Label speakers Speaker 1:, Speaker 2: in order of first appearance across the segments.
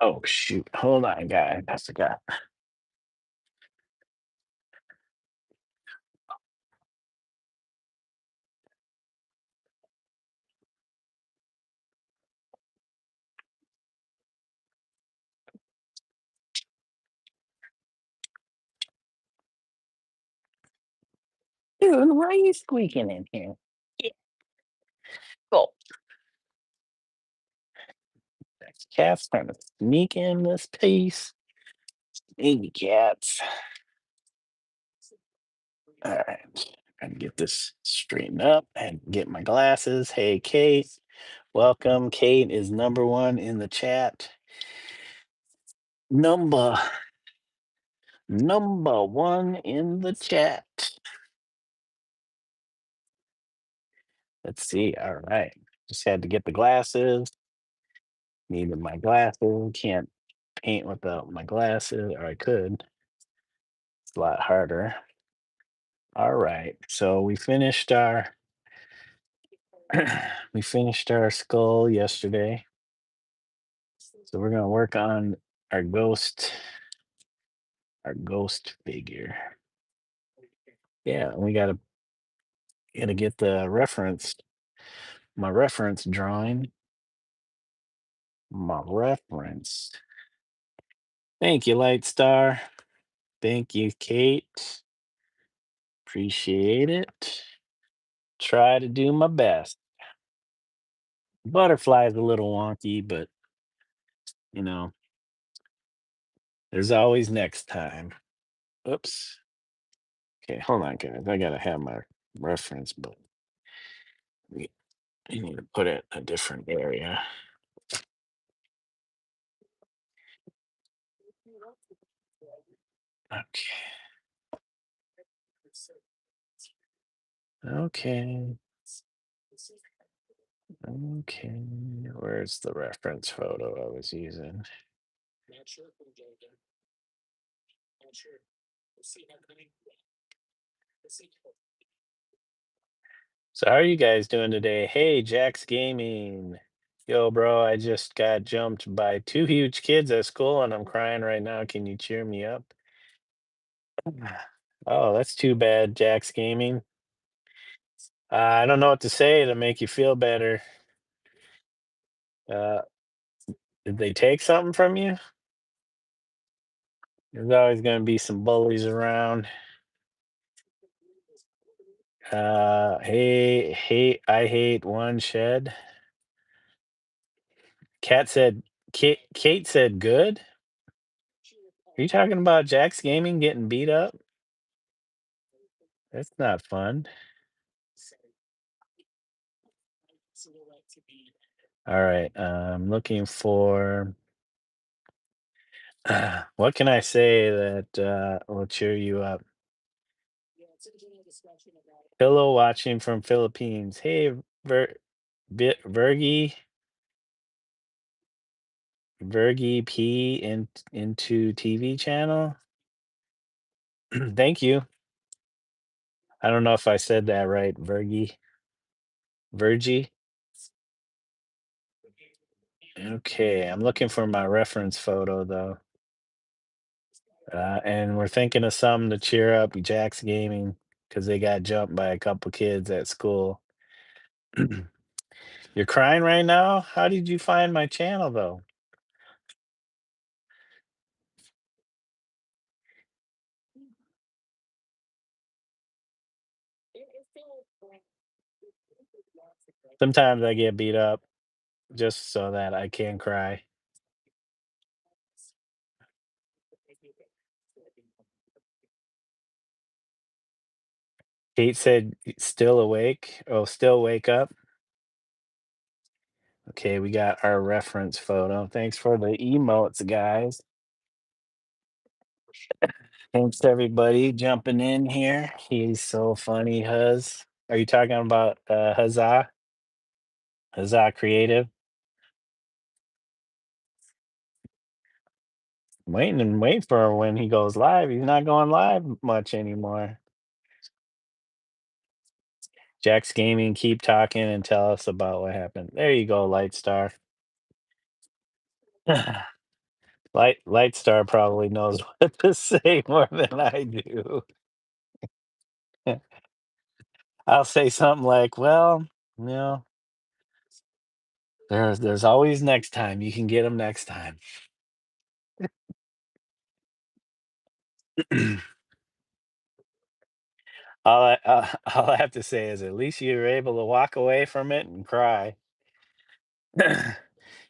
Speaker 1: Oh shoot. Hold on, guys. I forgot. Dude, why are you squeaking in here? Yeah, go. That cat's trying to sneak in this piece. Sneaky cats. All right. Trying to get this straightened up and get my glasses. Hey, Kate. Welcome. Kate is number one in the chat. Number one in the chat. Let's see. All right. Just had to get the glasses. Needed my glasses. Can't paint without my glasses, or I could. It's a lot harder. All right. So we finished our skull yesterday. So we're gonna work on our ghost figure. Yeah, and we gotta get my reference drawing. My reference. Thank you, Light Star. Thank you, Kate. Appreciate it. Try to do my best. Butterfly's a little wonky, but you know, there's always next time. Oops. Okay, hold on, guys. I gotta have my reference, but we, we need to put it in a different area. Okay. Okay. Okay. Where's the reference photo I was using? So how are you guys doing today? Hey, Jack's Gaming. Yo, bro, I just got jumped by two huge kids at school and I'm crying right now. Can you cheer me up? Oh, that's too bad, Jack's Gaming. I don't know what to say to make you feel better. Uh, did they take something from you? There's always going to be some bullies around. I hate one shed. Cat said, Kate said, good. Are you talking about Jack's Gaming getting beat up? That's not fun. All right. I'm looking for what can I say that will cheer you up? Pillow watching from Philippines. Hey, Vergi, Vergi P into TV channel. Thank you. I don't know if I said that right, Vergi. Okay, I'm looking for my reference photo though. And we're thinking of something to cheer up Jack's Gaming because they got jumped by a couple kids at school. You're crying right now? How did you find my channel though? Sometimes I get beat up just so that I can cry. Kate said, still awake? Oh, still wake up? Okay, we got our reference photo. Thanks for the emotes, guys. Thanks to everybody jumping in here. He's so funny, Huz. Are you talking about Huzzah? Huzzah Creative? Waiting and wait for when he goes live. He's not going live much anymore. Jack's Gaming, keep talking and tell us about what happened. There you go, Lightstar. Lightstar probably knows what to say more than I do. I'll say something like, "Well, you know, there's always next time. You can get them next time." All I have to say is at least you were able to walk away from it and cry.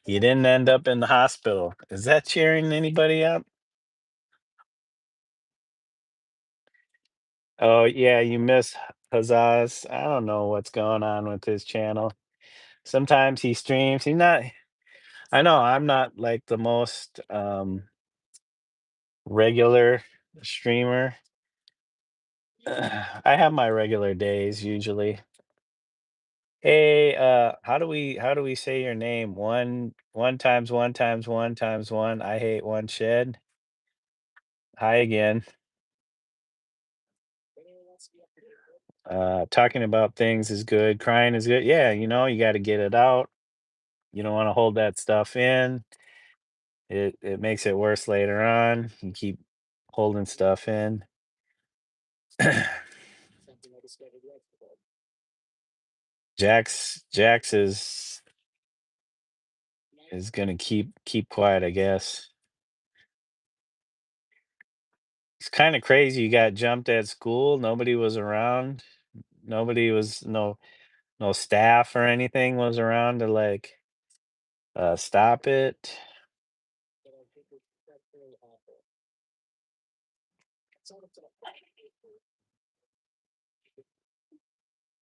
Speaker 1: You didn't end up in the hospital. Is that cheering anybody up? Oh, yeah, you miss Hazaz. I don't know what's going on with his channel. Sometimes he streams. He's not I know I'm not like the most regular streamer. I have my regular days usually. Hey, how do we say your name? One times one times one times one. I hate one shed. Hi again. Talking about things is good. Crying is good. Yeah, you got to get it out. You don't want to hold that stuff in. It makes it worse later on. You keep holding stuff in. Jax is gonna keep quiet, I guess. It's kind of crazy. You got jumped at school. Nobody was around. Nobody was no staff or anything was around to like stop it.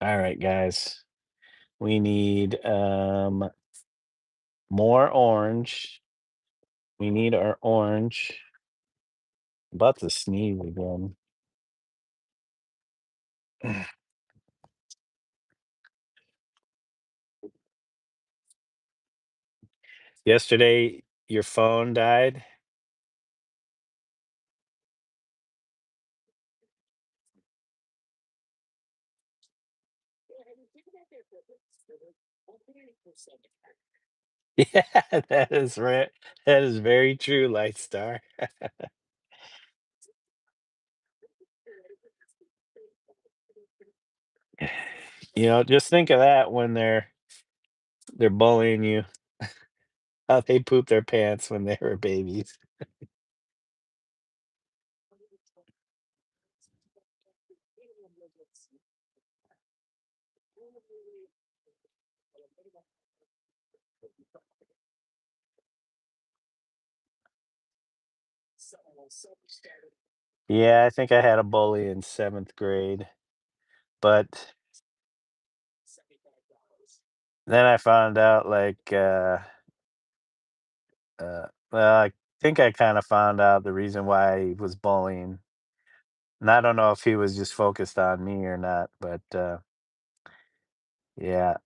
Speaker 1: All right, guys. We need more orange. We need our orange. About to sneeze again. Yesterday, your phone died. Yeah, that is right. That is very true, Lightstar. Just think of that when they're bullying you. How they poop their pants when they were babies. Yeah, I think I had a bully in 7th grade, but then I found out well, I think I kind of found out the reason why he was bullying. And I don't know if he was just focused on me or not, but yeah,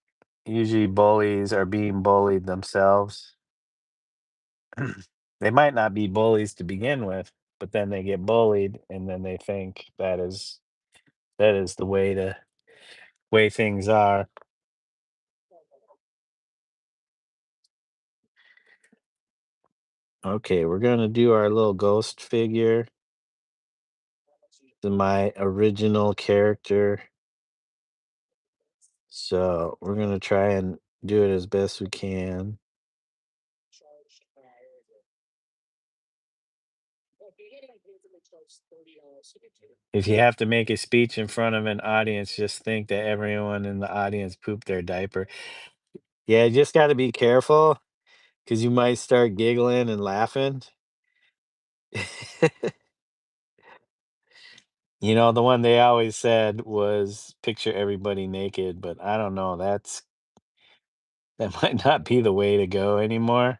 Speaker 1: usually bullies are being bullied themselves. They might not be bullies to begin with, but then they get bullied and then they think that is the way things are. Okay, we're gonna do our little ghost figure. My original character. So we're gonna try and do it as best we can. If you have to make a speech in front of an audience, just think that everyone in the audience pooped their diaper. Yeah, you just got to be careful because you might start giggling and laughing. The one they always said was picture everybody naked, but I don't know. That might not be the way to go anymore.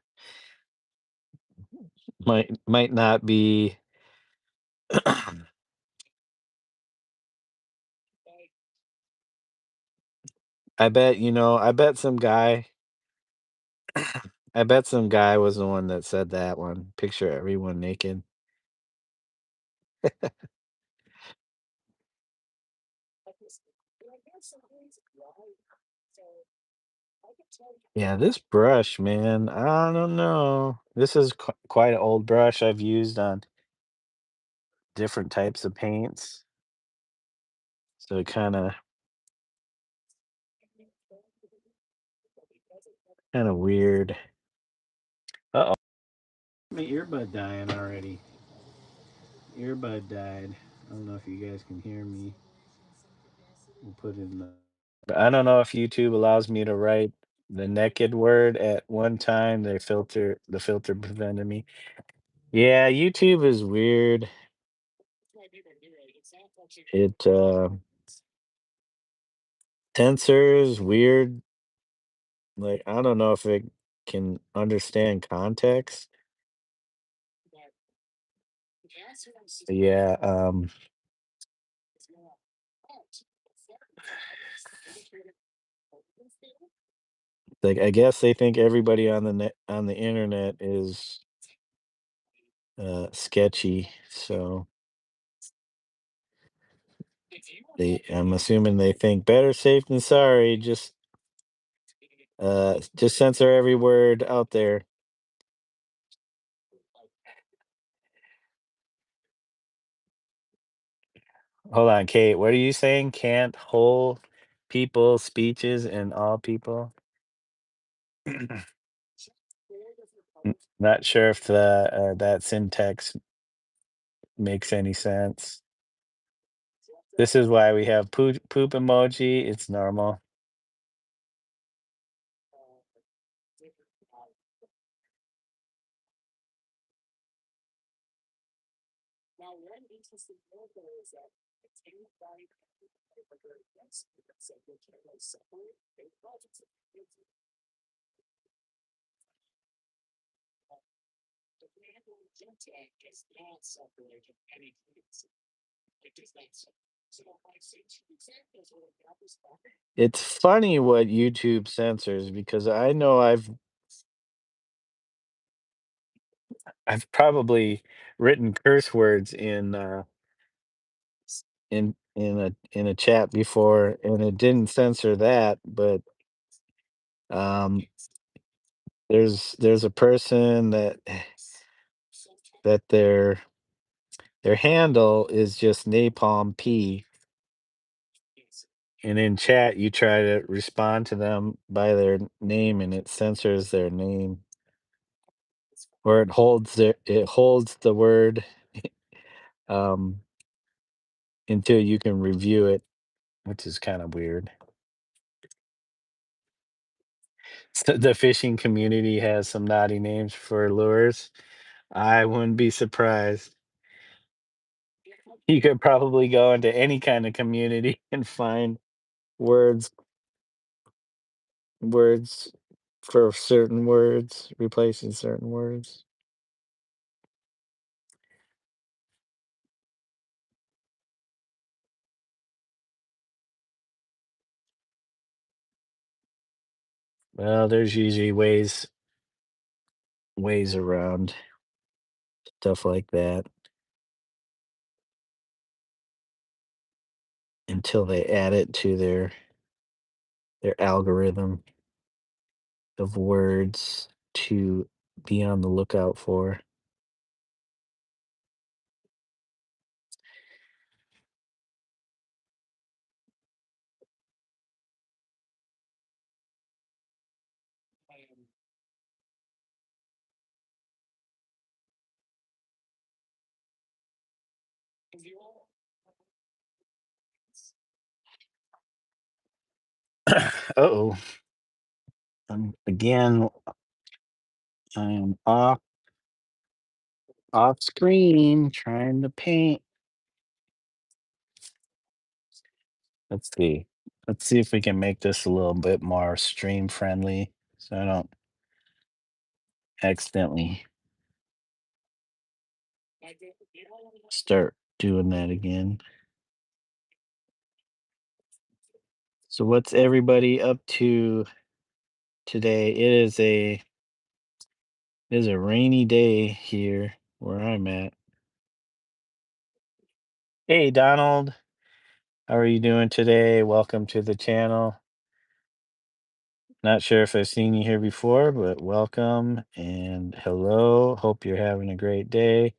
Speaker 1: Might not be. I bet some guy was the one that said that one. Picture everyone naked. Yeah, this brush, man, I don't know. This is quite an old brush I've used on different types of paints. So it kinda weird. Uh-oh. My earbud dying already. Earbud died. I don't know if you guys can hear me. We'll put it in the but I don't know if YouTube allows me to write the naked word at one time. The filter prevented me. Yeah, YouTube is weird. It censors weird. Like I don't know if it can understand context. Yeah, like I guess they think everybody on the internet is sketchy. So I'm assuming they think better safe than sorry. Just censor every word out there. Hold on, Kate. What are you saying? Can't hold people, speeches, and all people? Not sure if the that syntax makes any sense. This is why we have poop emoji. It's normal. It's funny what YouTube censors because I know I've probably written curse words in a chat before, and it didn't censor that, but um, there's a person that their handle is just napalm p, and in chat you try to respond to them by their name, and it censors their name, or it holds the word um until you can review it, which is kind of weird. So the fishing community has some naughty names for lures. I wouldn't be surprised. You could probably go into any kind of community and find words words for certain words, replacing certain words. Well, there's usually ways around stuff like that until they add it to their algorithm of words to be on the lookout for. Uh-oh. Again, I am off screen trying to paint. Let's see. Let's see if we can make this a little bit more stream friendly so I don't accidentally start doing that again. So what's everybody up to today? It is a rainy day here where I'm at. Hey Donald, how are you doing today? Welcome to the channel. Not sure if I've seen you here before, but welcome and hello. Hope you're having a great day.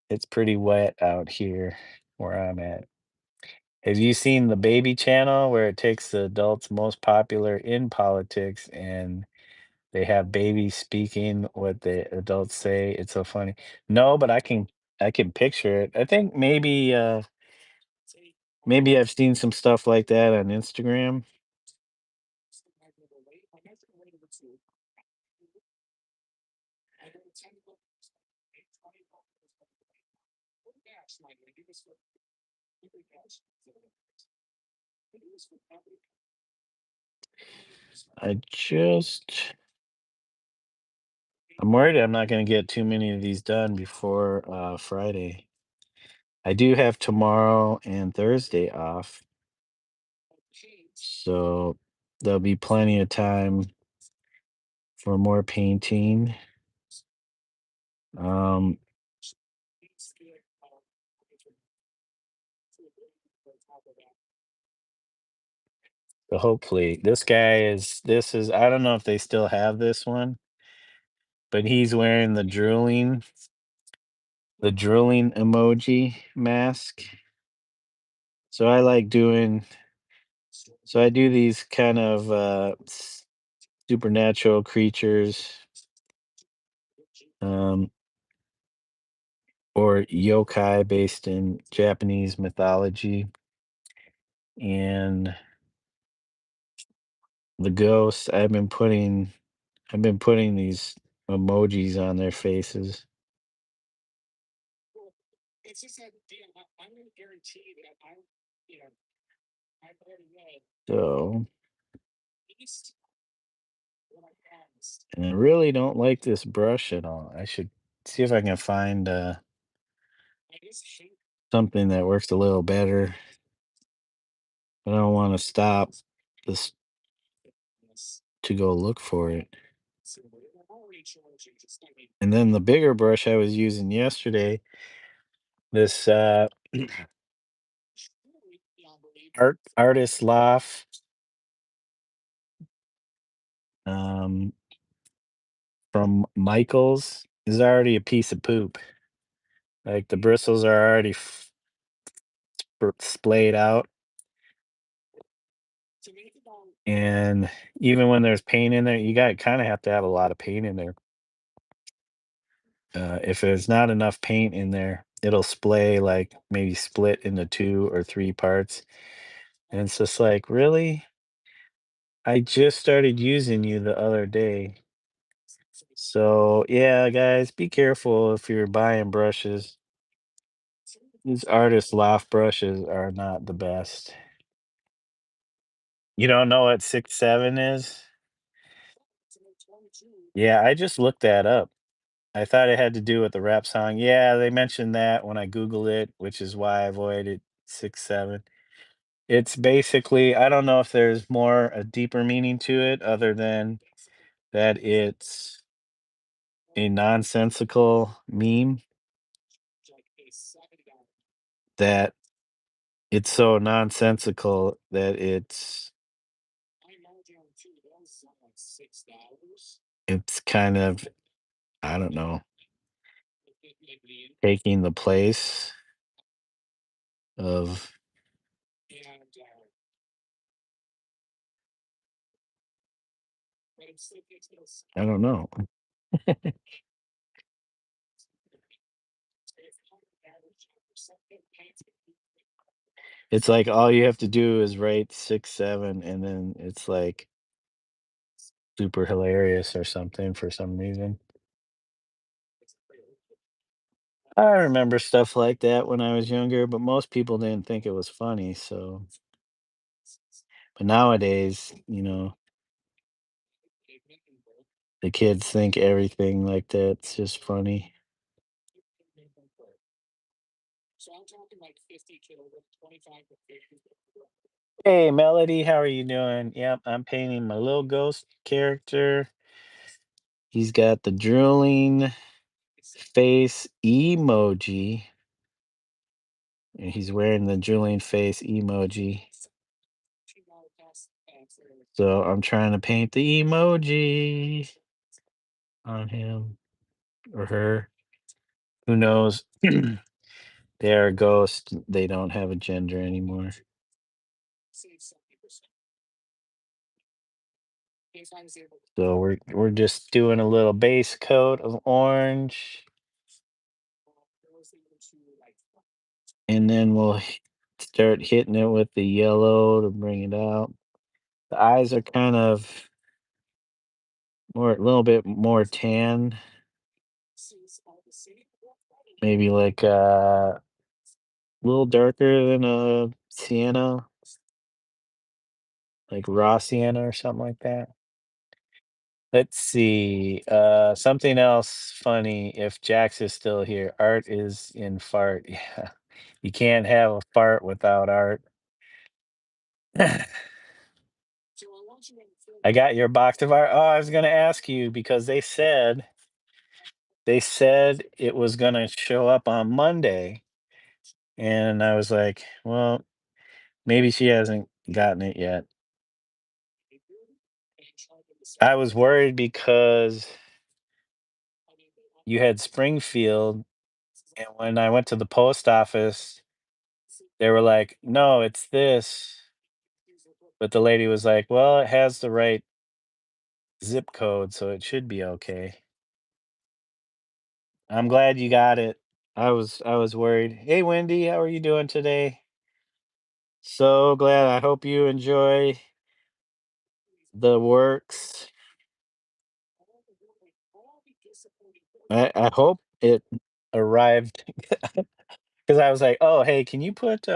Speaker 1: It's pretty wet out here where I'm at. Have you seen the baby channel where it takes the adults most popular in politics and they have babies speaking what the adults say? It's so funny. No, but I can picture it. I think maybe I've seen some stuff like that on Instagram. I just I'm worried I'm not going to get too many of these done before Friday. I do have tomorrow and Thursday off, so there'll be plenty of time for more painting. Um, so hopefully this is I don't know if they still have this one, but he's wearing the drooling emoji mask. So I like doing so I do these kind of supernatural creatures, um, or yokai based in Japanese mythology, and the ghosts. I've been putting these emojis on their faces. So, and I really don't like this brush at all. I should see if I can find something that works a little better. But I don't want to stop this to go look for it. And then the bigger brush I was using yesterday, this artist loft, um, from Michaels, is already a piece of poop. Like the bristles are already splayed out, and even when there's paint in there, you got kind of have to have a lot of paint in there. If there's not enough paint in there, it'll splay, like maybe split into two or three parts. And it's just like, really? I just started using you the other day. So, yeah, guys, be careful if you're buying brushes. These artist loft brushes are not the best. You don't know what 6'7" is? Yeah, I just looked that up. I thought it had to do with the rap song. Yeah, they mentioned that when I Googled it, which is why I avoided 6'7". It's basically, I don't know if there's more a deeper meaning to it other than that it's a nonsensical meme, that it's so nonsensical that it's kind of, I don't know, taking the place of, I don't know. It's like all you have to do is write 6'7", and then it's like super hilarious or something for some reason. I remember stuff like that when I was younger, but most people didn't think it was funny, so but nowadays, the kids think everything like that's just funny. Hey, Melody, how are you doing? Yep, I'm painting my little ghost character. He's got the drooling face emoji, and he's wearing the drooling face emoji. So I'm trying to paint the emoji on him or her. Who knows? They are a ghost. They don't have a gender anymore. So we're just doing a little base coat of orange, and then we'll start hitting it with the yellow to bring it out. The eyes are kind of more, a little bit more tan, maybe like a little darker than a sienna, like raw sienna or something like that. Let's see. Something else funny. If Jax is still here, art is in fart. Yeah, you can't have a fart without art. I got your box of art. Oh, I was gonna ask you because they said it was gonna show up on Monday, and I was like, well, maybe she hasn't gotten it yet. I was worried because you had Springfield, and when I went to the post office, they were like, "No, it's this." But the lady was like, "Well, it has the right zip code, so it should be okay." I'm glad you got it. I was worried. Hey, Wendy, how are you doing today? So glad. I hope you enjoy the works. I hope it arrived because I was like, "Oh, hey, can you put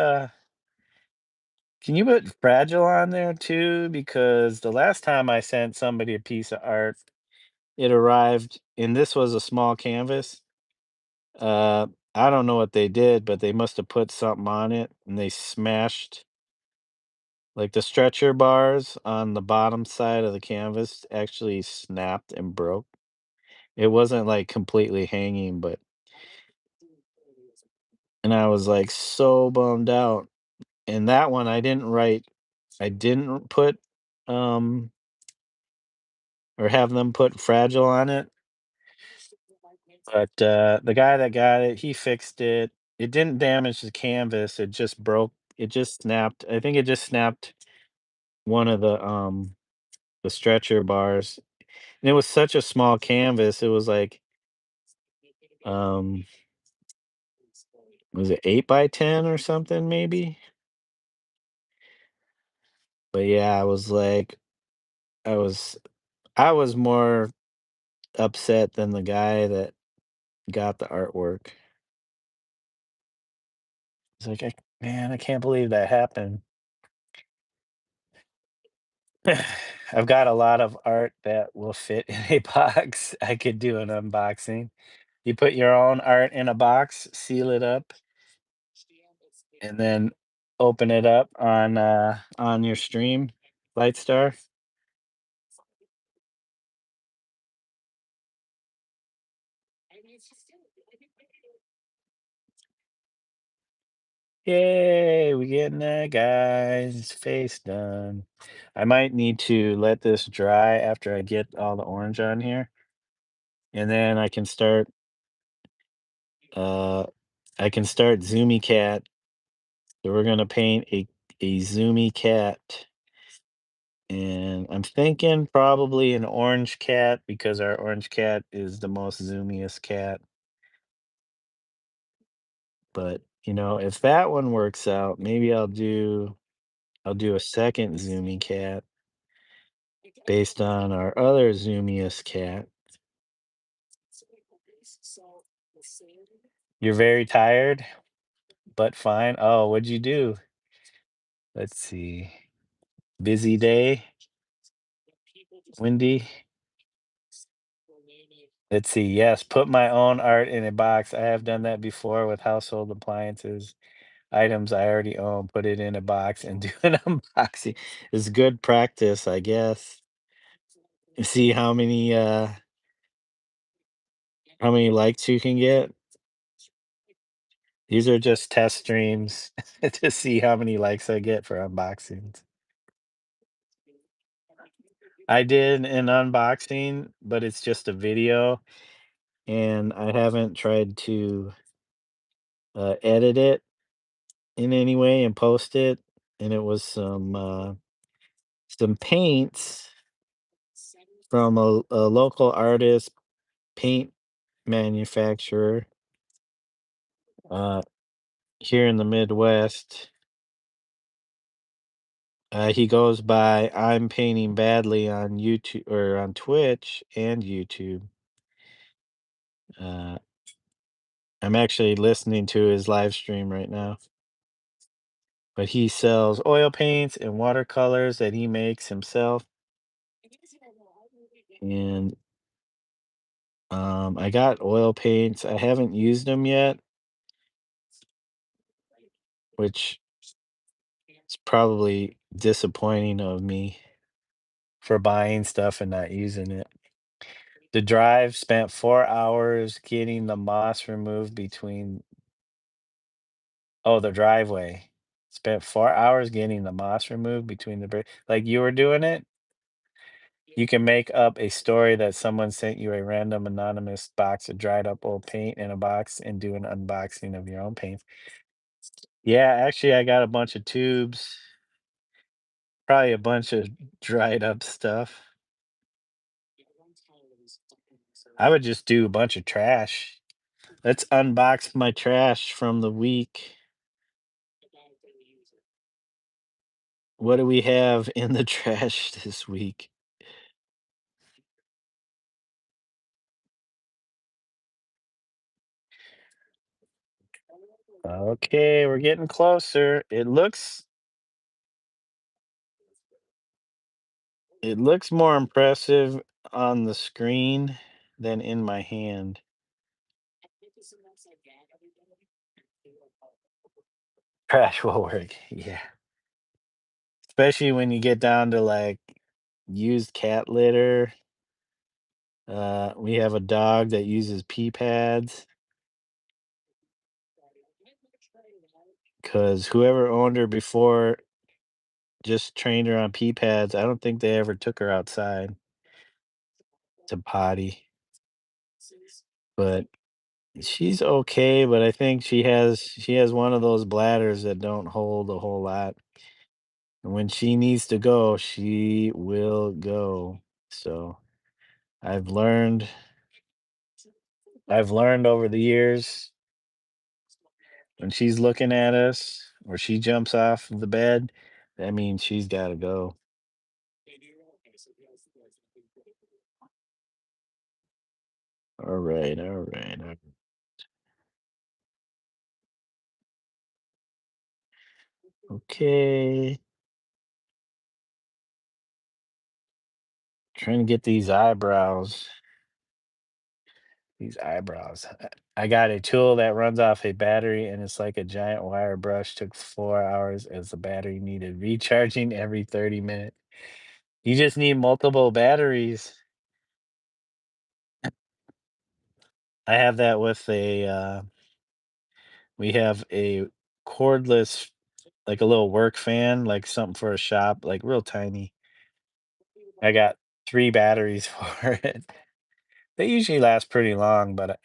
Speaker 1: fragile on there too?" Because the last time I sent somebody a piece of art, it arrived, and this was a small canvas. Uh, I don't know what they did, but they must have put something on it, and they smashed like the stretcher bars on the bottom side of the canvas actually snapped and broke. It wasn't like completely hanging, but and I was like so bummed out. And that one I didn't put um or have them put fragile on it. But the guy that got it, he fixed it. It didn't damage the canvas. It just broke. It just snapped. I think it just snapped one of the stretcher bars. And it was such a small canvas. It was like um was it 8 by 10 or something maybe? But yeah, I was I was more upset than the guy that got the artwork. It's like, man, I can't believe that happened. I've got a lot of art that will fit in a box. I could do an unboxing. You put your own art in a box, seal it up, and then open it up on your stream, Lightstar. Yay, we getting that guy's face done. I might need to let this dry after I get all the orange on here, and then uh I can start Zoomy Cat. So we're gonna paint a Zoomy Cat. And I'm thinking probably an orange cat because our orange cat is the most zoomiest cat. But if that one works out, maybe I'll do a second zoomy cat based on our other zoomiest cat. You're very tired, but fine. Oh, what'd you do? Let's see. Busy day, Wendy. Let's see. Yes, put my own art in a box. I have done that before with household appliances. Items I already own, put it in a box and do an unboxing. It's good practice, I guess. See how many likes you can get. These are just test streams to see how many likes I get for unboxings. I did an unboxing, but it's just a video, and I haven't tried to edit it in any way and post it. And it was some paints from a local artist paint manufacturer uh, here in the Midwest. He goes by I'm Painting Badly on YouTube or on Twitch and YouTube. Uh, I'm actually listening to his live stream right now. But he sells oil paints and watercolors that he makes himself. And I got oil paints. I haven't used them yet, which is probably disappointing of me for buying stuff and not using it. The drive spent 4 hours getting the moss removed between the driveway. Spent 4 hours getting the moss removed between the brick. Like you were doing it, you can make up a story that someone sent you a random anonymous box of dried up old paint in a box and do an unboxing of your own paint. Yeah, actually, I got a bunch of tubes, probably a bunch of dried up stuff. I would just do a bunch of trash. Let's unbox my trash from the week. What do we have in the trash this week? Okay, we're getting closer. It looks more impressive on the screen than in my hand. Trash will work. Yeah. Especially when you get down to like used cat litter. We have a dog that uses pee pads because whoever owned her before just trained her on pee pads. I don't think they ever took her outside to potty, but she's okay. But I think she has one of those bladders that don't hold a whole lot. And when she needs to go, she will go. So I've learned I've learned over the years when she's looking at us or she jumps off of the bed, that means she's got to go. All right, all right. Okay. Trying to get these eyebrows. These eyebrows. I got a tool that runs off a battery and it's like a giant wire brush. Took 4 hours as the battery needed recharging every 30 minutes. You just need multiple batteries. I have that with we have a cordless, like a little work fan, like something for a shop, like real tiny. I got 3 batteries for it. They usually last pretty long, but,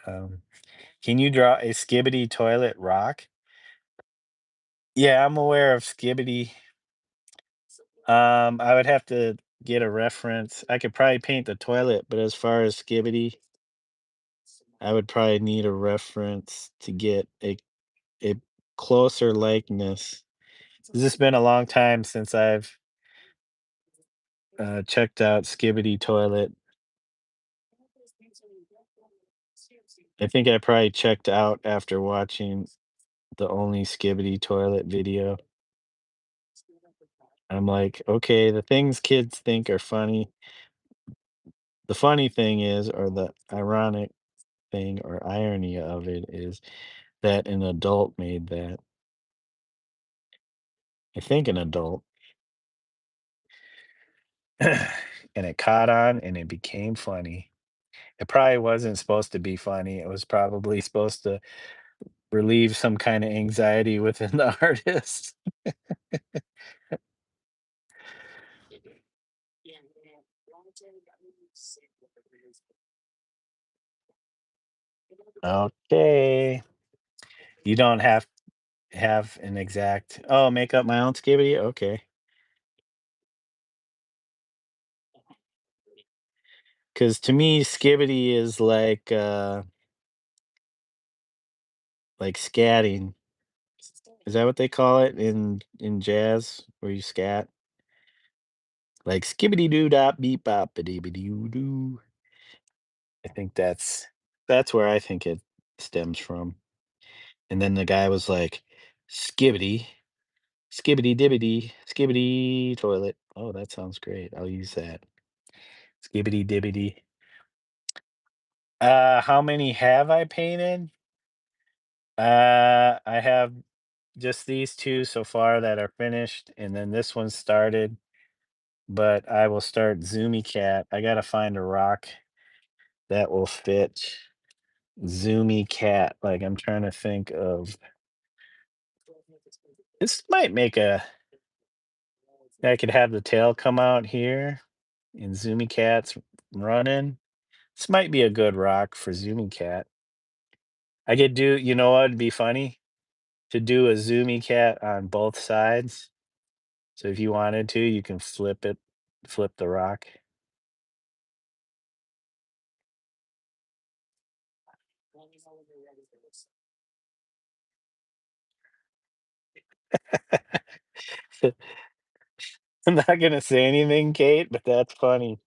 Speaker 1: can you draw a Skibbity toilet rock? Yeah, I'm aware of Skibbity. I would have to get a reference. I could probably paint the toilet, but as far as Skibbity, I would probably need a reference to get a closer likeness. 'Cause it's been a long time since I've, checked out Skibbity toilet. I think I probably checked out after watching the only Skibbity toilet video. I'm like, "Okay, the things kids think are funny." The funny thing is, or the ironic thing or irony of it is that an adult made that. I think an adult. And it caught on and it became funny. It probably wasn't supposed to be funny. It was probably supposed to relieve some kind of anxiety within the artist. Okay. You don't have an exact, oh, make up my own skibidi? Okay. Because to me, skibidi is like scatting. Is that what they call it in jazz where you scat? Like skibbity doo dop beep bop doo doo. I think that's where I think it stems from. And then the guy was like, skibbity, skibbity dibbity, skibbity toilet. Oh, that sounds great. I'll use that. Skibbity dibbity. How many have I painted? I have just these two so far that are finished, and then this one started, but I will start Zoomy Cat. I gotta find a rock that will fit Zoomy Cat. Like I'm trying to think of this might make a I could have the tail come out here and Zoomy Cat's running. This might be a good rock for Zoomy Cat. I could do, you know what would be funny? To do a Zoomy Cat on both sides. So if you wanted to, you can flip the rock. I'm not gonna say anything, Kate, but that's funny.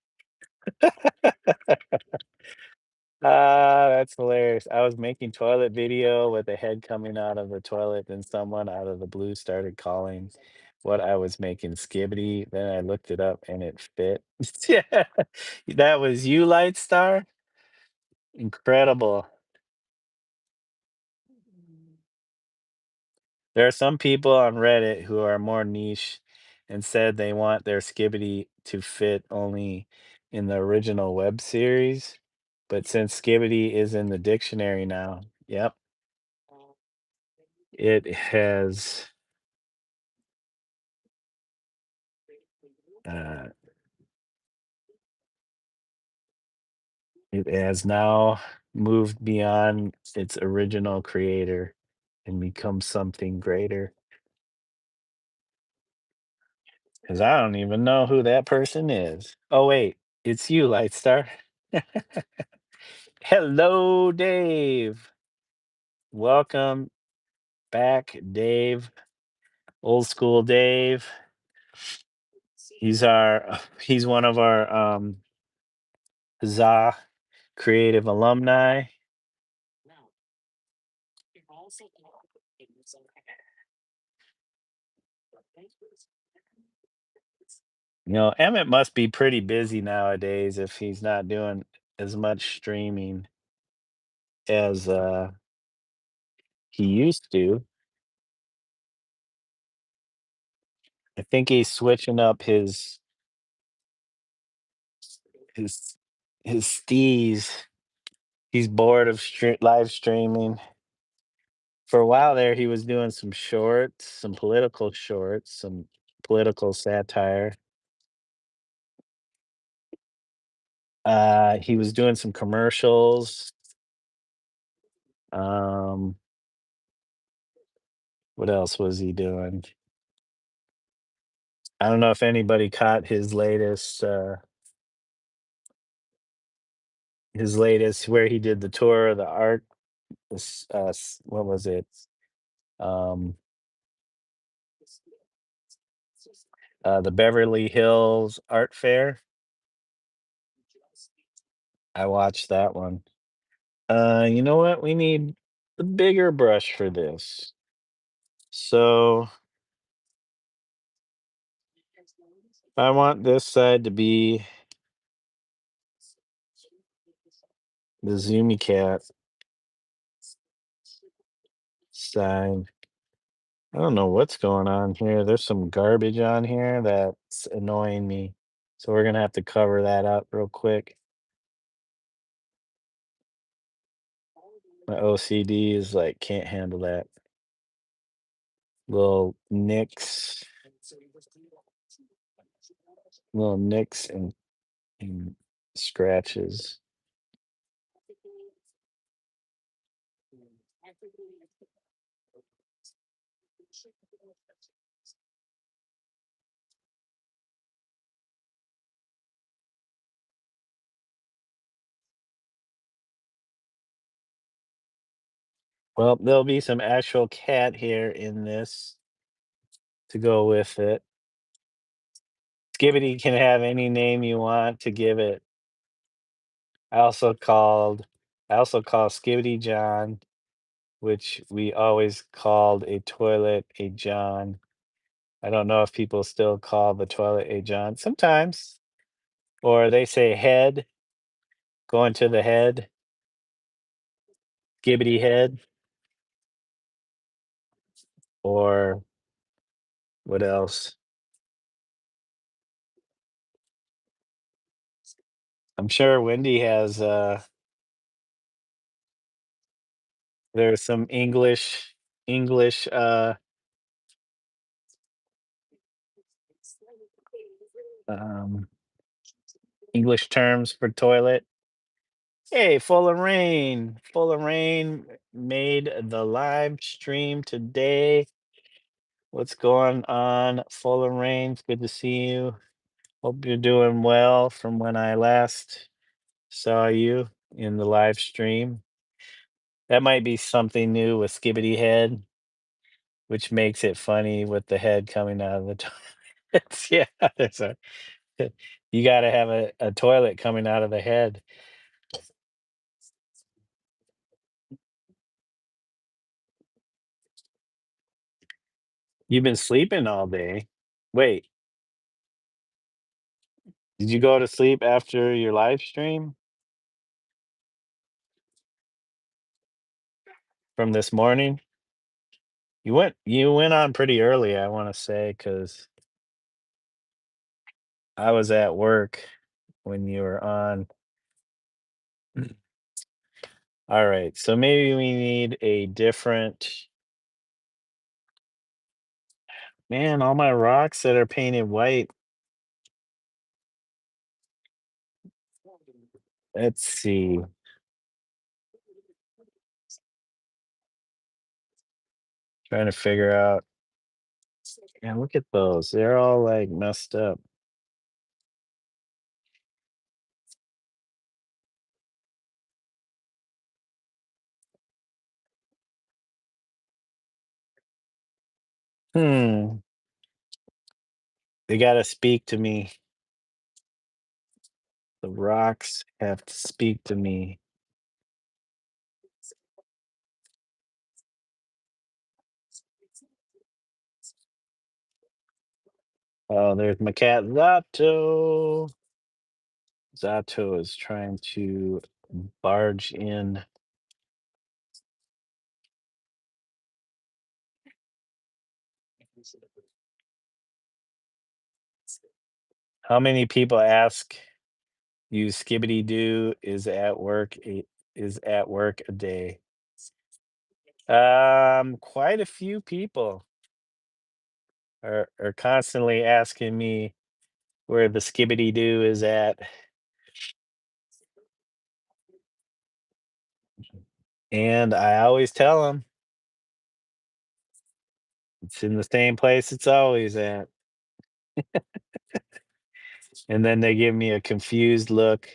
Speaker 1: Ah, that's hilarious. I was making toilet video with a head coming out of the toilet, and someone out of the blue started calling what I was making skibbity. Then I looked it up and it fit. Yeah, that was you, Light Star? Incredible. There are some people on Reddit who are more niche and said they want their skibbity to fit only in the original web series. But since skibbity is in the dictionary now, yep, it has uh, it has now moved beyond its original creator and become something greater. Because I don't even know who that person is. Oh wait, it's you, Lightstar. Hello, Dave. Welcome back, Dave. Old school Dave. He's one of our Za creative alumni. You know, Emmett must be pretty busy nowadays if he's not doing as much streaming as he used to. I think he's switching up his his steez. He's bored of live streaming. For a while there, he was doing some shorts, some political shorts, some political satire. He was doing some commercials. Um, what else was he doing? I don't know if anybody caught his latest where he did the tour of the art. What was it? Um, the Beverly Hills Art Fair. I watched that one. You know what? We need the bigger brush for this. So I want this side to be the Zoomy Cat side. I don't know what's going on here. There's some garbage on here that's annoying me. So we're gonna have to cover that up real quick. My OCD is like can't handle that. Little nicks, little nicks and scratches. Well, there'll be some actual cat hair in this to go with it. Skibbity can have any name you want to give it. I also called I also call Skibbity John, which we always called a toilet a John. I don't know if people still call the toilet a John. Sometimes. Or they say head, going to the head, Skibbity head, or what else? I'm sure Wendy has there's some English um English terms for toilet. Hey, Full of Rain made the live stream today. What's going on, Full of Rain? It's good to see you. Hope you're doing well from when I last saw you in the live stream. That might be something new with Skibbity Head, which makes it funny with the head coming out of the toilet. Yeah, there's a you gotta have a toilet coming out of the head. You've been sleeping all day. Wait, did you go to sleep after your live stream from this morning? You went on pretty early, I wanna say, because I was at work when you were on. Alright, so maybe we need a different man, all my rocks that are painted white. Let's see. Trying to figure out. Man, look at those. They're all, like, messed up. Hmm. They gotta speak to me. The rocks have to speak to me. Oh, there's my cat Zato. Zato is trying to barge in. How many people ask you Skibbity Doo is at work a day? Quite a few people are constantly asking me where the Skibbity Doo is at, and I always tell them it's in the same place it's always at, and then they give me a confused look,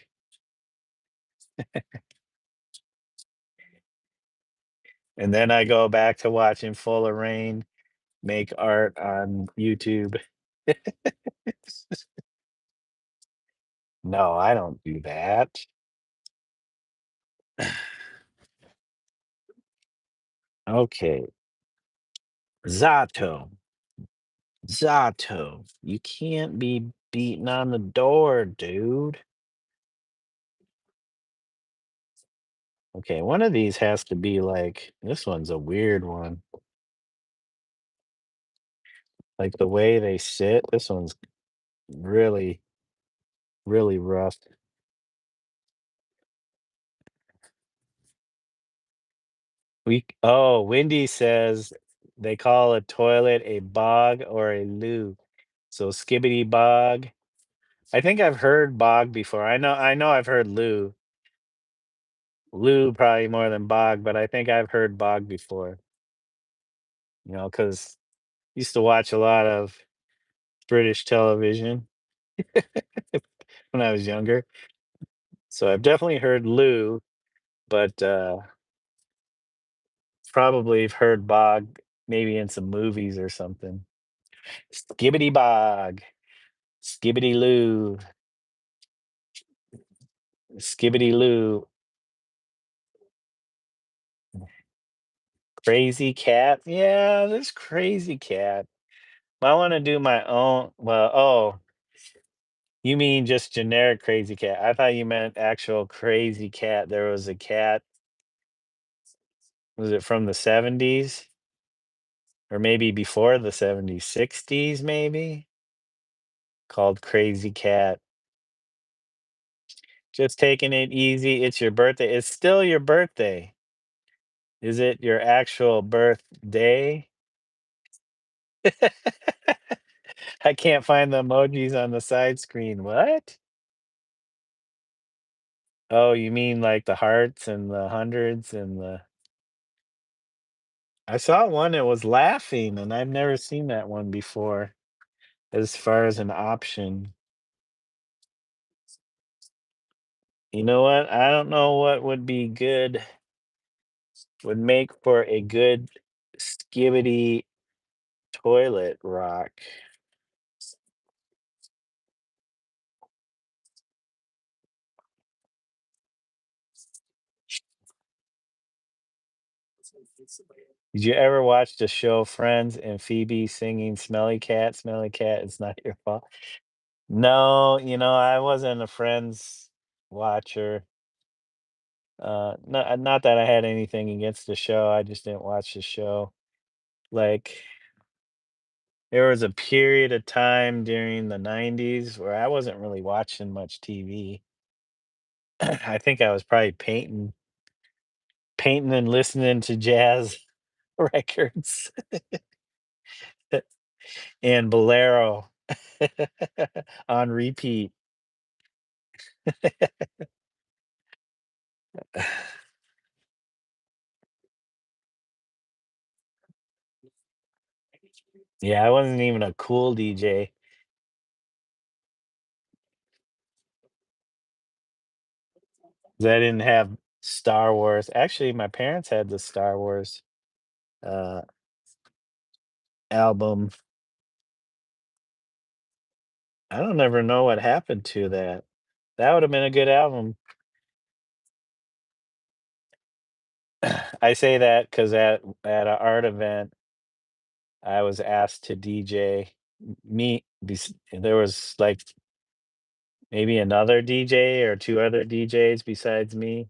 Speaker 1: and then I go back to watching Full of Rain make art on YouTube. No, I don't do that. Okay, Zato, Zato, you can't be beating on the door, dude. Okay, one of these has to be like this one's a weird one. Like the way they sit, this one's really, really rough. Wendy says they call a toilet a bog or a loo. So skibbity bog I think I've heard Bog before. I know I've heard Lou. Lou probably more than Bog, but I think I've heard Bog before, because used to watch a lot of British television when I was younger. So I've definitely heard Lou, but probably have heard Bog maybe in some movies or something. Skibbity Bog, Skibbity Lou, Skibbity Lou, Crazy Cat. Yeah, this Crazy Cat. I want to do my own. Well, oh, you mean just generic Crazy Cat? I thought you meant actual Crazy Cat. There was a cat. Was it from the 70s or maybe before the 70s, 60s maybe? Called Crazy Cat. Just taking it easy. It's your birthday. It's still your birthday. Is it your actual birthday? I can't find the emojis on the side screen. What? Oh, you mean like the hearts and the hundreds and the I saw one that was laughing, and I've never seen that one before as far as an option. You know what? I don't know what would be good, would make for a good skibbity toilet rock. Did you ever watch the show Friends and Phoebe singing Smelly Cat, it's not your fault"? No, I wasn't a Friends watcher. Not that I had anything against the show, I just didn't watch the show. Like, there was a period of time during the '90s where I wasn't really watching much TV. I think I was probably painting and listening to jazz records and bolero on repeat. Yeah, I wasn't even a cool DJ 'cause I didn't have Star Wars. Actually, my parents had the Star Wars uh, album. I don't ever know what happened to that. That would have been a good album. I say that because at an art event, I was asked to DJ. There was like maybe another DJ or two other DJs besides me,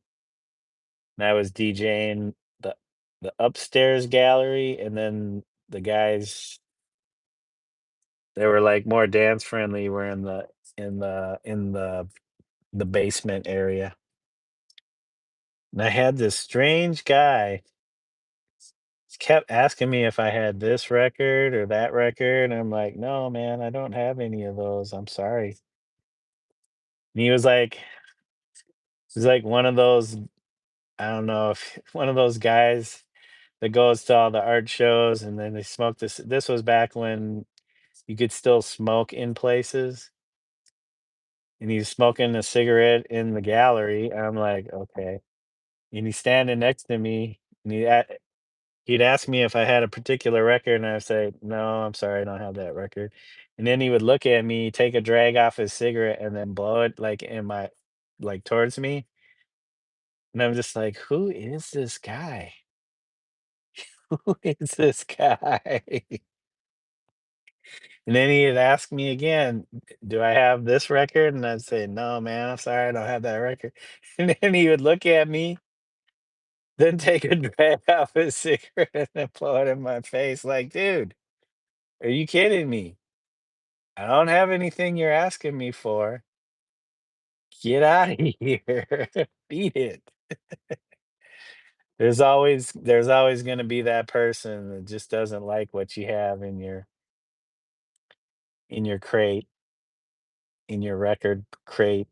Speaker 1: and I was DJing the the upstairs gallery, and then the guys they were like more dance friendly were in the basement area. And I had this strange guy kept asking me if I had this record or that record, and I'm like, "No, man, I don't have any of those. I'm sorry." And he was like one of those, I don't know if one of those guys that goes to all the art shows and then they smoke this was back when you could still smoke in places, and he's smoking a cigarette in the gallery, and I'm like, "Okay." And he's standing next to me, and he'd ask me if I had a particular record, and I'd say, "No, I'm sorry, I don't have that record." And then he would look at me, take a drag off his cigarette, and then blow it, towards me, and I'm just like, "Who is this guy? Who is this guy?" And then he'd ask me again, "Do I have this record?" And I'd say, "No, man, I'm sorry, I don't have that record." And then he would look at me, then take a drag off his cigarette, and then blow it in my face like, "Dude, are you kidding me? I don't have anything you're asking me for. Get out of here. Beat it." There's always gonna be that person that just doesn't like what you have in your crate. in your record crate.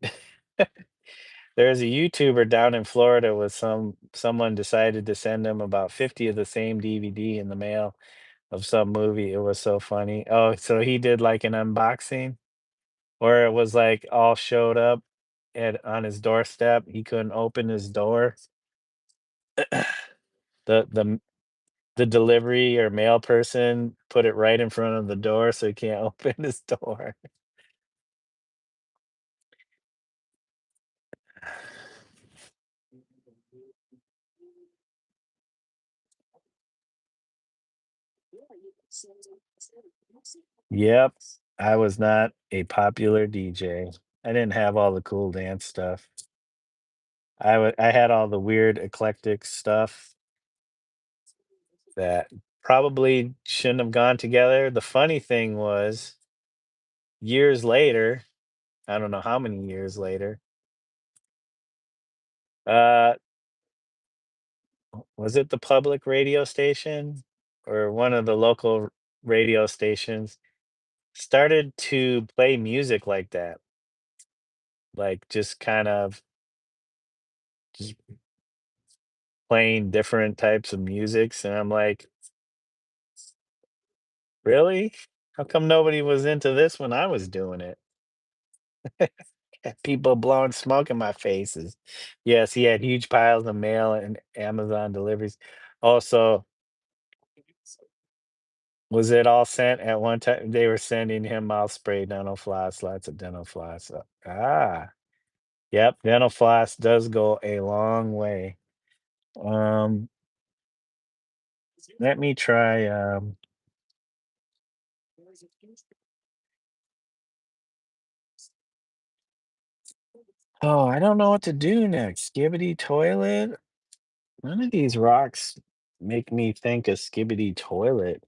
Speaker 1: There's a YouTuber down in Florida with someone decided to send him about 50 of the same DVD in the mail of some movie. It was so funny. Oh, so he did like an unboxing where it was like all showed up at on his doorstep. He couldn't open his door. The the delivery or mail person put it right in front of the door so he can't open his door. Yep, I was not a popular DJ. I didn't have all the cool dance stuff. I had all the weird eclectic stuff that probably shouldn't have gone together. The funny thing was, years later, I don't know how many years later, uh, was it the public radio station or one of the local radio stations started to play music like that, like just kind of just playing different types of musics, and I'm like, really? How come nobody was into this when I was doing it? People blowing smoke in my faces. Yes, he had huge piles of mail and Amazon deliveries. Also, was it all sent at one time? They were sending him mouth spray, dental floss, lots of dental floss. Yep, dental floss does go a long way. Um, let me try. Oh, I don't know what to do next. Skibbity toilet. None of these rocks make me think a skibbity toilet.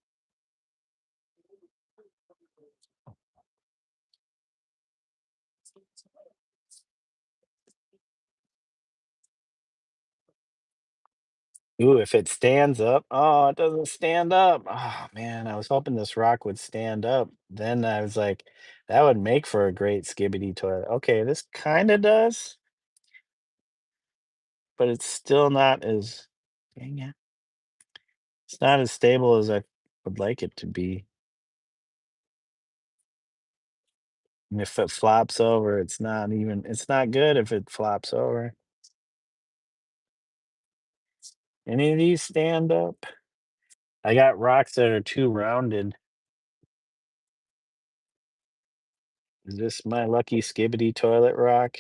Speaker 1: Ooh, if it stands up. Oh, it doesn't stand up. Oh man, I was hoping this rock would stand up. Then I was like, that would make for a great skibbity toilet. Okay, this kind of does, but it's still not as, dang it, it's not as stable as I would like it to be. And if it flops over, it's not good if it flops over. Any of these stand up? I got rocks that are too rounded. Is this my lucky skibbity toilet rock?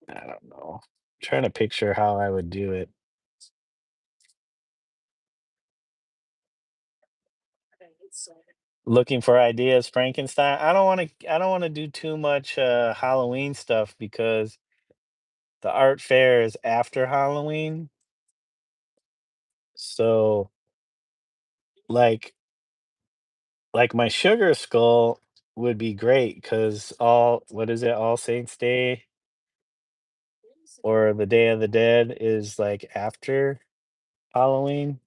Speaker 1: I don't know. Trying to picture how I would do it. Looking for ideas, Frankenstein. I don't want to do too much Halloween stuff because the art fair is after Halloween. So like like my sugar skull would be great because all what is it, All Saints Day or the Day of the Dead is like after Halloween.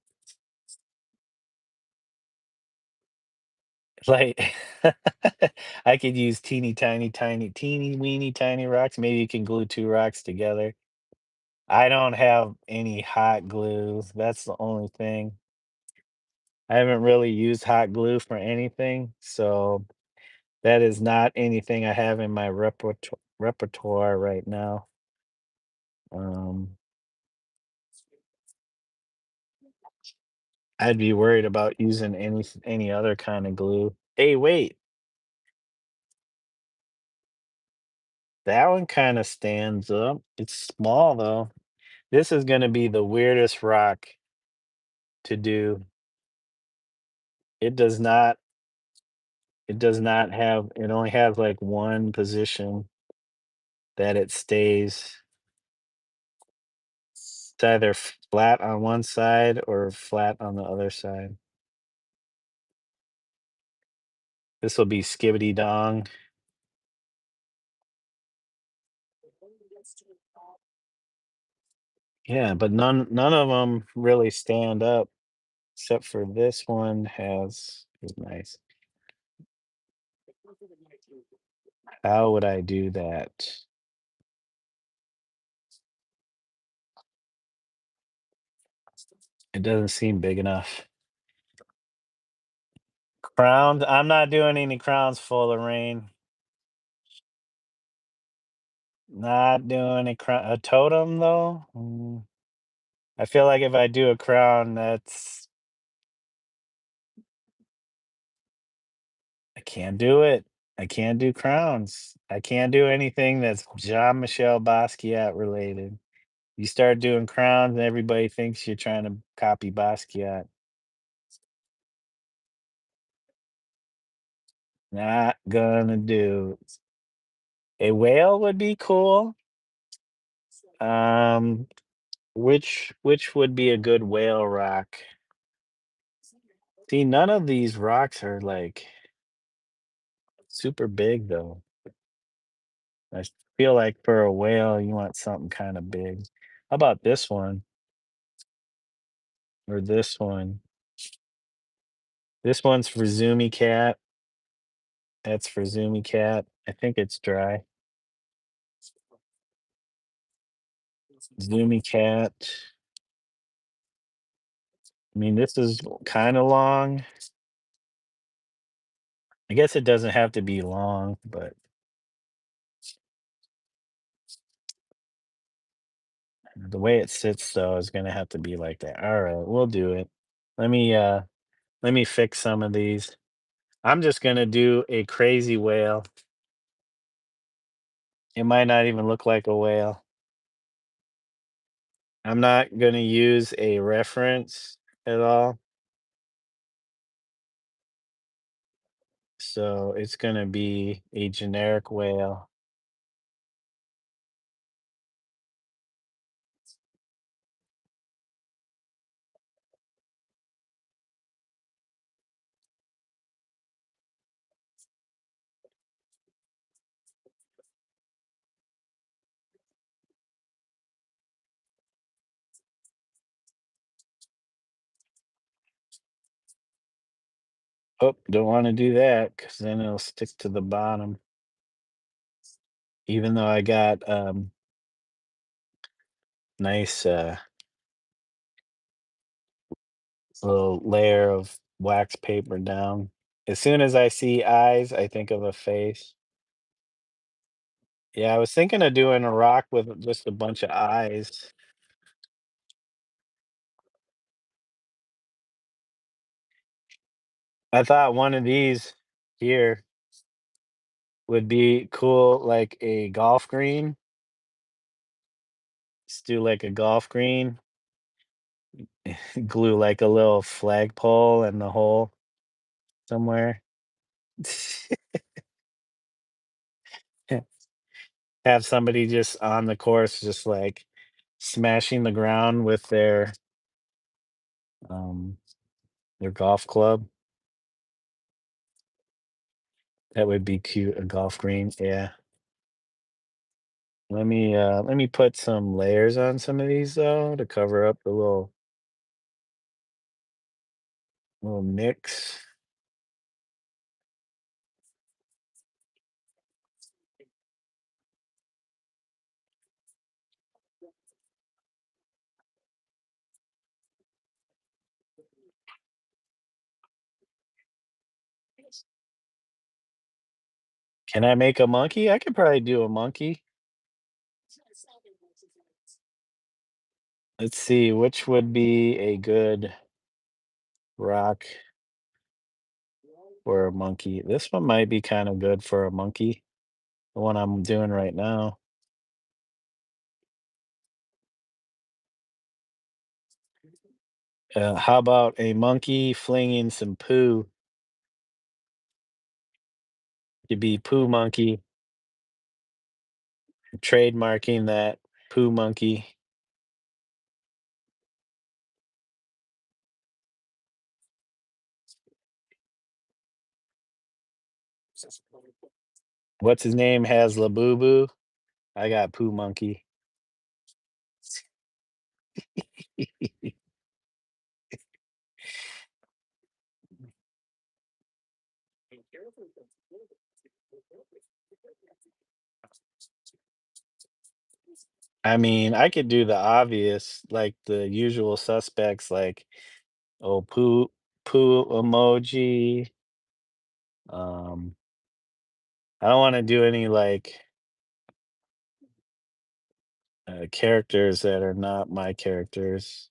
Speaker 1: Like, I could use teeny weeny tiny rocks. Maybe you can glue 2 rocks together. I don't have any hot glue. That's the only thing. I haven't really used hot glue for anything, so that is not anything I have in my repertoire right now. Um, I'd be worried about using any other kind of glue. Hey, wait, that one kinda stands up. It's small, though. This is gonna be the weirdest rock to do. It does not it only has, like, one position that it stays. It's either flat on one side or flat on the other side. This'll be skibbity dong. Yeah, but none of them really stand up except for this one has is nice. How would I do that? It doesn't seem big enough. Crowns? I'm not doing any crowns full of rain. Not doing a totem though. I feel like if I do a crown, that's I can't do it. I can't do crowns. I can't do anything that's Jean-Michel Basquiat related. You start doing crowns, and everybody thinks you're trying to copy Basquiat. Not gonna do. A whale would be cool. Um, which would be a good whale rock? See, none of these rocks are like super big though. I feel like for a whale, you want something kind of big. How about this one or this one? This one's for Zoomy Cat. That's for Zoomy Cat. I think it's dry. Zoomy Cat. I mean, this is kind of long. I guess it doesn't have to be long, but the way it sits though is gonna have to be like that. All right, we'll do it. Let me let me fix some of these. I'm just gonna do a crazy whale. It might not even look like a whale. I'm not gonna use a reference at all. So it's gonna be a generic whale. Oh, don't want to do that because then it'll stick to the bottom. Even though I got nice little layer of wax paper down. As soon as I see eyes, I think of a face. Yeah, I was thinking of doing a rock with just a bunch of eyes. I thought one of these here would be cool, like a golf green. Just do like a golf green, glue like a little flagpole in the hole somewhere. Have somebody just on the course, just like smashing the ground with um their golf club. That would be cute, a golf green. Yeah. Let me put some layers on some of these though to cover up the little nicks. Can I make a monkey? I could probably do a monkey. Let's see, which would be a good rock for a monkey? This one might be kind of good for a monkey, the one I'm doing right now. How about a monkey flinging some poo? Could be poo monkey, trademarking that poo monkey. What's his name has Labubu? I got poo monkey. I mean, I could do the obvious, like the usual suspects, like oh poo emoji. Um, I don't want to do any like characters that are not my characters.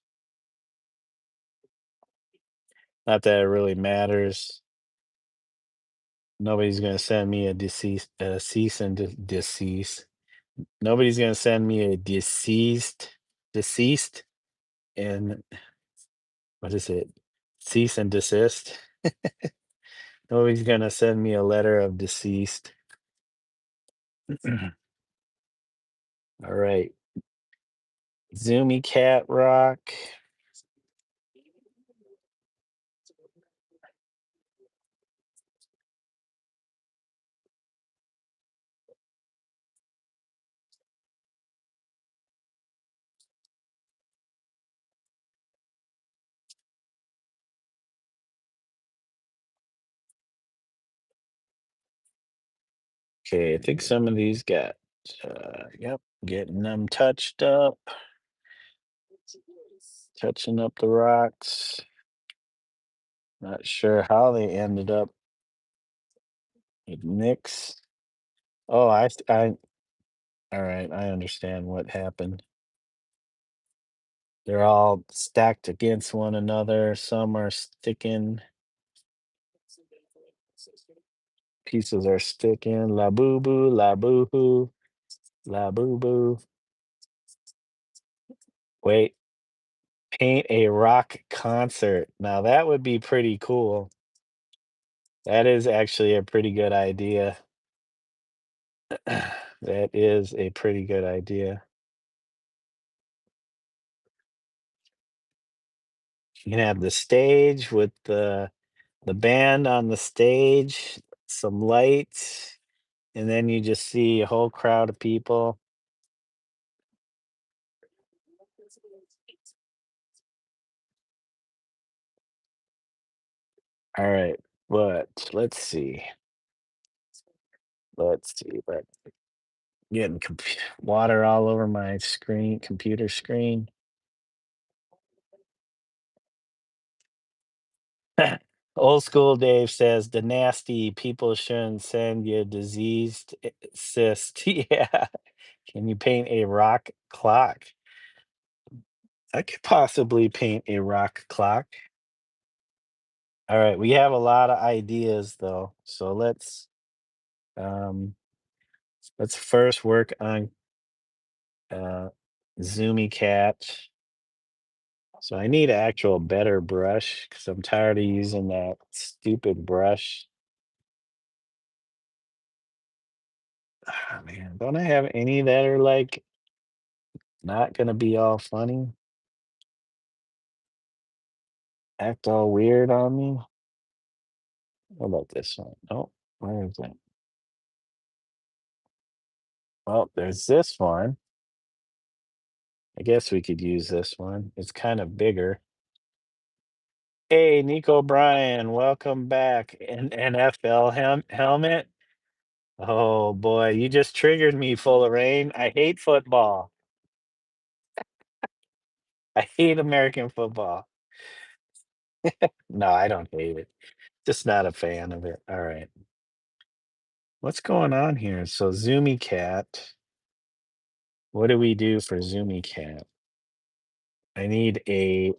Speaker 1: Not that it really matters. Nobody's gonna send me a cease and decease. Nobody's gonna send me a deceased, and what is it? Cease and desist. Nobody's gonna send me a letter of deceased. All right, Zoomy Cat Rock. Okay, I think some of these got. Yep, getting them touched up, touching up the rocks. Not sure how they ended up with Nyx. Oh, all right, I understand what happened. They're all stacked against one another. Some are sticking. Pieces are sticking. La boo boo, la boo hoo, la boo boo. Wait, paint a rock concert. Now that would be pretty cool. That is actually a pretty good idea. That is a pretty good idea. You can have the stage with the band on the stage, some lights, and then you just see a whole crowd of people. All right, but let's see. Let's see. Getting water all over my screen, computer screen. Old school Dave says the nasty people shouldn't send you diseased cyst. Yeah. Can you paint a rock clock? I could possibly paint a rock clock. All right, we have a lot of ideas though. So um let's first work on uh Zoomy Cat. So I need an actual better brush because I'm tired of using that stupid brush. Ah, man, don't I have any that are like not gonna be all funny? Act all weird on me? What about this one? Oh, where is it? Well, there's this one. I guess we could use this one. It's kind of bigger. Hey, Nico Bryan, welcome back. An NFL helmet. Oh boy, you just triggered me, full of rain. I hate football. I hate American football. No, I don't hate it. Just not a fan of it. All right. What's going on here? So Zoomy Cat. What do we do for Zoomy Cat? I need a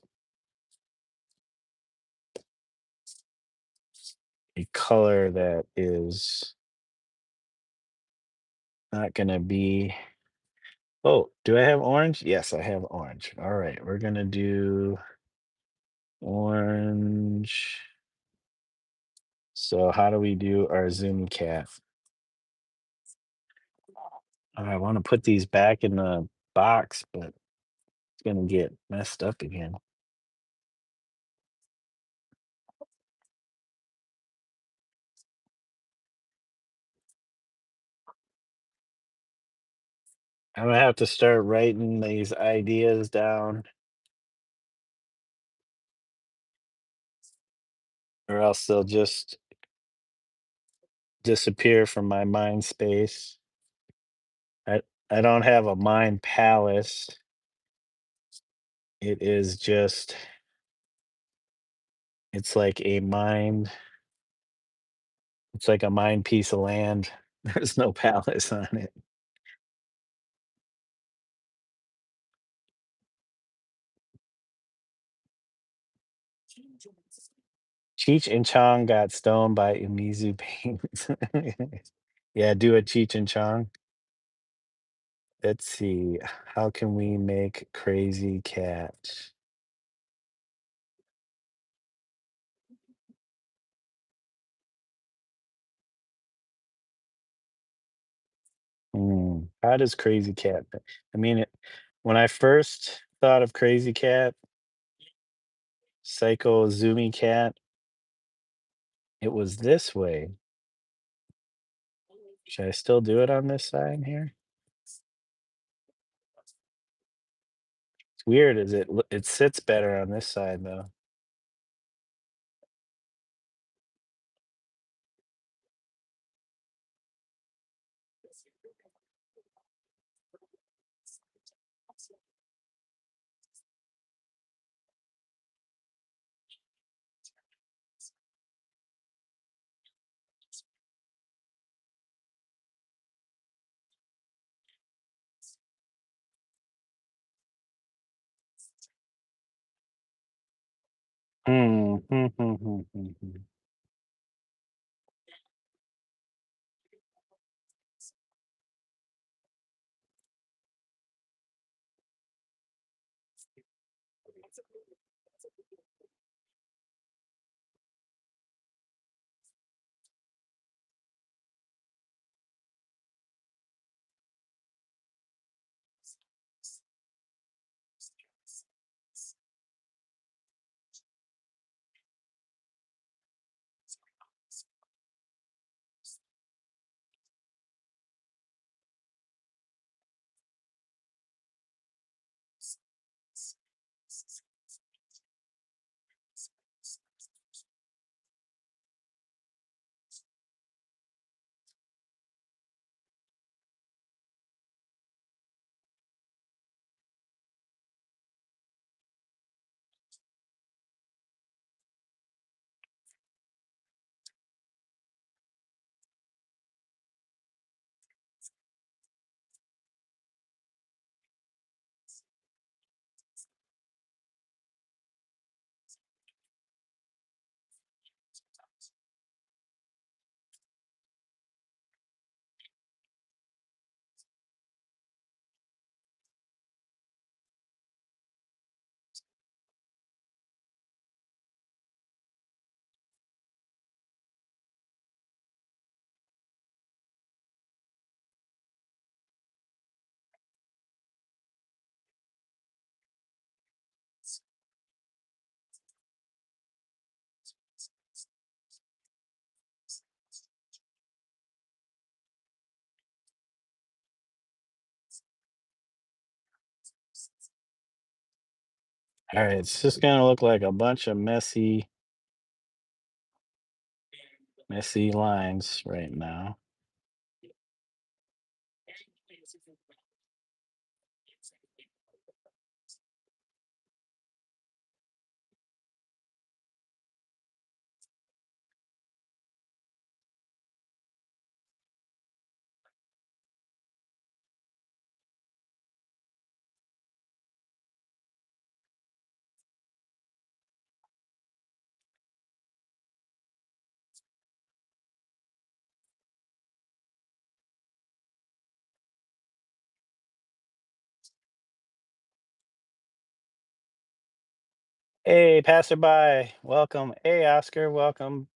Speaker 1: color that is not gonna be. Oh, do I have orange? Yes, I have orange. All right, we're gonna do orange. So how do we do our Zoomy Cat? I want to put these back in the box, but it's gonna get messed up again. I'm gonna have to start writing these ideas down, or else they'll just disappear from my mind space. I I don't have a mind palace. It is just it's like a mind it's like a mind piece of land. There's no palace on it. Cheech and Chong got stoned by Umizu Paintz. Yeah, do a Cheech and Chong. Let's see. How can we make crazy cat? How does crazy cat? I mean, when I first thought of crazy cat, psycho zoomy cat, it was this way. Should I still do it on this side here? It's weird, is it sits better on this side though. Hmm. Hmm, hmm, hmm, hmm, hmm. All right, it's just gonna look like a bunch of messy lines right now. Hey, passerby, welcome. Hey, Oscar, welcome.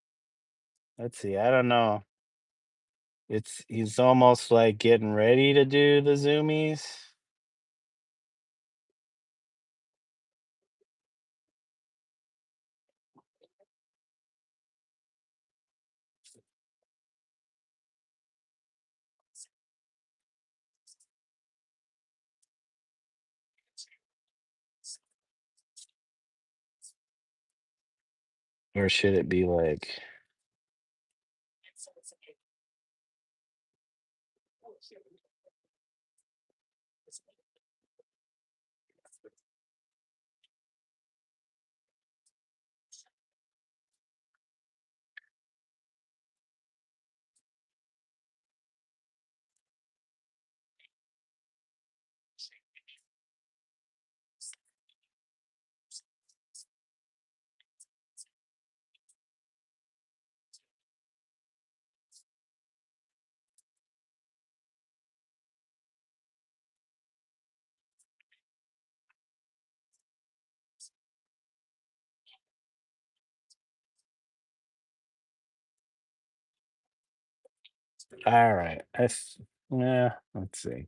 Speaker 1: Let's see. I don't know. He's almost like getting ready to do the zoomies. Or should it be like All right. Yeah, let's see.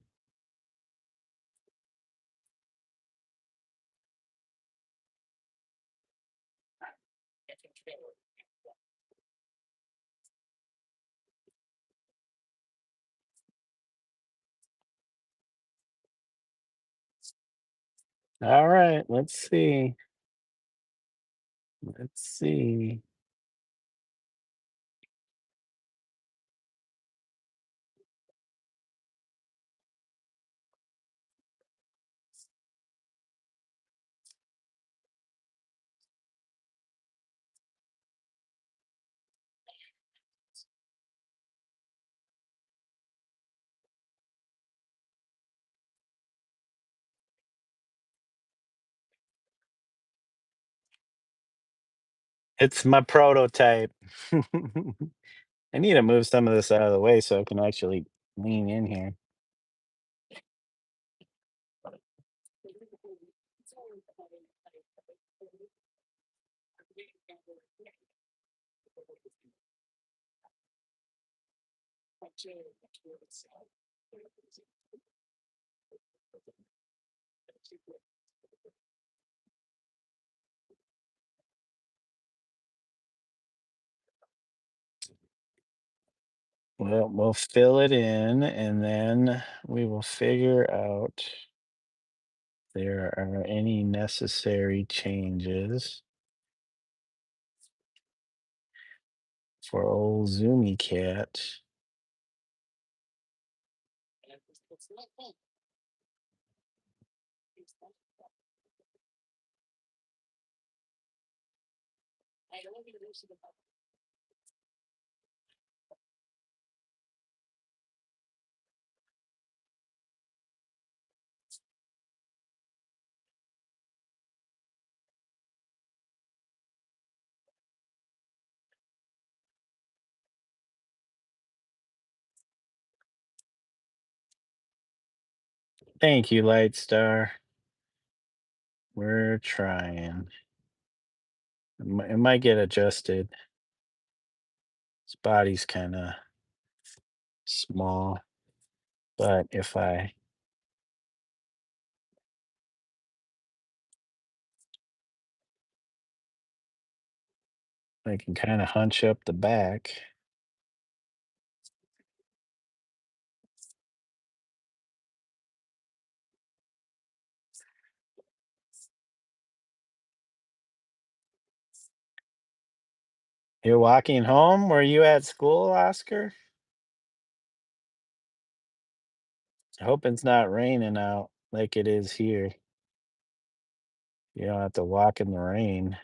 Speaker 1: All right, let's see. Let's see. It's my prototype. I need to move some of this out of the way so I can actually lean in here. Well, we'll fill it in and then we will figure out if there are any necessary changes for old Zoomy Cat. Thank you, Lightstar. We're trying. It might get adjusted. His body's kind of small, but I can kind of hunch up the back. You're walking home? Were you at school, Oscar? Hoping it's not raining out like it is here. You don't have to walk in the rain.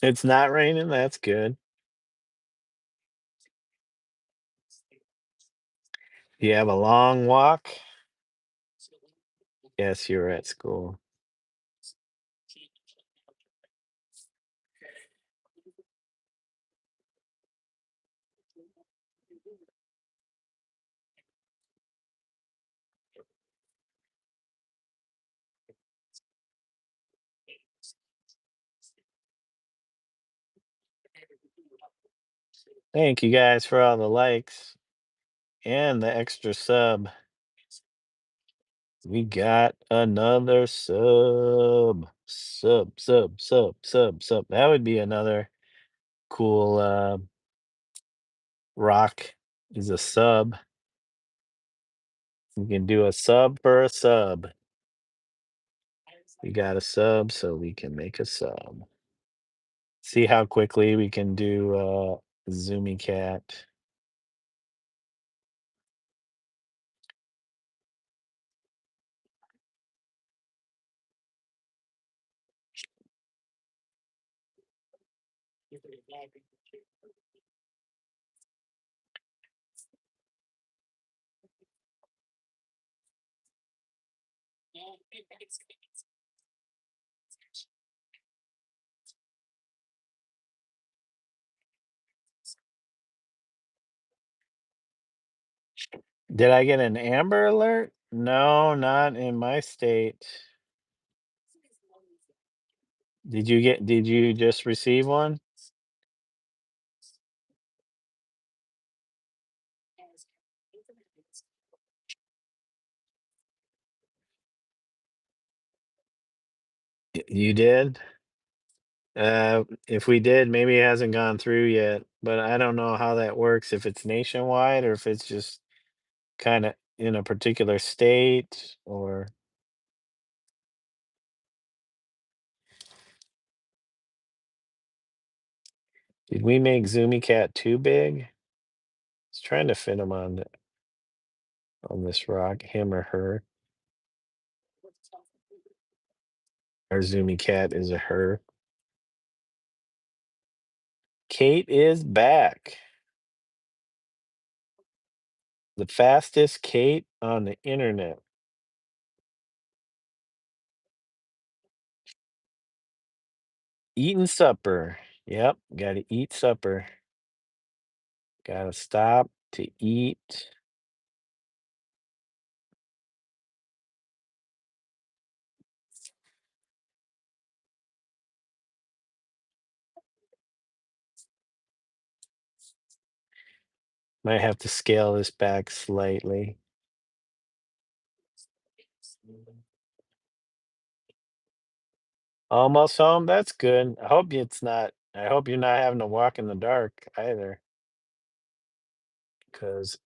Speaker 1: It's not raining, that's good. You have a long walk? Yes, you're at school. Thank you guys for all the likes and the extra sub. We got another sub. Sub. That would be another cool rock is a sub. We can do a sub for a sub. We got a sub, so we can make a sub. See how quickly we can do Zoomy Cat. Did I get an Amber Alert? No, not in my state. Did you just receive one? You did? If we did, maybe it hasn't gone through yet, but I don't know how that works, if it's nationwide or if it's just kind of in a particular state or did we make Zoomy Cat too big? It's trying to fit him on this rock, him or her. Our Zoomy Cat is a her. Kate is back. The fastest Kate on the internet. Eating supper. Yep, gotta eat supper. Gotta stop to eat. Might have to scale this back slightly. Almost home. That's good. I hope you're not having to walk in the dark either. Cause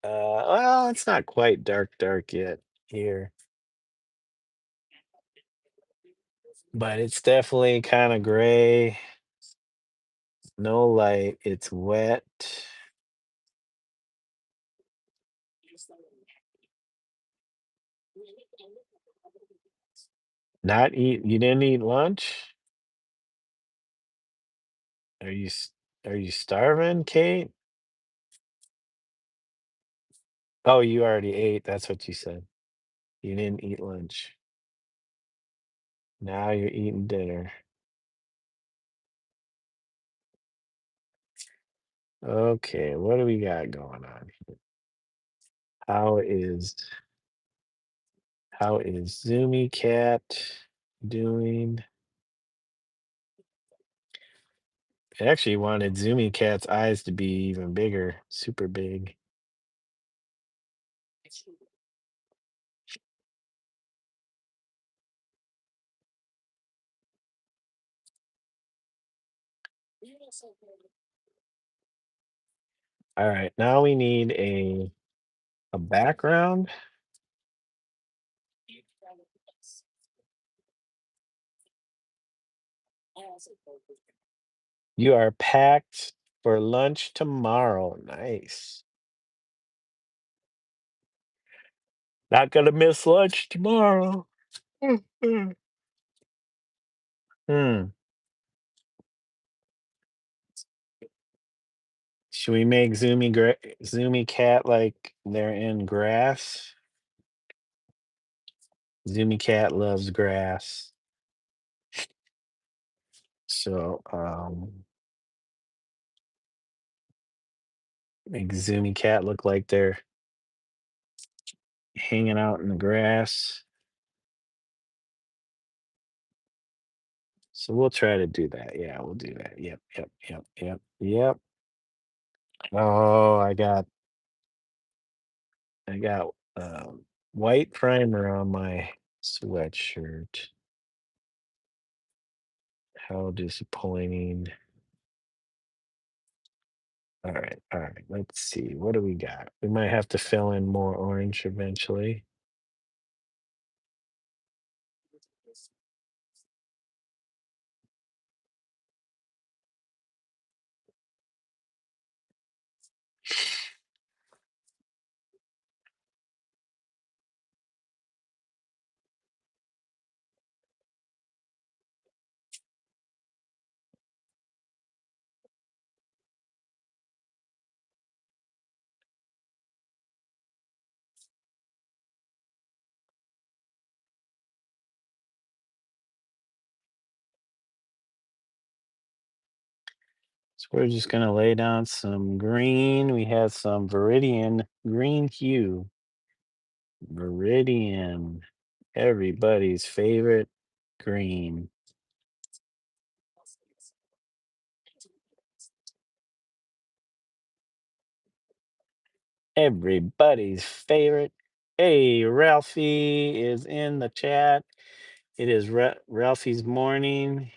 Speaker 1: well, it's not quite dark yet here. But it's definitely kind of gray. No light. It's wet. Not eat you didn't eat lunch? Are are you starving, Kate? Oh, you already ate. That's what you said. You didn't eat lunch. Now you're eating dinner. Okay, what do we got going on here? How is how is Zoomy Cat doing? I actually wanted Zoomy Cat's eyes to be even bigger, super big. All right, now we need a background. You are packed for lunch tomorrow. Nice. Not gonna miss lunch tomorrow. Hmm. Should we make Zoomy Cat like they're in grass? Zoomy Cat loves grass. So make Zoomy Cat look like they're hanging out in the grass. So we'll try to do that. Yeah, we'll do that. Yep, yep, yep, yep, yep. Oh, I got white primer on my sweatshirt. How disappointing. All right. Let's see. What do we got? We might have to fill in more orange eventually. So we're just gonna lay down some green. We have some Viridian green hue. Viridian, everybody's favorite green. Everybody's favorite. Hey, Ralphie is in the chat. It is Ralphie's morning.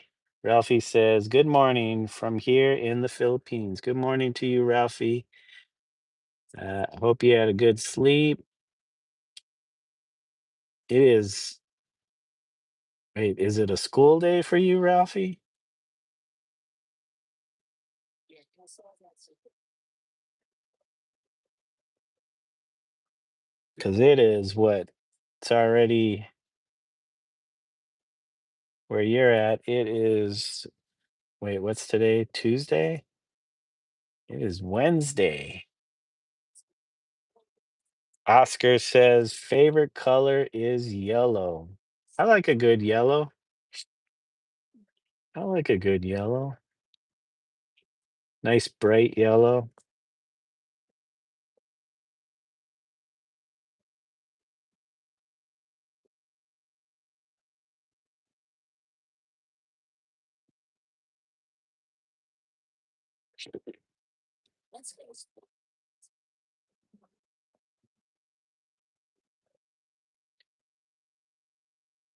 Speaker 1: Ralphie says, "Good morning from here in the Philippines." Good morning to you, Ralphie. I hope you had a good sleep. It is, wait, is it a school day for you, Ralphie? Because it is what? It's already where you're at. It is, wait, what's today? Tuesday? It is Wednesday. Oscar says, favorite color is yellow. I like a good yellow. I like a good yellow. Nice bright yellow.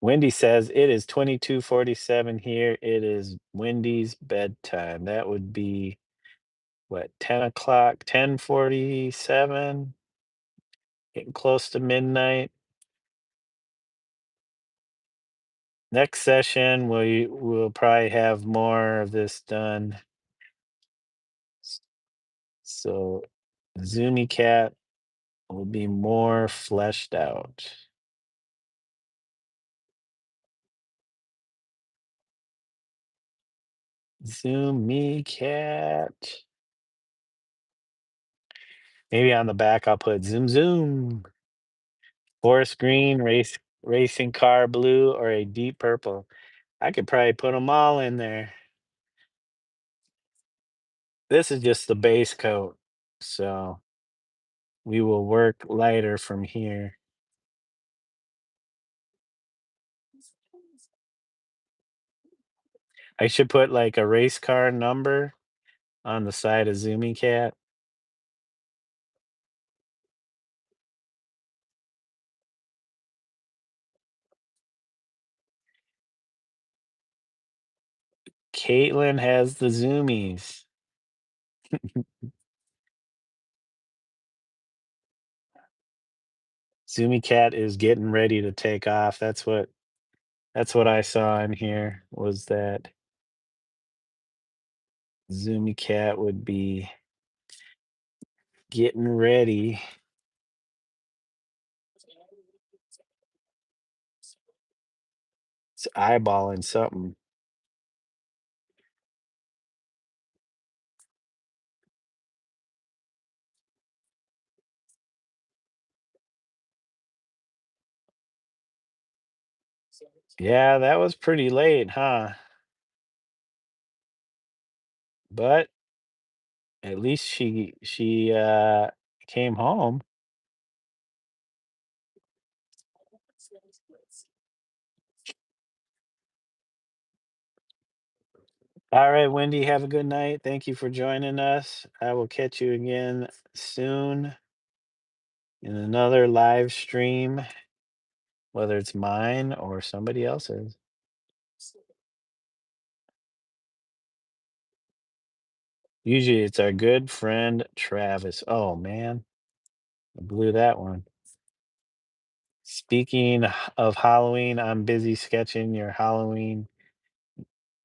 Speaker 1: Wendy says it is 22:47 here. It is Wendy's bedtime. That would be what, 10 o'clock, 10:47, getting close to midnight. Next session, we'll probably have more of this done. So Zoomy Cat will be more fleshed out. Zoomy Cat. Maybe on the back I'll put zoom zoom. Forest green, racing car blue, or a deep purple. I could probably put them all in there. This is just the base coat, so we will work lighter from here. I should put like a race car number on the side of Zoomy Cat. Caitlin has the zoomies. Zoomy Cat is getting ready to take off. That's what I saw in here was that Zoomy Cat would be getting ready. It's eyeballing something. Yeah, that was pretty late, huh? But at least she came home. All right, Wendy, have a good night. Thank you for joining us. I will catch you again soon in another live stream, whether it's mine or somebody else's. Usually it's our good friend Travis. Oh man, I blew that one. Speaking of Halloween, I'm busy sketching your Halloween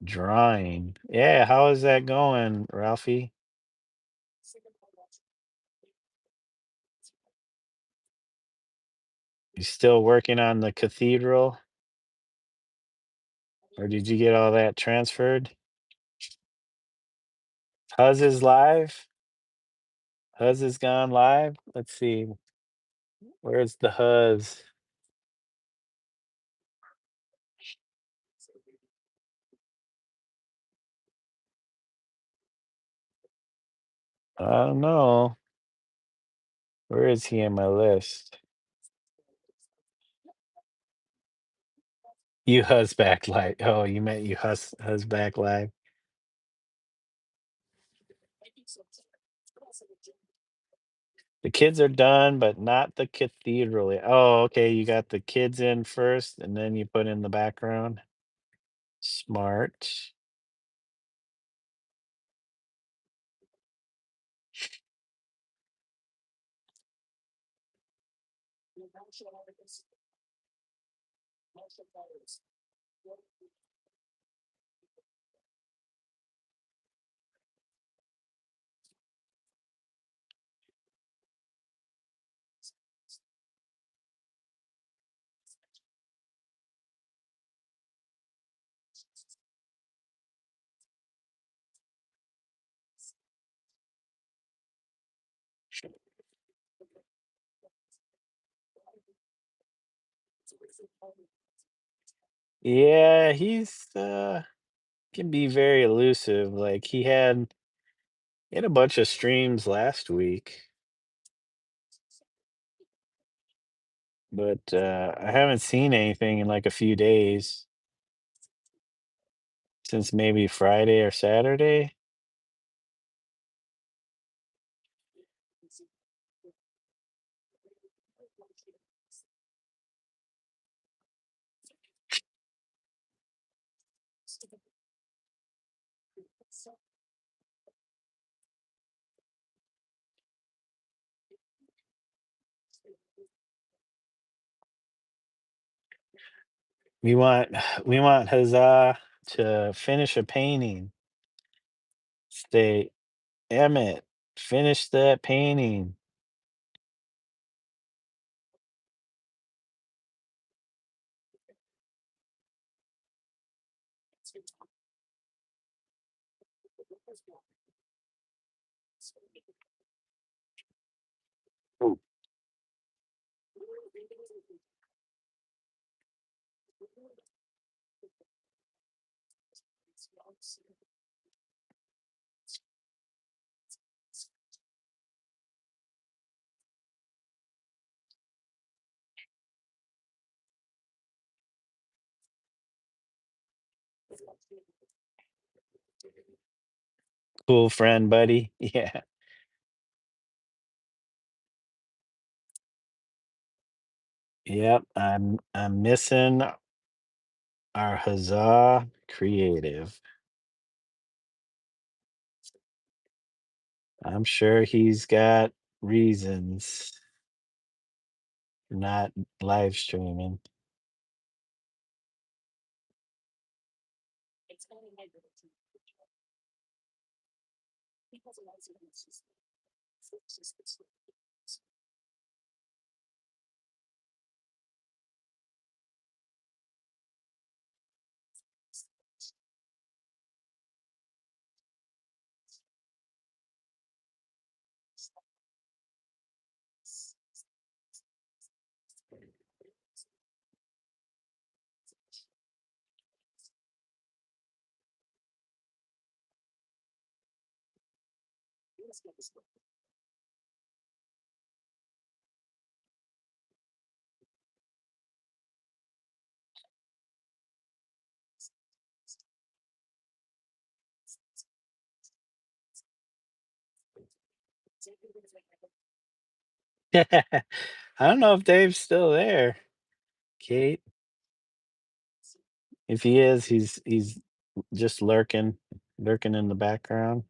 Speaker 1: drawing. Yeah, how is that going, Ralphie? You still working on the cathedral, or did you get all that transferred? Huz is live. Huz is gone live. Let's see. Where's the Huz? I don't know. Where is he in my list? You Huz back live. Oh, you meant you Huz back live. The kids are done, but not the cathedral yet. Oh, okay. You got the kids in first, and then you put in the background. Smart. Yeah, he's can be very elusive. Like he had a bunch of streams last week, but I haven't seen anything in like a few days since maybe Friday or Saturday. We want we want Huzzah to finish a painting. Stay Emmett, finish that painting. Cool friend, buddy. Yeah. Yep. I'm missing our Huzzah creative. I'm sure he's got reasons for not live streaming. I don't know if Dave's still there, Kate. If he is, he's just lurking in the background.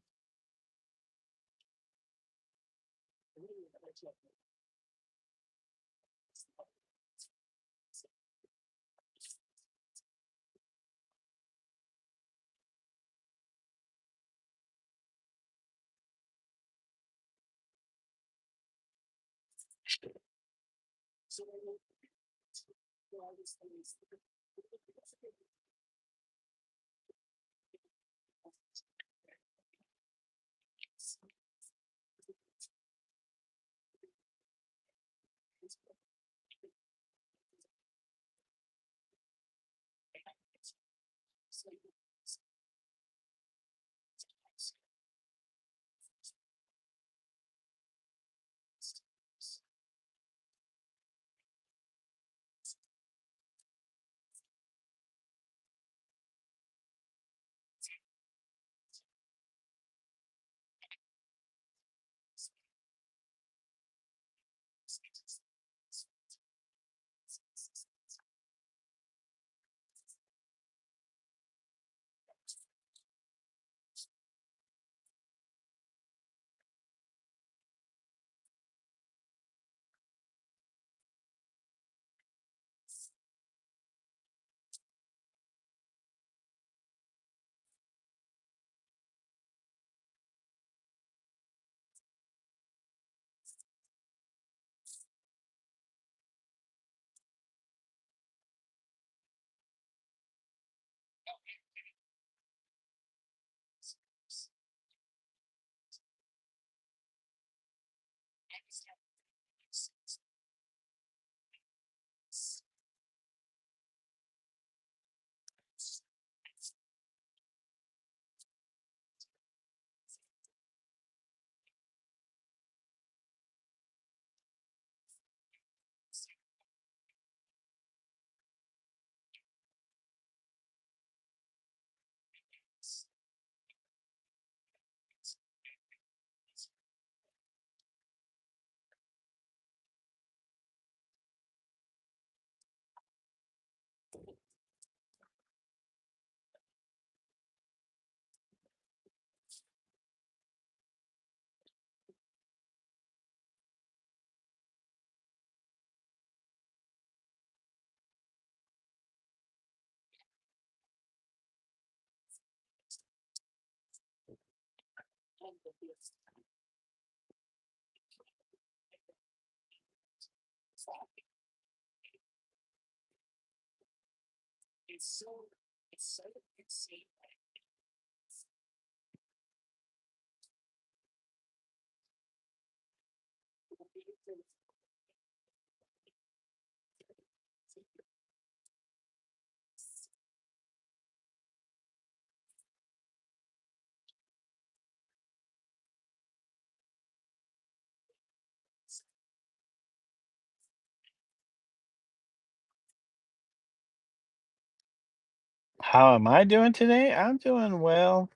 Speaker 1: How am I doing today? I'm doing well.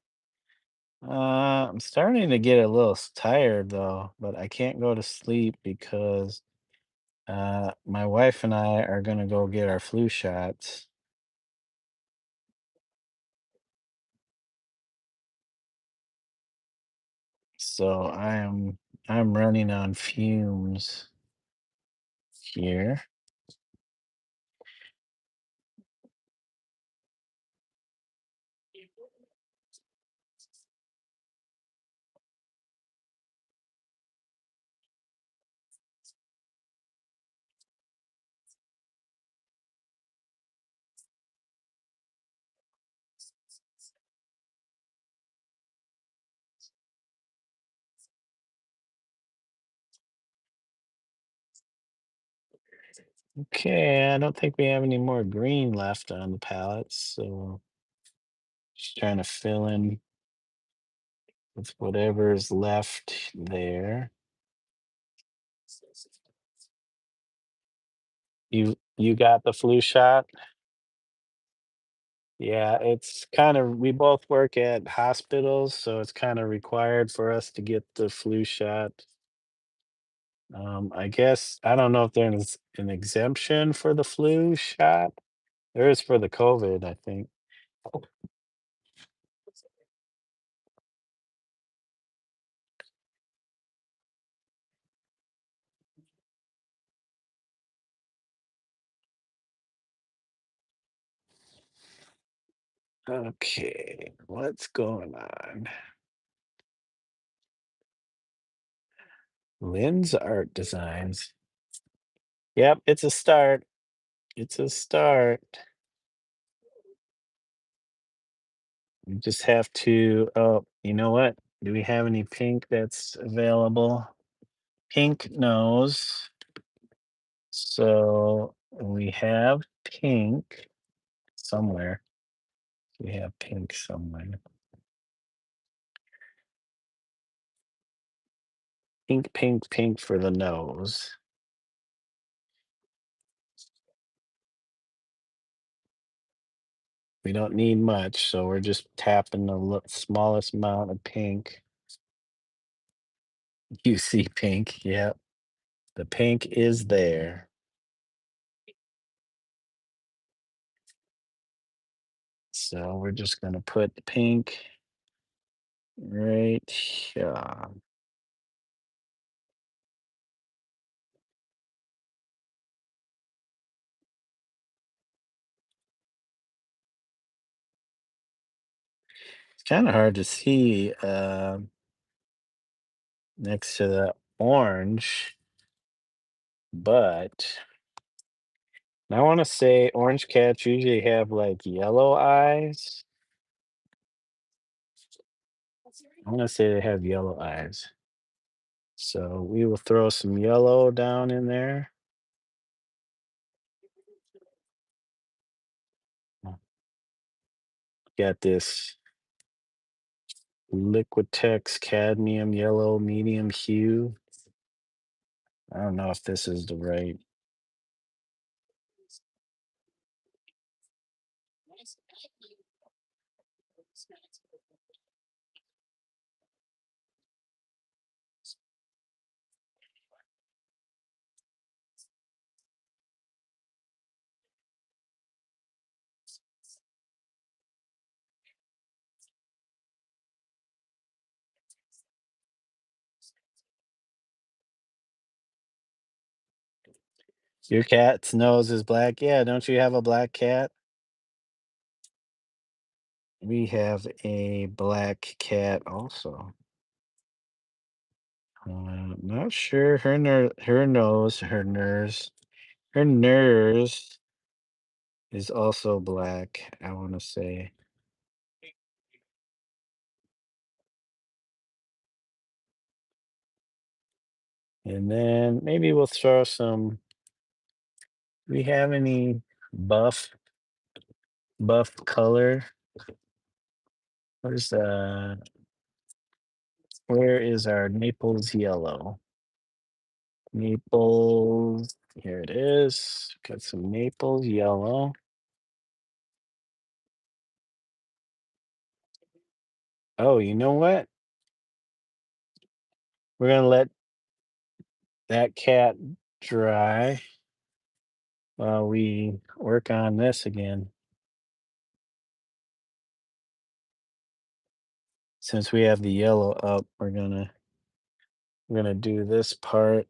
Speaker 1: I'm starting to get a little tired though, but I can't go to sleep because my wife and I are gonna go get our flu shots. So I'm running on fumes here. Okay, I don't think we have any more green left on the palettes, so just trying to fill in with whatever's left there. You got the flu shot? Yeah, it's kind of we both work at hospitals, so it's kind of required for us to get the flu shot. I guess I don't know if there's an exemption for the flu shot. There is for the COVID, I think. Okay, what's going on? Lynn's Art Designs. Yep, it's a start. It's a start. We just have to, oh, you know what? Do we have any pink that's available? Pink nose. So we have pink somewhere. We have pink somewhere. Pink, pink, pink for the nose. We don't need much, so we're just tapping the smallest amount of pink. You see pink, yep. The pink is there. So we're just gonna put pink right here. It's kind of hard to see next to the orange, but I want to say orange cats usually have like yellow eyes. I want to say they have yellow eyes. So we will throw some yellow down in there. Got this Liquitex cadmium yellow medium hue. I don't know if this is the right. Your cat's nose is black. Yeah, don't you have a black cat? We have a black cat also. Not sure her nose is also black. I want to say, and then maybe we'll throw some. Do we have any buff buff color? Where's where is our Naples yellow? Naples. Here it is. Got some Naples yellow. Oh, you know what? We're gonna let that cat dry while we work on this again. Since we have the yellow up, we're gonna do this part.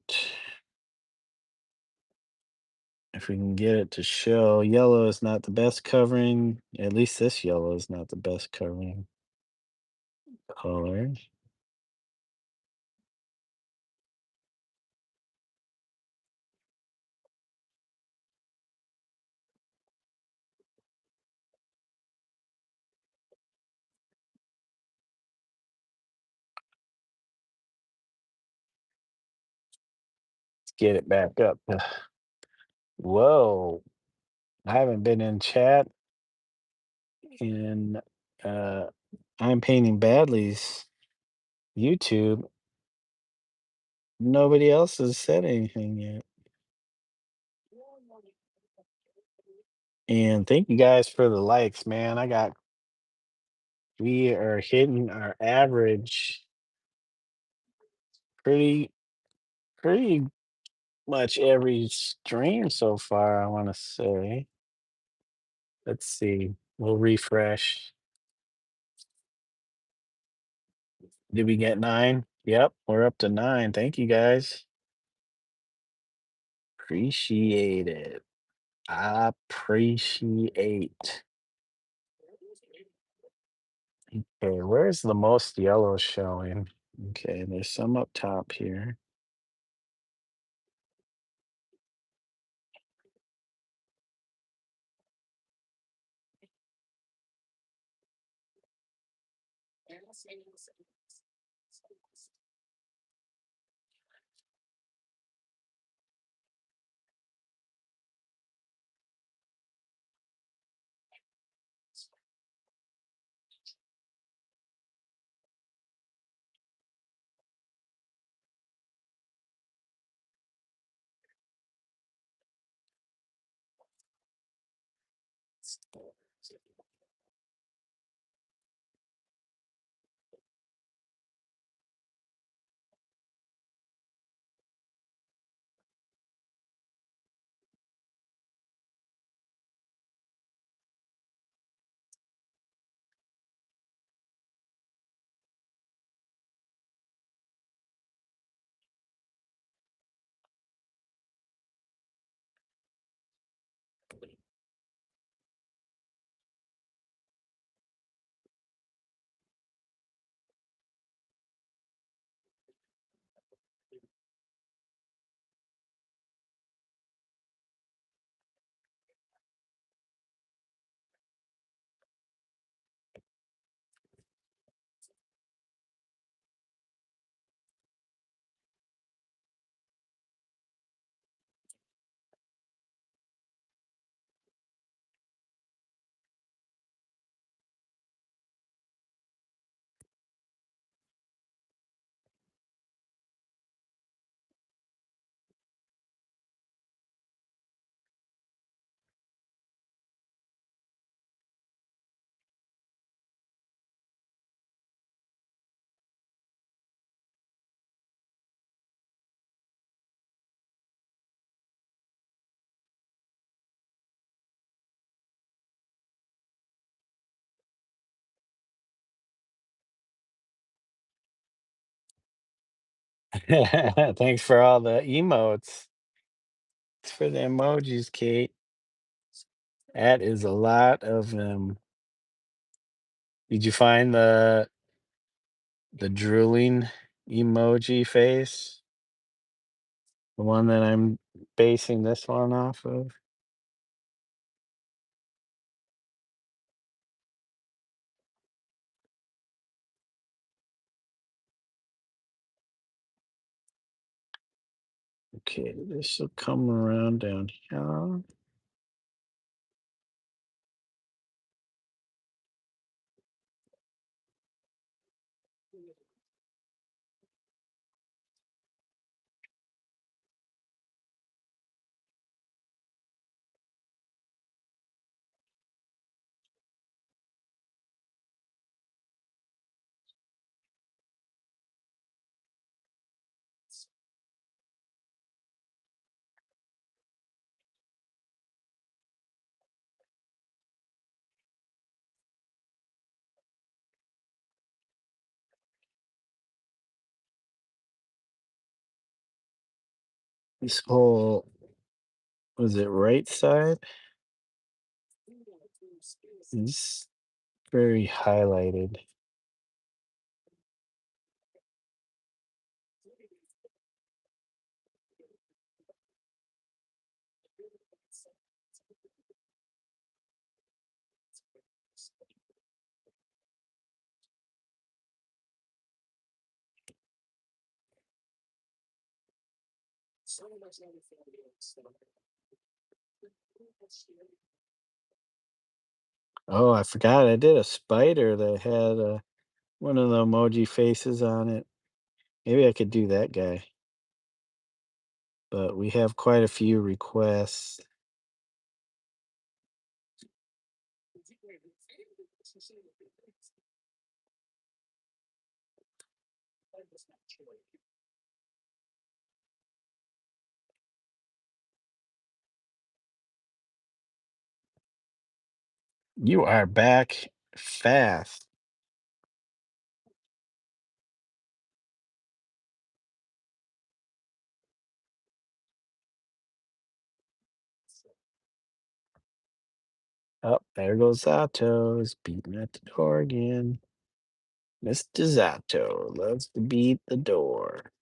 Speaker 1: If we can get it to show, yellow is not the best covering. At least this yellow is not the best covering color. Let's get it back up. Whoa. I haven't been in chat in I'm painting badlies. YouTube, nobody else has said anything yet. And thank you guys for the likes, man. We are hitting our average pretty pretty much every stream so far, I want to say. Let's see. We'll refresh. Did we get 9? Yep, we're up to 9. Thank you guys. Appreciate it. Appreciate. Okay, where's the most yellow showing? Okay, there's some up top here. Thanks for all the emotes. Thanks for the emojis, Kate. That is a lot of them. Did you find the drooling emoji face? The one that I'm basing this one off of? Okay, this will come around down here. This whole, was it right side? Is very highlighted. Oh, I forgot I did a spider that had a one of the emoji faces on it. Maybe I could do that guy. But we have quite a few requests. You are back fast. Oh, there goes Zato's beating at the door again. Mr. Zato loves to beat the door.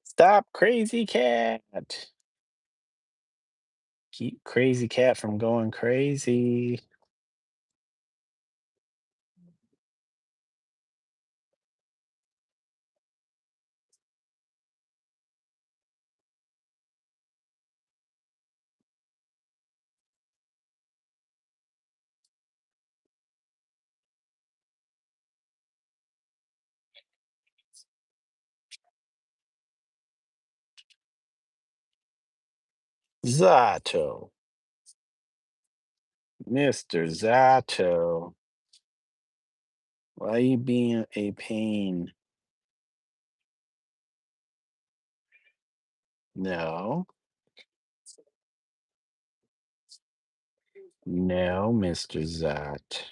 Speaker 1: Stop, crazy cat. Keep crazy cat from going crazy. Zato. Mr. Zato. Why you being a pain? No. No, Mr. Zat.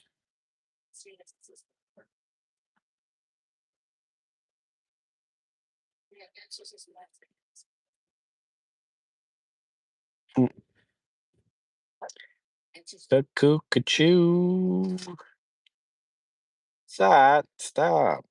Speaker 1: Mm, the cuckoo. Zat, stop.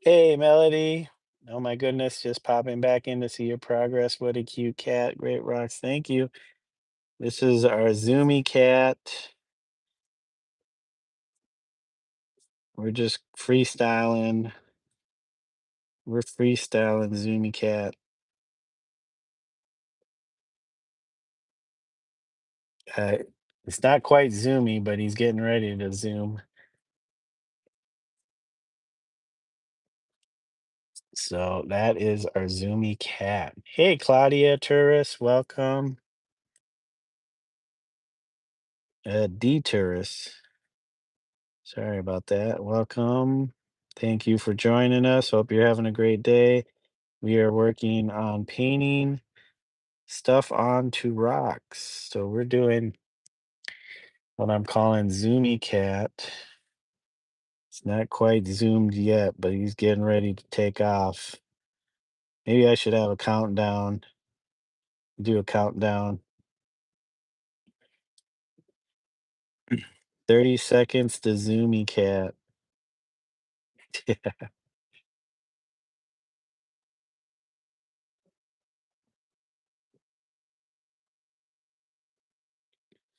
Speaker 1: Hey, Melody. Oh my goodness, just popping back in to see your progress. What a cute cat. Great rocks. Thank you. This is our Zoomy cat. We're just freestyling. We're freestyling Zoomy cat. Uh, it's not quite zoomy, but he's getting ready to zoom. So that is our Zoomy cat. Hey, Claudia Tourist, welcome. D Tourist. Sorry about that. Welcome. Thank you for joining us. Hope you're having a great day. We are working on painting stuff onto rocks. So we're doing what I'm calling Zoomy Cat. It's not quite zoomed yet, but he's getting ready to take off. Maybe I should have a countdown. Do a countdown. 30 seconds to Zoomy Cat.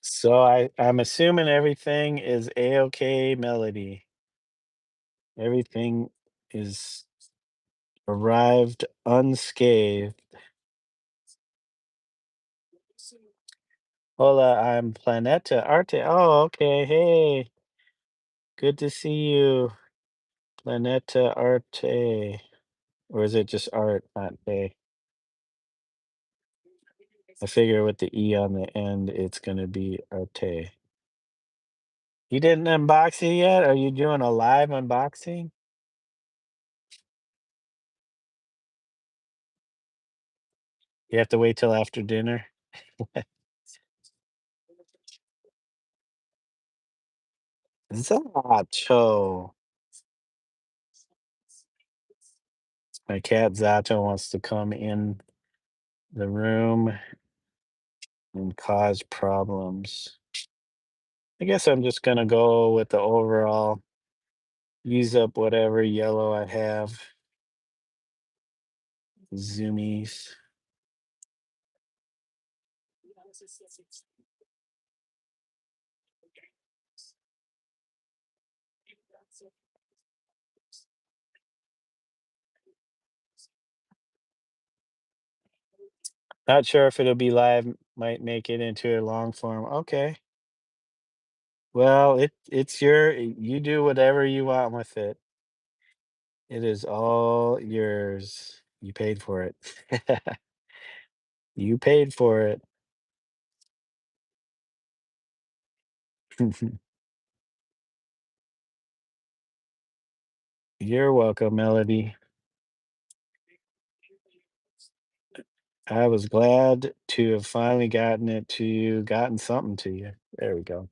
Speaker 1: So I'm assuming everything is A-OK Melody. Everything is arrived unscathed. Hola, I'm Planeta Arte. Oh, okay. Hey. Good to see you, Planeta Arte. Or is it just art, not A? I figure with the E on the end, it's gonna be Arte. You didn't unbox it yet? Are you doing a live unboxing? You have to wait till after dinner? Zato. My cat Zato wants to come in the room and cause problems. I guess I'm just gonna go with the overall use up whatever yellow I have. Zoomies. Not sure if it'll be live, might make it into a long form. Okay. Well, it's your you do whatever you want with it. It is all yours. You paid for it. You paid for it. You're welcome, Melody. I was glad to have finally gotten it to you, gotten something to you. There we go.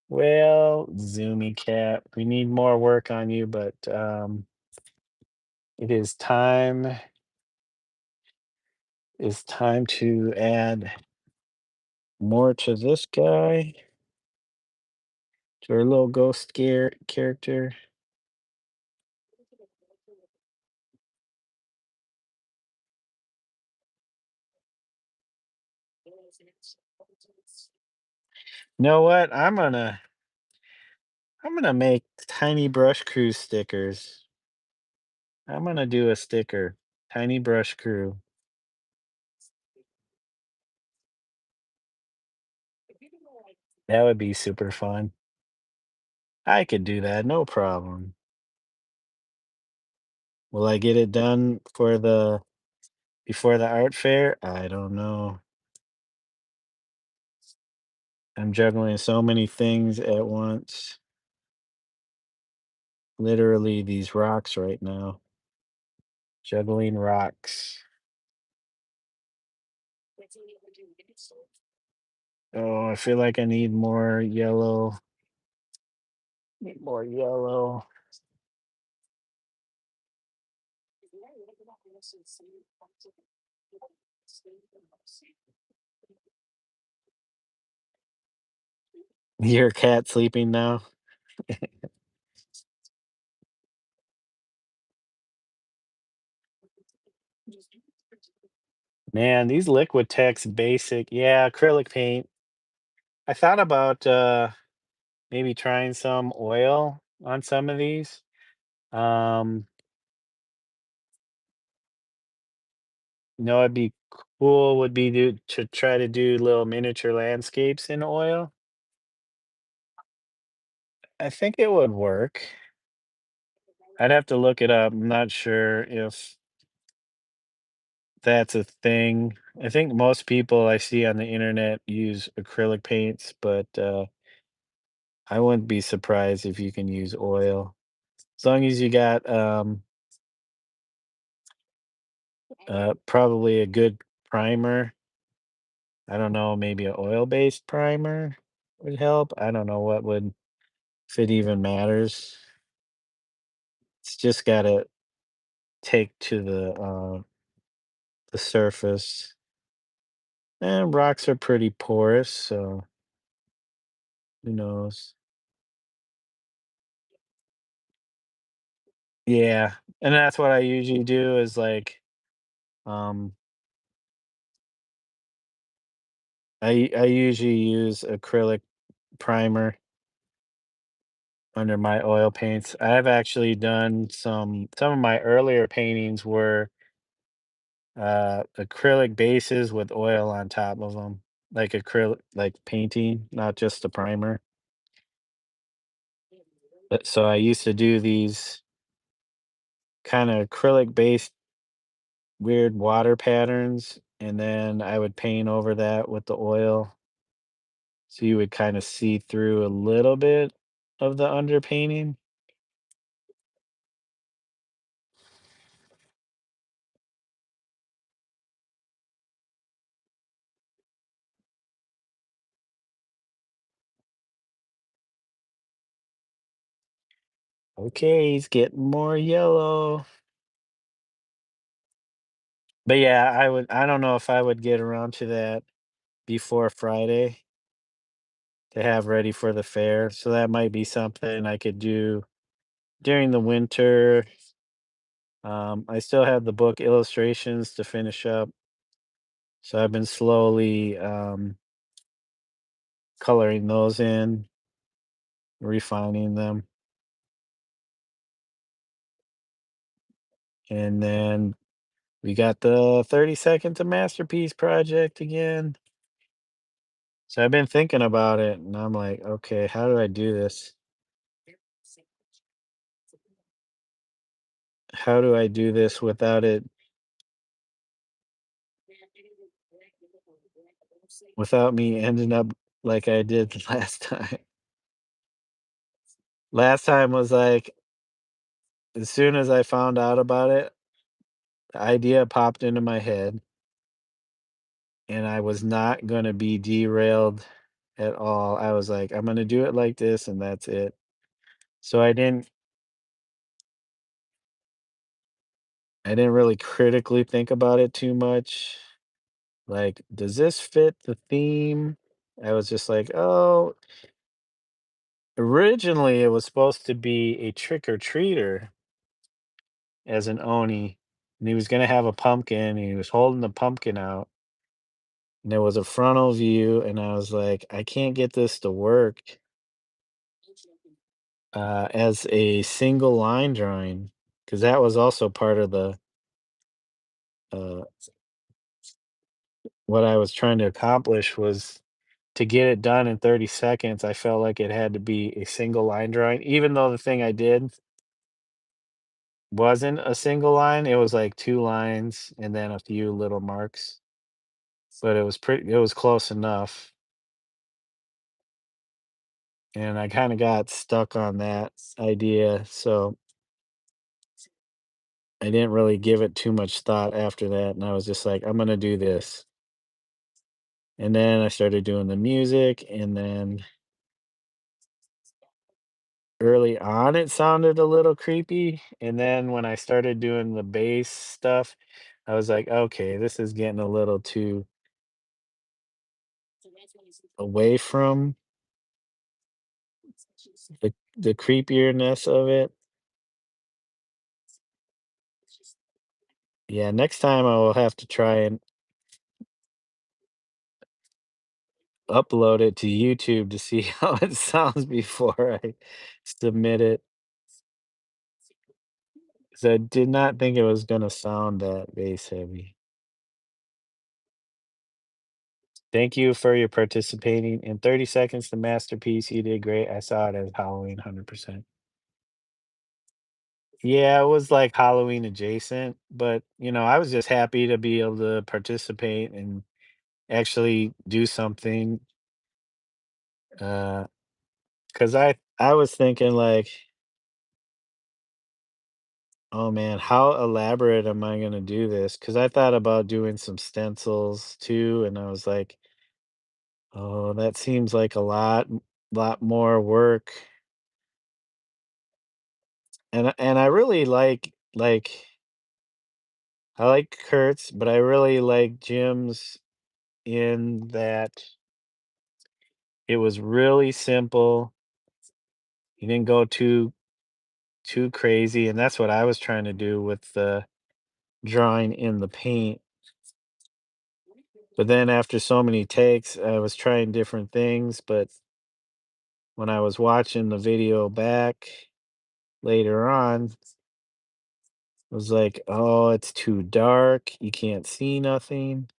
Speaker 1: Well, Zoomy Cat, we need more work on you, but it is time to add more to this guy, to our little ghost scare character. You know what? I'm gonna make tiny brush crew stickers. I'm gonna do a sticker. Tiny brush crew. That would be super fun. I could do that, no problem. Will I get it done for the before the art fair? I don't know. I'm juggling so many things at once. Literally these rocks right now. Juggling rocks. Oh, I feel like I need more yellow. Need more yellow. Your cat sleeping now? Man, these Liquitex basic, yeah, acrylic paint. I thought about maybe trying some oil on some of these. Um, it'd be cool would be to try to do little miniature landscapes in oil. I think it would work. I'd have to look it up. I'm not sure if that's a thing. I think most people I see on the internet use acrylic paints, but I wouldn't be surprised if you can use oil. As long as you got probably a good primer. I don't know, maybe a oil-based primer would help. I don't know what would if it even matters. It's just gotta take to the surface. And rocks are pretty porous, so who knows? Yeah, and that's what I usually do is like, um, I usually use acrylic primer under my oil paints. I've actually done some of my earlier paintings were acrylic bases with oil on top of them, like acrylic like painting, not just the primer. So I used to do these kind of acrylic based weird water patterns, and then I would paint over that with the oil. So you would kind of see through a little bit of the underpainting. Okay, he's getting more yellow. But yeah, I don't know if I would get around to that before Friday to have ready for the fair. So that might be something I could do during the winter. I still have the book illustrations to finish up. So I've been slowly coloring those in, refining them. And then we got the 30 Second to Masterpiece project again. So I've been thinking about it and I'm like, okay, how do I do this? How do I do this without me ending up like I did last time? Last time was like as soon as I found out about it, the idea popped into my head and I was not going to be derailed at all. I was like, I'm going to do it like this and that's it. So I didn't really critically think about it too much. Like, does this fit the theme? I was just like, oh, originally it was supposed to be a trick or treater as an Oni, and he was gonna have a pumpkin, and he was holding the pumpkin out, and there was a frontal view, and I was like, I can't get this to work as a single line drawing, because that was also part of the uh, what I was trying to accomplish was to get it done in 30 seconds. I felt like it had to be a single line drawing, even though the thing I did wasn't a single line. It was like two lines and then a few little marks, but it was close enough. And I kind of got stuck on that idea. So I didn't really give it too much thought after that. And I was just like, I'm going to do this. And then I started doing the music. And then early on, it sounded a little creepy. And then when I started doing the bass stuff, I was like, okay, this is getting a little too away from the creepierness of it. Yeah, next time I will have to try and upload it to YouTube to see how it sounds before I submit it. 'Cause I did not think it was gonna sound that bass heavy. Thank you for your participating in 30 Seconds to Masterpiece. You did great. I saw it as Halloween 100%. Yeah, it was like Halloween adjacent, but I was just happy to be able to participate and actually do something. Cause I was thinking like, oh man, how elaborate am I gonna do this? Cause I thought about doing some stencils too, and I was like, oh, that seems like a lot more work. And I really I like Kurt's, but I really like Jim's in that it was really simple. He didn't go too crazy, and that's what I was trying to do with the drawing in the paint. But then after so many takes, I was trying different things, but when I was watching the video back later on, I was like, "Oh, it's too dark. You can't see nothing."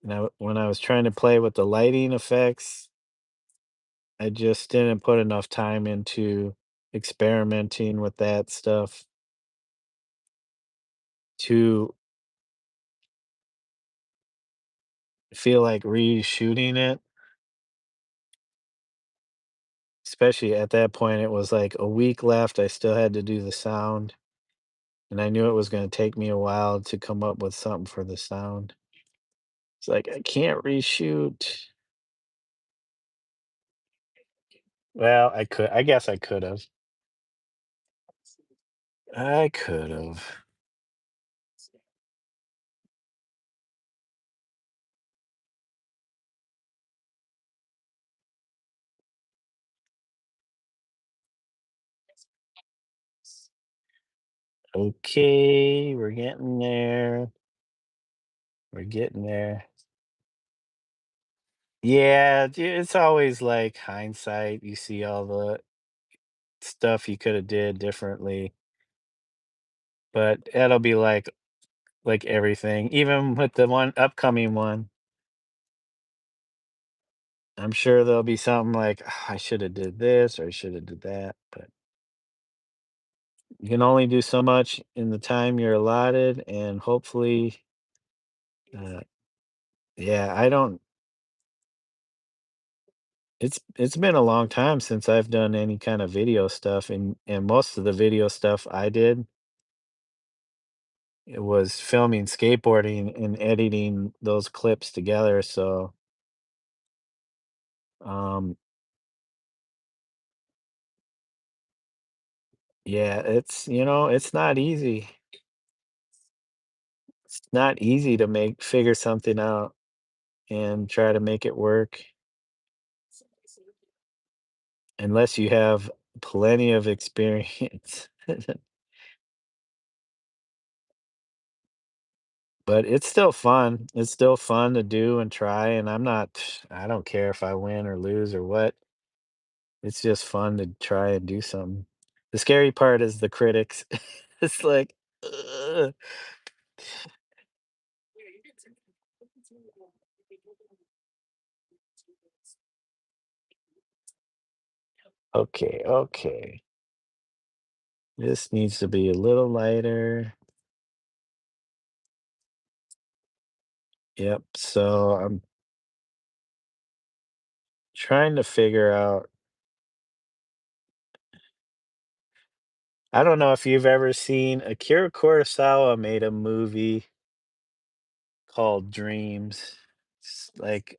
Speaker 1: And when I was trying to play with the lighting effects, I just didn't put enough time into experimenting with that stuff to feel like reshooting it, especially at that point, it was like a week left. I still had to do the sound, and I knew it was going to take me a while to come up with something for the sound. It's like, I can't reshoot. Well, I guess I could have. I could have. Okay, we're getting there. We're getting there. Yeah, it's always like hindsight. You see all the stuff you could have did differently, but it'll be like everything. Even with the one upcoming one, I'm sure there'll be something like, "Ah, I should have did this or I should have did that." But you can only do so much in the time you're allotted, and hopefully, uh, yeah, I don't. It's been a long time since I've done any kind of video stuff, and most of the video stuff I did, it was filming skateboarding and editing those clips together. So, um, yeah, it's not easy. It's not easy to make figure something out and try to make it work unless you have plenty of experience. But it's still fun. It's still fun to do and try, and I don't care if I win or lose or what. It's just fun to try and do something. The scary part is the critics. It's like, "Ugh." Okay, okay. This needs to be a little lighter. Yep. So I'm trying to figure out. I don't know if you've ever seen Akira Kurosawa made a movie called Dreams. It's like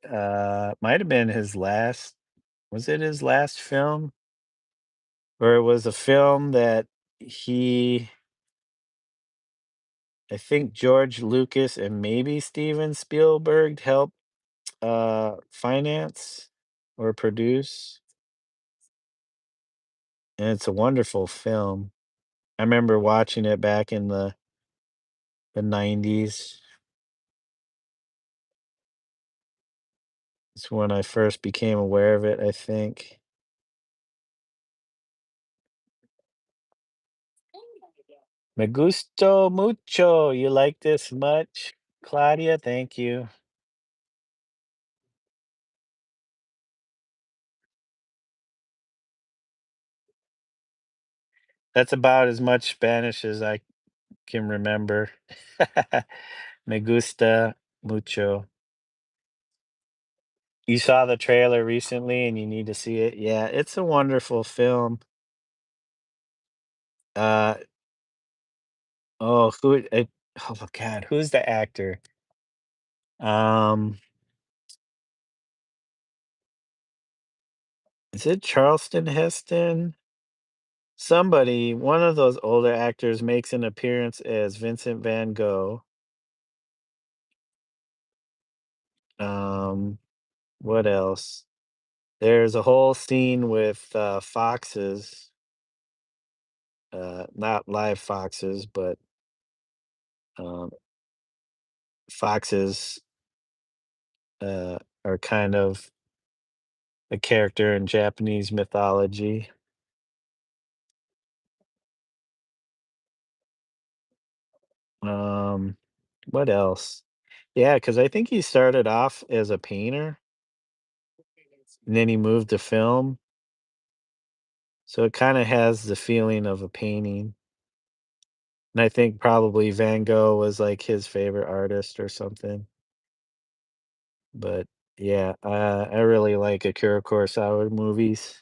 Speaker 1: might have been his last, was it his last film? Or it was a film that he, I think George Lucas and maybe Steven Spielberg helped finance or produce. And it's a wonderful film. I remember watching it back in the 90s. It's when I first became aware of it, I think. Me gusto mucho. You like this much, Claudia? Thank you. That's about as much Spanish as I can remember. Me gusta mucho. You saw the trailer recently and you need to see it. Yeah, it's a wonderful film. Uh oh my God, who's the actor? Um, is it Charleston Heston? Somebody, one of those older actors makes an appearance as Vincent Van Gogh. Um, what else? There's a whole scene with foxes, not live foxes, but um, foxes are kind of a character in Japanese mythology. Um, what else? Yeah, because I think he started off as a painter and then he moved to film. So it kind of has the feeling of a painting. And I think probably Van Gogh was like his favorite artist or something. But yeah, I really like Akira Kurosawa movies.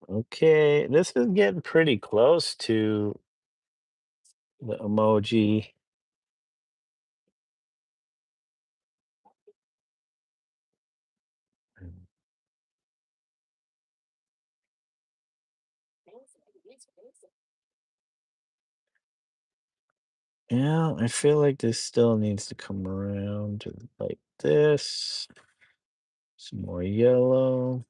Speaker 1: Okay, this is getting pretty close to the emoji. Yeah, I feel like this still needs to come around to like this. Some more yellow.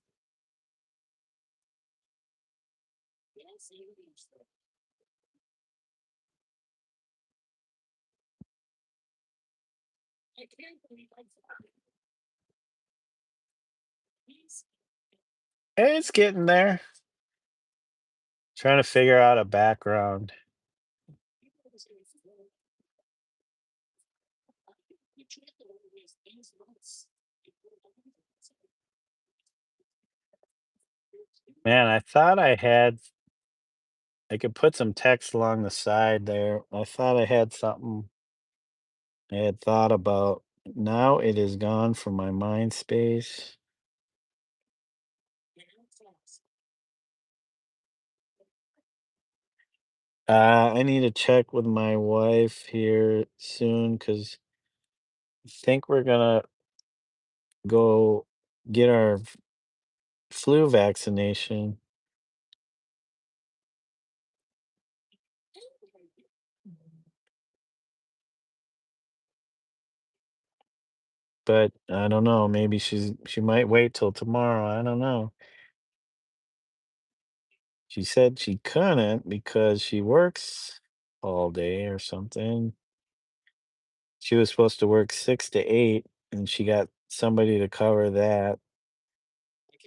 Speaker 1: It's getting there. Trying to figure out a background. Man, I thought I could put some text along the side there. I thought I had something I had thought about. Now it is gone from my mind space. I need to check with my wife here soon because I think we're gonna go get our flu vaccination. But I don't know. Maybe she might wait till tomorrow. I don't know. She said she couldn't because she works all day or something. She was supposed to work 6 to 8, and she got somebody to cover that.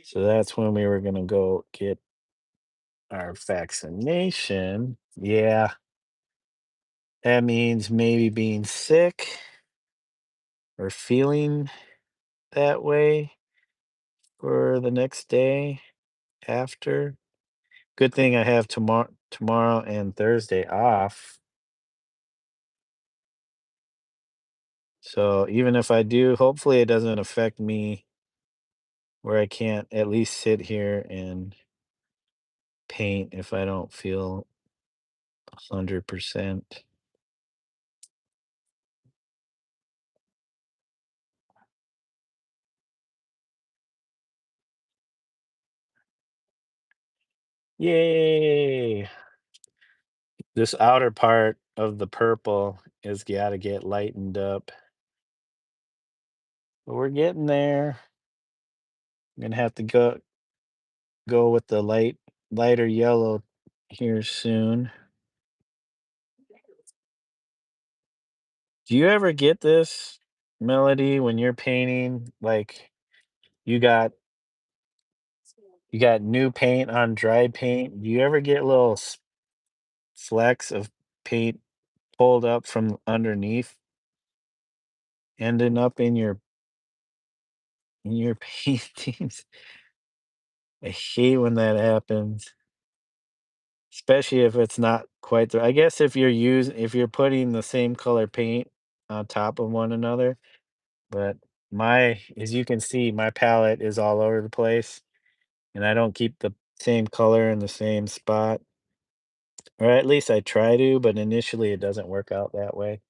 Speaker 1: So that's when we were gonna go get our vaccination. Yeah, that means maybe being sick or feeling that way for the next day after. Good thing I have tomorrow and Thursday off. So even if I do, hopefully it doesn't affect me where I can't at least sit here and paint if I don't feel 100%. Yay! This outer part of the purple is gotta get lightened up. But we're getting there. I'm gonna have to go with the lighter yellow here soon. Do you ever get this melody when you're painting? Like you got you got new paint on dry paint. Do you ever get little flecks of paint pulled up from underneath, ending up in your paintings? I hate when that happens, especially if it's not quite the I guess if you're putting the same color paint on top of one another, but my as you can see, my palette is all over the place, and I don't keep the same color in the same spot, or at least I try to, but initially it doesn't work out that way.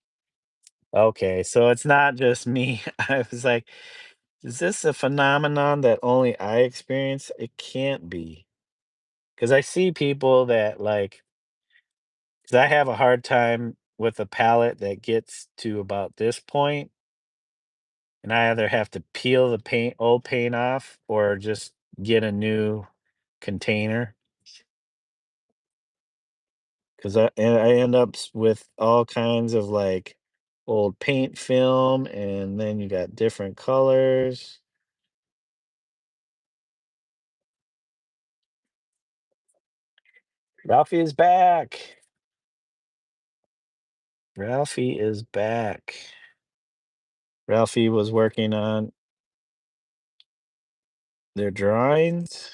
Speaker 1: Okay, so it's not just me. I was like, "Is this a phenomenon that only I experience?" It can't be, because I see people that, like 'cause I have a hard time with a palette that gets to about this point, and I either have to peel the old paint off or just get a new container, 'cause I end up with all kinds of, like, old paint film, and then you got different colors. Ralphie is back. Ralphie is back. Ralphie was working on their drawings.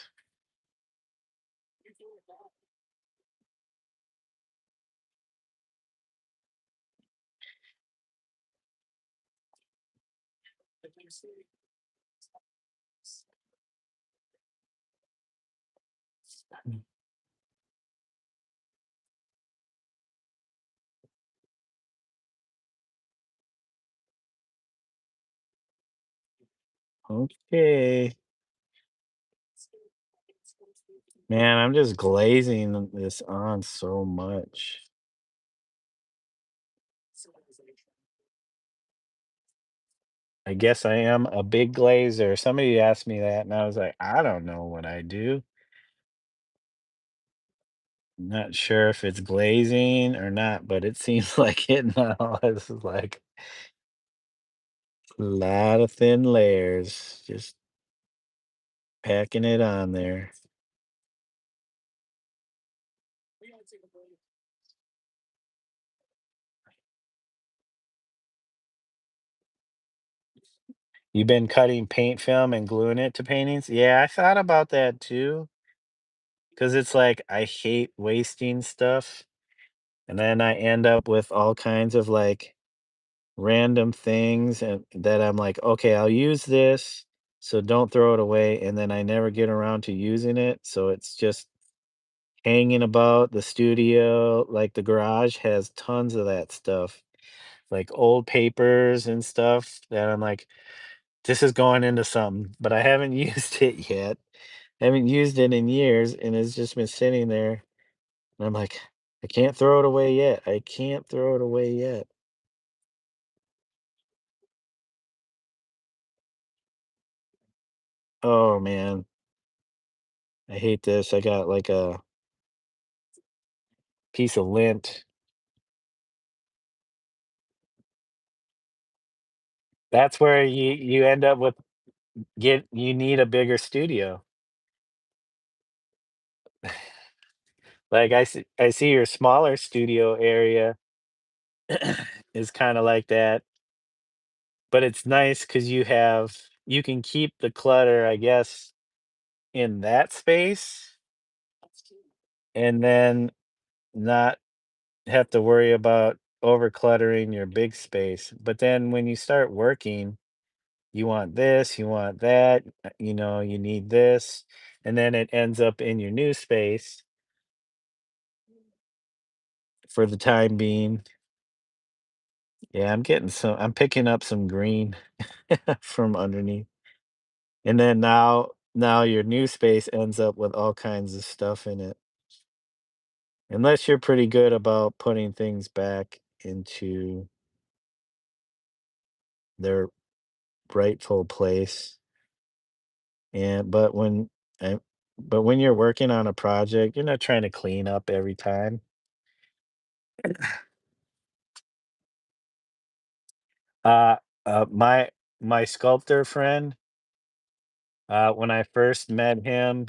Speaker 1: Okay. Man, I'm just glazing this on so much. I guess I am a big glazer. Somebody asked me that, and I was like, I don't know what I do. Not sure if it's glazing or not, but it seems like it now. This is like a lot of thin layers, just packing it on there. You've been cutting paint film and gluing it to paintings? Yeah, I thought about that too. Cause it's like I hate wasting stuff. And then I end up with all kinds of like random things and that I'm like, okay, I'll use this, so don't throw it away. And then I never get around to using it. So it's just hanging about the studio. Like the garage has tons of that stuff, like old papers and stuff that I'm like, this is going into something, but I haven't used it yet. I haven't used it in years and it's just been sitting there. And I'm like, I can't throw it away yet. I can't throw it away yet. Oh man, I hate this. I got like a piece of lint. That's where you end up with get you need a bigger studio. Like I see your smaller studio area is kind of like that, but it's nice because you can keep the clutter, I guess, in that space and then not have to worry about over cluttering your big space. But then when you start working, you want this, you want that, you need this, and then it ends up in your new space for the time being. Yeah, I'm picking up some green from underneath. And then now your new space ends up with all kinds of stuff in it. Unless you're pretty good about putting things back into their rightful place. And uh, but when you're working on a project, you're not trying to clean up every time. Uh, my sculptor friend, when I first met him,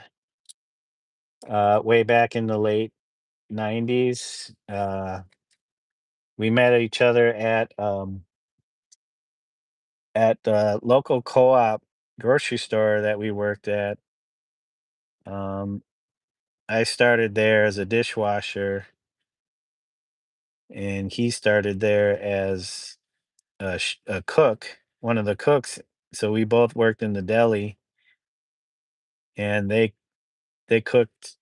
Speaker 1: way back in the late '90s, we met each other at the local co-op grocery store that we worked at. Um, I started there as a dishwasher, and he started there as a cook, one of the cooks. So we both worked in the deli, and they cooked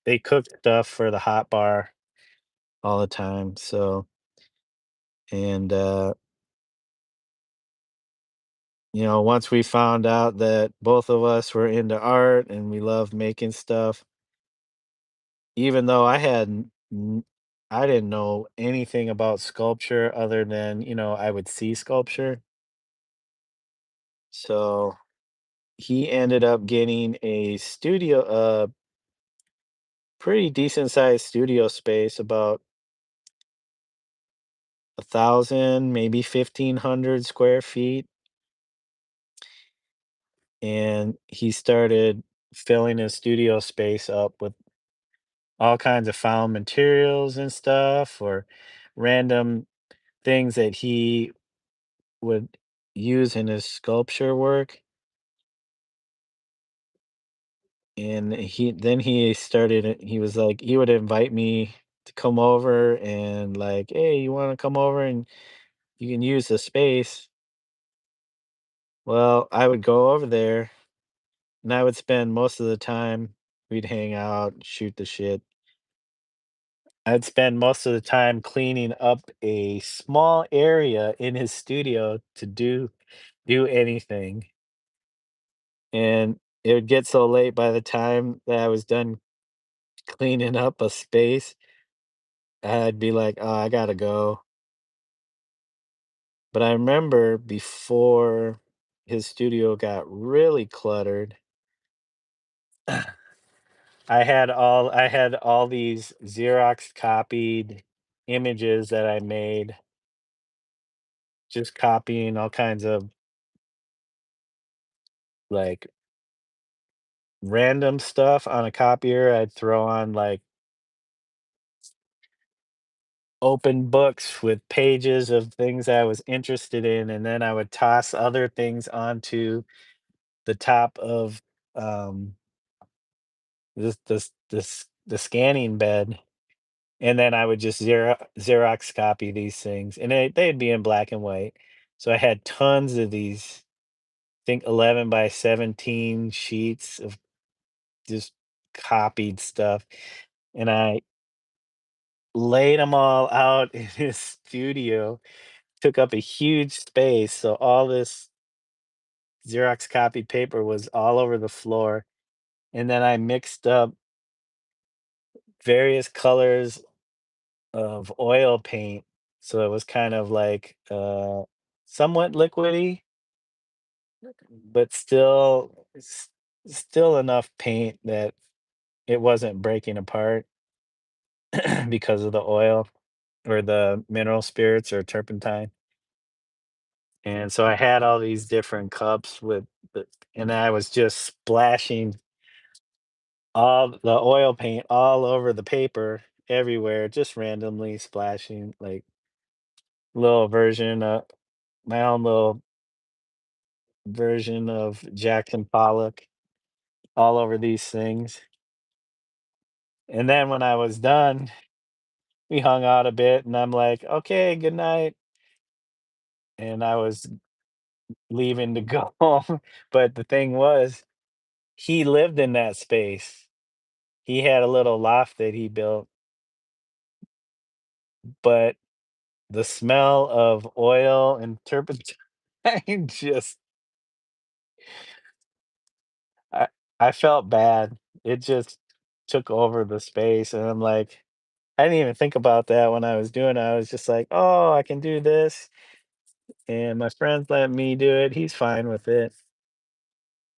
Speaker 1: stuff for the hot bar all the time. So and once we found out that both of us were into art and we loved making stuff, even though I didn't know anything about sculpture other than, I would see sculpture. So he ended up getting a studio, pretty decent sized studio space, about 1,000, maybe 1,500 square feet. And he started filling his studio space up with all kinds of found materials and stuff, or random things that he would use in his sculpture work, and he started he was like he would invite me to come over and like, "Hey, you wanna come over and you can use the space?" Well, I would go over there, and I would spend most of the time we'd hang out, shoot the shit. I'd spend most of the time cleaning up a small area in his studio to do anything, and it would get so late by the time that I was done cleaning up a space, I'd be like, "Oh, I gotta go." But I remember before his studio got really cluttered, I had all these Xerox copied images that I made, just copying all kinds of, like, random stuff on a copier. I'd throw on, like, open books with pages of things I was interested in, and then I would toss other things onto the top of, um, the scanning bed, and then I would just Xerox copy these things, and they'd be in black and white. So I had tons of these, I think 11 by 17 sheets of just copied stuff, and I laid them all out in his studio, took up a huge space, so all this Xerox copied paper was all over the floor, and then I mixed up various colors of oil paint, so it was kind of like, somewhat liquidy, but still enough paint that it wasn't breaking apart because of the oil or the mineral spirits or turpentine. And so I had all these different cups with the and I was just splashing all the oil paint all over the paper everywhere, just randomly splashing, like, little version of my own little version of Jackson Pollock all over these things. And then when I was done, we hung out a bit, and I'm like, "Okay, good night." And I was leaving to go home, but the thing was, he lived in that space. He had a little loft that he built, but the smell of oil and turpentine just I I felt bad. It just took over the space, and I'm like, I didn't even think about that when I was doing it. I was just like, "Oh, I can do this," and my friends let me do it. He's fine with it.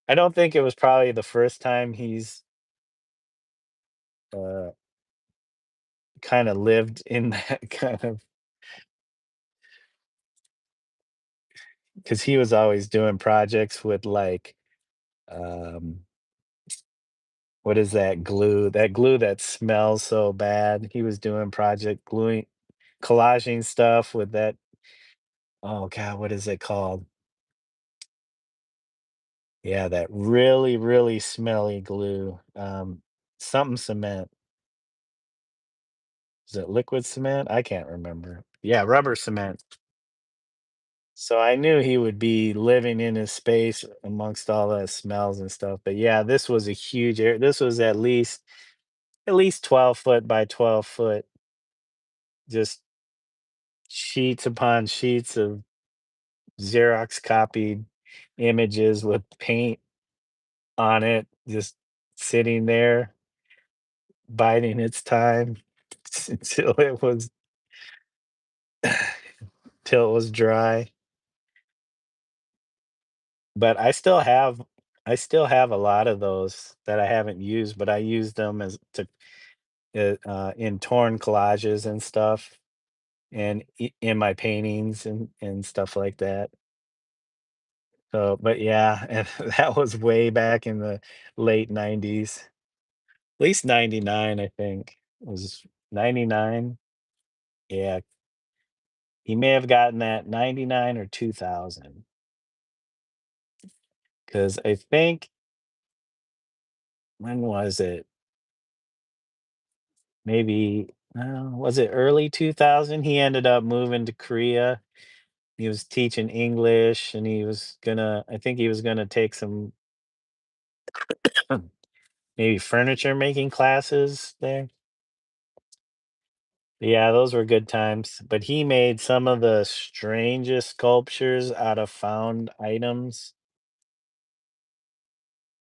Speaker 1: I don't think it was probably the first time he's, uh, kinda lived in that kind of, because he was always doing projects with, like, um, what is that glue? That glue that smells so bad. He was doing project gluing collaging stuff with that, oh god, what is it called? Yeah, that really, really smelly glue, something cement. Is it liquid cement? I can't remember. Yeah, rubber cement. So I knew he would be living in his space amongst all the smells and stuff. But yeah, this was a huge area. This was at least 12 foot by 12 foot, just sheets upon sheets of Xerox copied images with paint on it, just sitting there biding its time until it was till it was dry. But I still have a lot of those that I haven't used, but I use them as to in torn collages and stuff, and in my paintings and stuff like that. So, but yeah, and that was way back in the late '90s, at least '99, I think. It was '99. Yeah, He may have gotten that 99 or 2000 because I think when was it? Maybe was it early 2000? He ended up moving to Korea. He was teaching English, and he was gonna. I think he was gonna take some maybe furniture making classes there. Yeah, those were good times. But he made some of the strangest sculptures out of found items,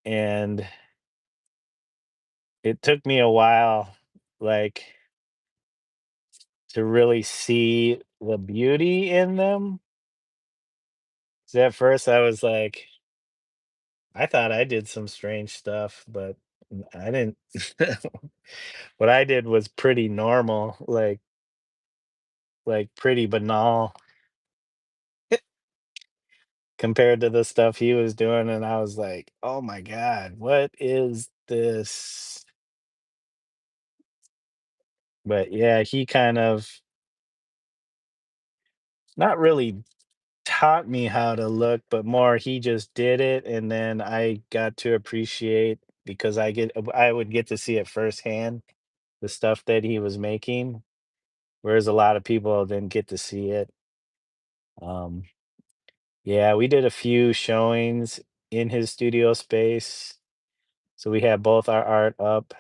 Speaker 1: and it took me a while, like, to really see the beauty in them. 'Cause at first I was like, I thought I did some strange stuff, but I didn't. What I did was pretty normal, like pretty banal compared to the stuff he was doing, and I was like, "Oh my god, what is this?" But yeah, he kind of not really taught me how to look, but more he just did it, and then I got to appreciate because I would get to see it firsthand, the stuff that he was making, whereas a lot of people didn't get to see it. Um, yeah, we did a few showings in his studio space, so we had both our art up.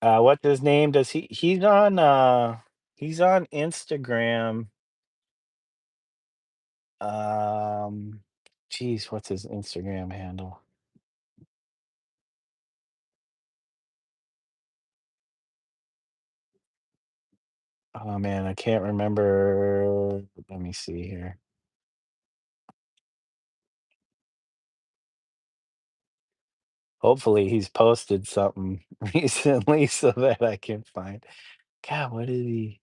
Speaker 1: What's his name? Does he's on Instagram. Um, Geez, what's his Instagram handle? Oh man, I can't remember. Let me see here. Hopefully he's posted something recently so that I can find. God, what did he?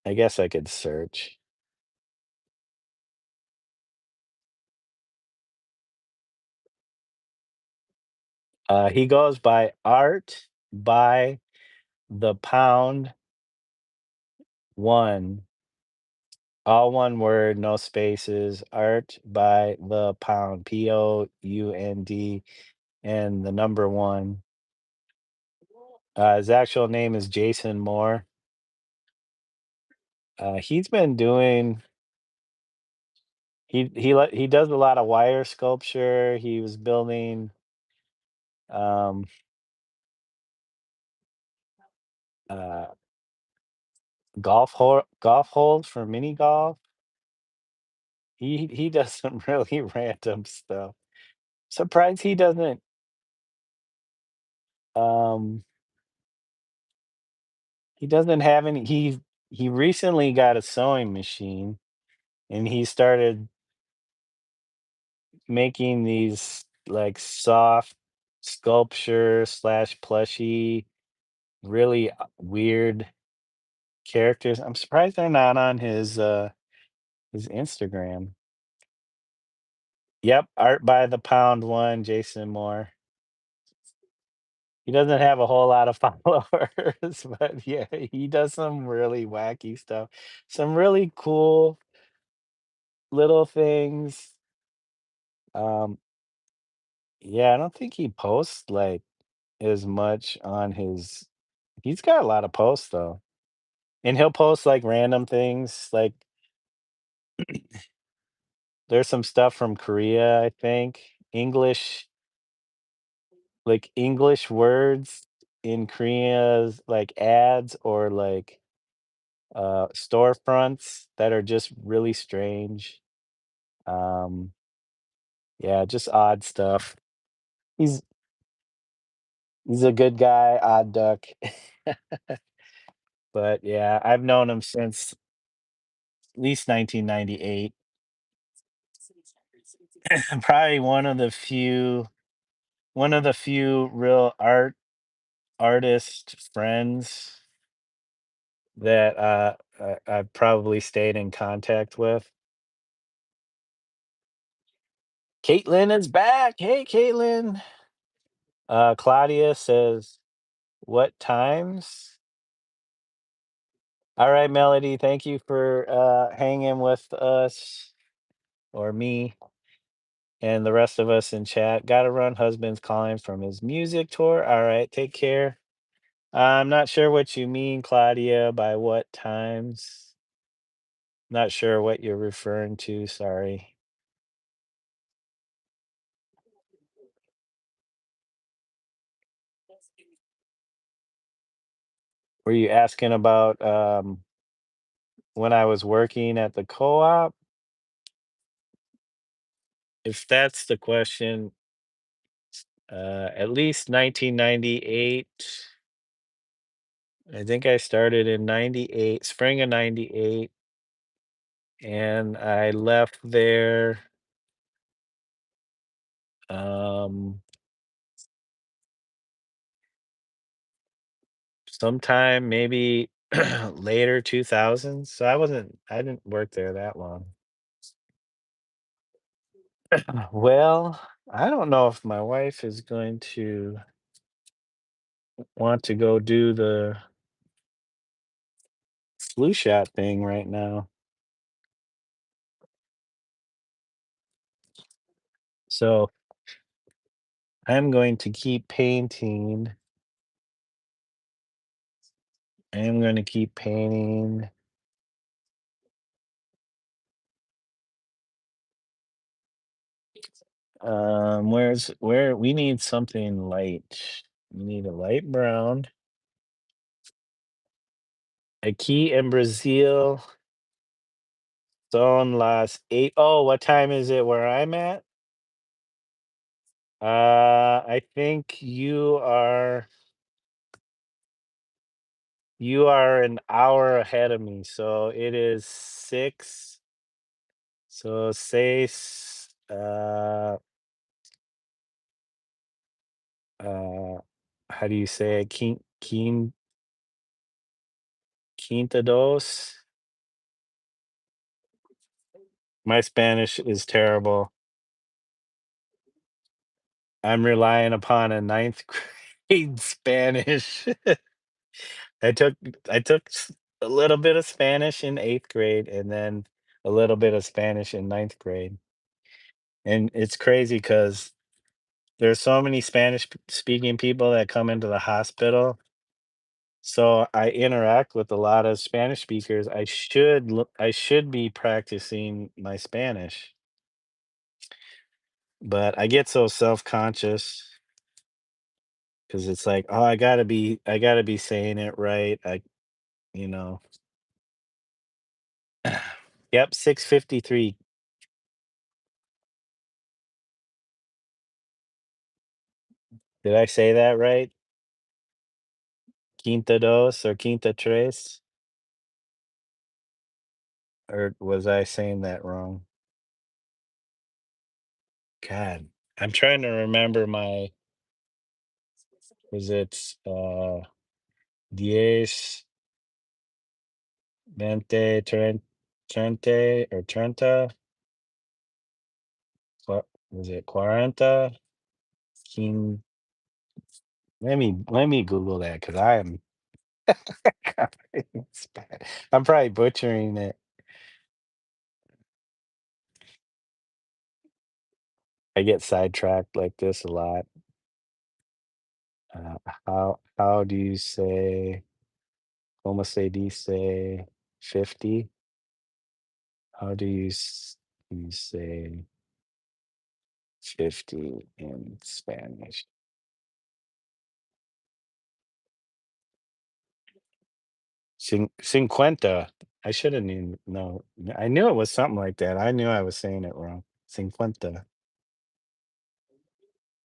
Speaker 1: I guess I could search. He goes by Art by the Pound One. All one word, no spaces. Art by the Pound. POUND and the number one. His actual name is Jason Moore. He's been doing he does a lot of wire sculpture. He was building um uh golf holes for mini golf. He does some really random stuff. Surprised um he doesn't have any he recently got a sewing machine, and he started making these like soft sculpture slash plushy, really weird characters. I'm surprised they're not on his Instagram. Yep, Art by the Pound One, Jason Moore. He doesn't have a whole lot of followers, but yeah, he does some really wacky stuff. Some really cool little things. Um, yeah, I don't think he posts like as much on his he's got a lot of posts though. And he'll post like random things. Like there's some stuff from Korea, I think. English words in Korea's like ads or like storefronts that are just really strange. Um yeah, just odd stuff. He's he's a good guy, odd duck. But yeah, I've known him since at least 1998. Probably one of the few real artist friends that I've probably stayed in contact with. Caitlin is back. Hey, Caitlin. Claudia says What times? All right, Melody, thank you for hanging with us or me and the rest of us in chat. Gotta run. Husband's calling from his music tour. All right, take care. I'm not sure what you mean, Claudia, by what times. Not sure what you're referring to. Sorry. Were you asking about when I was working at the co-op? If that's the question, at least 1998. I think I started in 98, spring of 98, and I left there um sometime maybe later 2000s. So I didn't work there that long. Well, I don't know if my wife is going to want to go do the flu shot thing right now. So I'm going to keep painting. I'm going to keep painting. Where we need something light. We need a light brown. Aqui in Brazil, son las 8. Oh, what time is it where I'm at? I think you are an hour ahead of me, so it is 6. So seis, uh, how do you say it? Quinta dos? My Spanish is terrible. I'm relying upon a ninth grade Spanish. I took a little bit of Spanish in 8th grade and then a little bit of Spanish in ninth grade. And it's crazy because there's so many Spanish speaking people that come into the hospital. So I interact with a lot of Spanish speakers. I should be practicing my Spanish, but I get so self-conscious because it's like, oh, I gotta be saying it right. You know. Yep, 6:53. Did I say that right? Quinta dos or quinta tres? Or was I saying that wrong? God, I'm trying to remember my was it diez, veinte, trente or treinta? Was it cuarenta? Quin let me Google that because I am I'm probably butchering it. I get sidetracked like this a lot. Uh, how do you say como se dice 50? How do you say 50 in Spanish? Cincuenta. I should have known. No, I knew it was something like that. I knew I was saying it wrong. Cincuenta.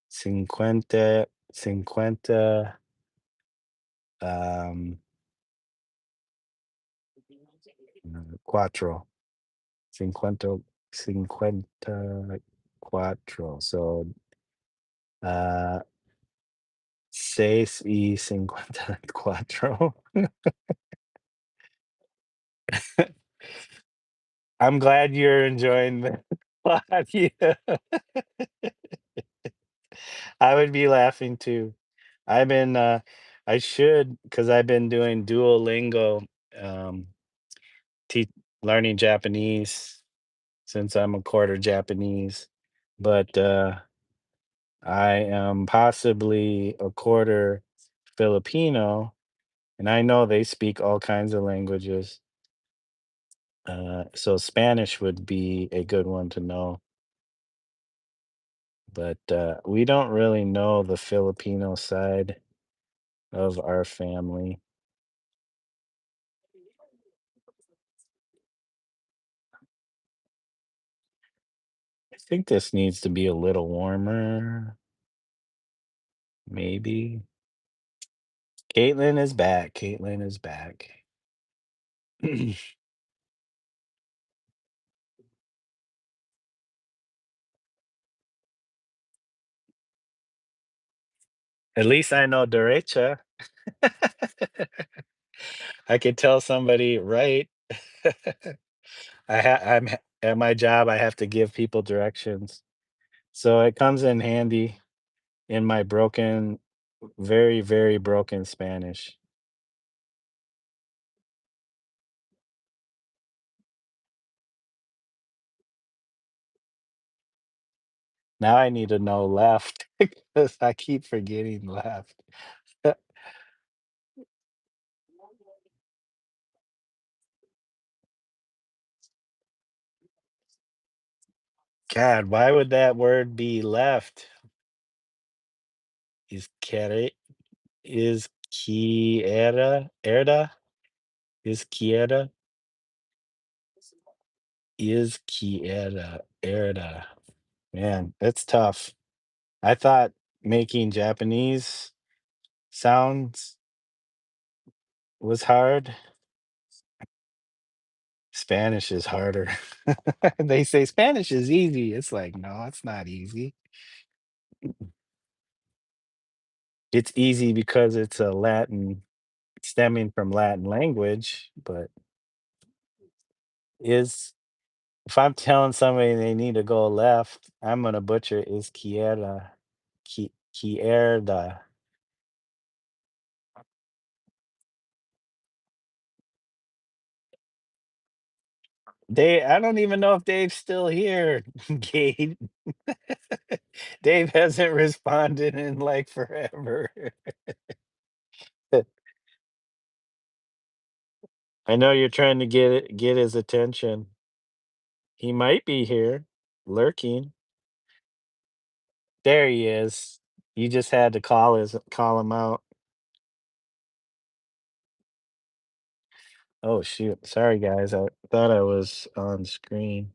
Speaker 1: Cincuenta, um, cuatro. Cincuenta, cincuenta cuatro. So, uh, seis y cincuenta cuatro. I'm glad you're enjoying the plot. Yeah. I would be laughing too. I've been I should, because I've been doing Duolingo, um, tea learning Japanese since I'm a quarter Japanese, but, I am possibly a quarter Filipino, and I know they speak all kinds of languages. So Spanish would be a good one to know, but, we don't really know the Filipino side of our family. I think this needs to be a little warmer, maybe. Caitlin is back. Caitlin is back. At least I know derecha. I could tell somebody right. At my job, I have to give people directions. So it comes in handy in my broken, very, very broken Spanish. Now I need to know left because I keep forgetting left. God, why would that word be left? Is quiere is quiera erda? Is quiera is quiera erda. Man, that's tough. I thought making Japanese sounds was hard. Spanish is harder. They say Spanish is easy. It's like, no, it's not easy. It's easy because it's a Latin stemming from Latin language, but is if I'm telling somebody they need to go left, I'm gonna butcher izquierda, izquierda. I don't even know if Dave's still here, Gabe. Dave hasn't responded in like forever. I know you're trying to get his attention. He might be here, lurking. There he is. You just had to call him out. Oh shoot. Sorry guys. I thought I was on screen.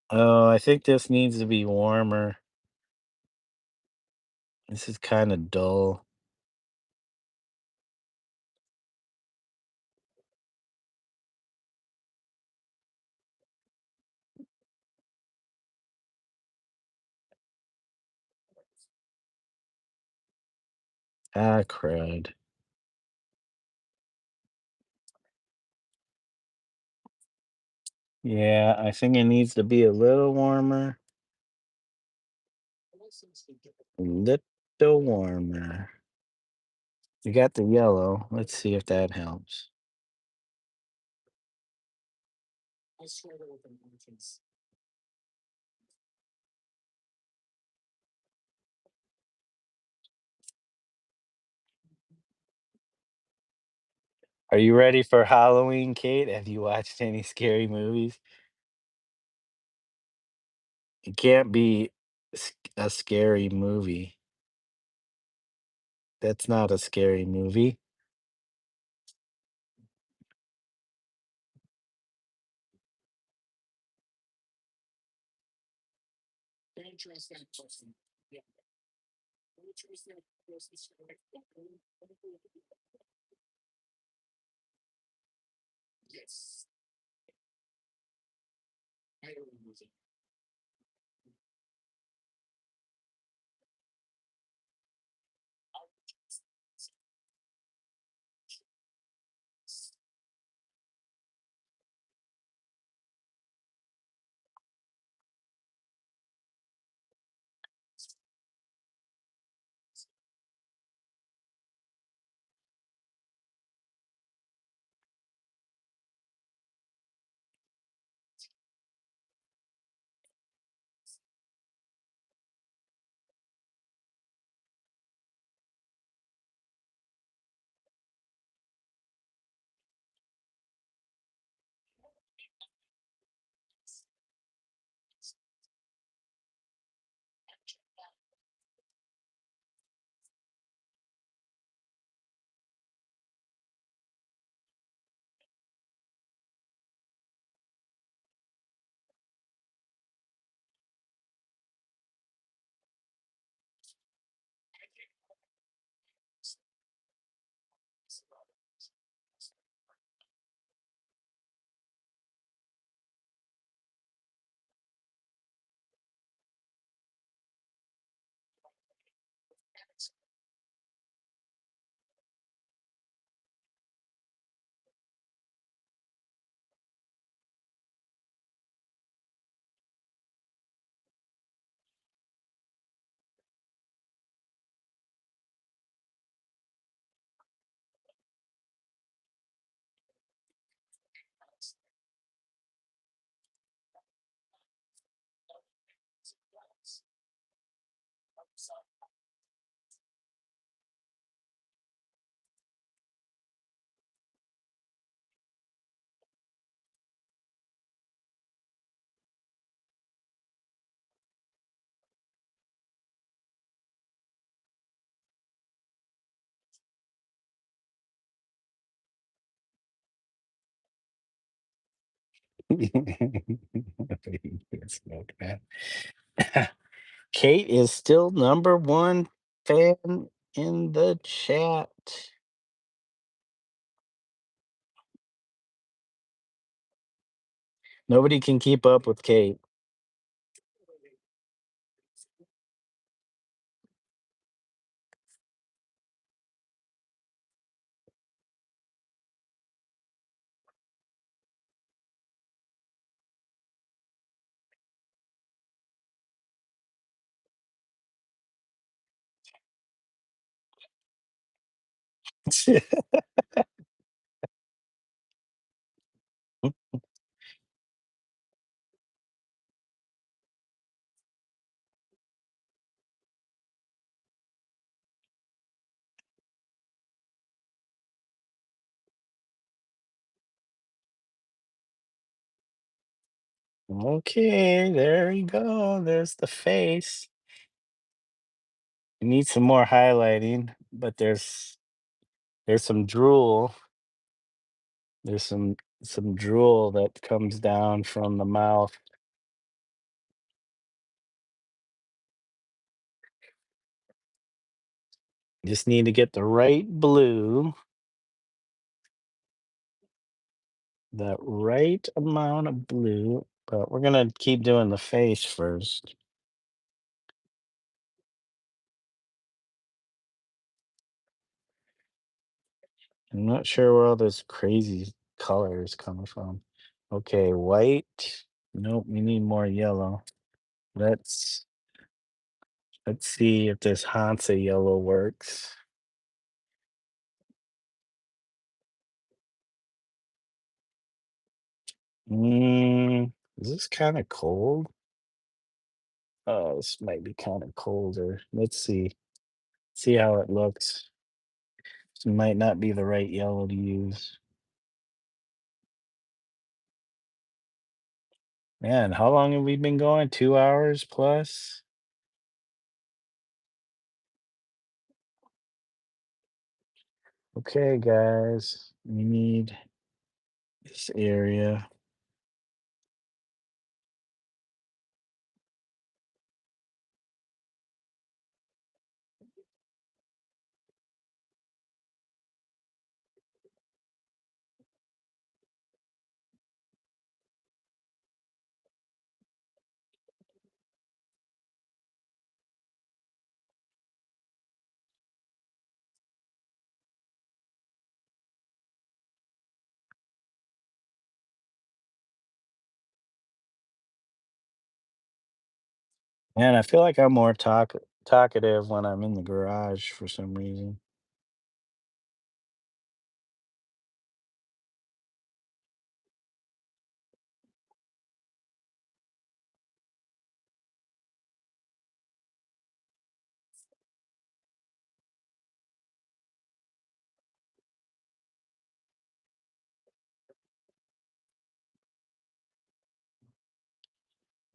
Speaker 1: Oh, I think this needs to be warmer. This is kind of dull. Ah, crud. Yeah, I think it needs to be a little warmer. A little warmer. You got the yellow. Let's see if that helps. Are you ready for Halloween, Kate? Have you watched any scary movies? It can't be a scary movie. That's not a scary movie. Smoke that. Kate is still number one fan in the chat. Nobody can keep up with Kate. Okay, there you go. There's the face. You need some more highlighting, but there's some drool. There's some drool that comes down from the mouth. Just need to get the right blue, that right amount of blue, but we're gonna keep doing the face first. I'm not sure where all this crazy color is coming from. Okay, white. Nope, we need more yellow. Let's let's see if this Hansa yellow works. Is this kind of cold? Oh, this might be kind of colder. Let's see. See how it looks. This might not be the right yellow to use. Man, how long have we been going? 2 hours plus? Okay, guys. We need this area. And I feel like I'm more talkative when I'm in the garage for some reason.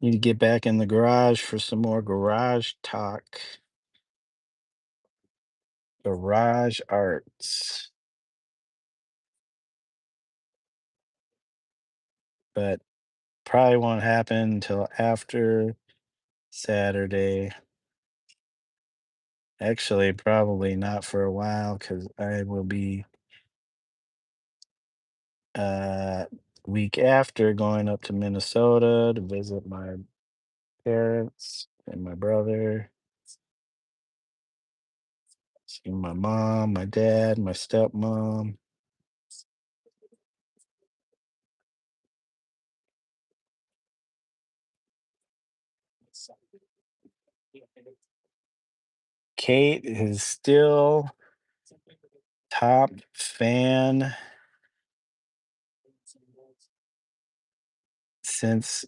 Speaker 1: Need to get back in the garage for some more garage talk. Garage arts. But probably won't happen until after Saturday. Actually, probably not for a while because I will be uh week after going up to Minnesota to visit my parents and my brother, see my mom, my dad, my stepmom. Kate is still top fan since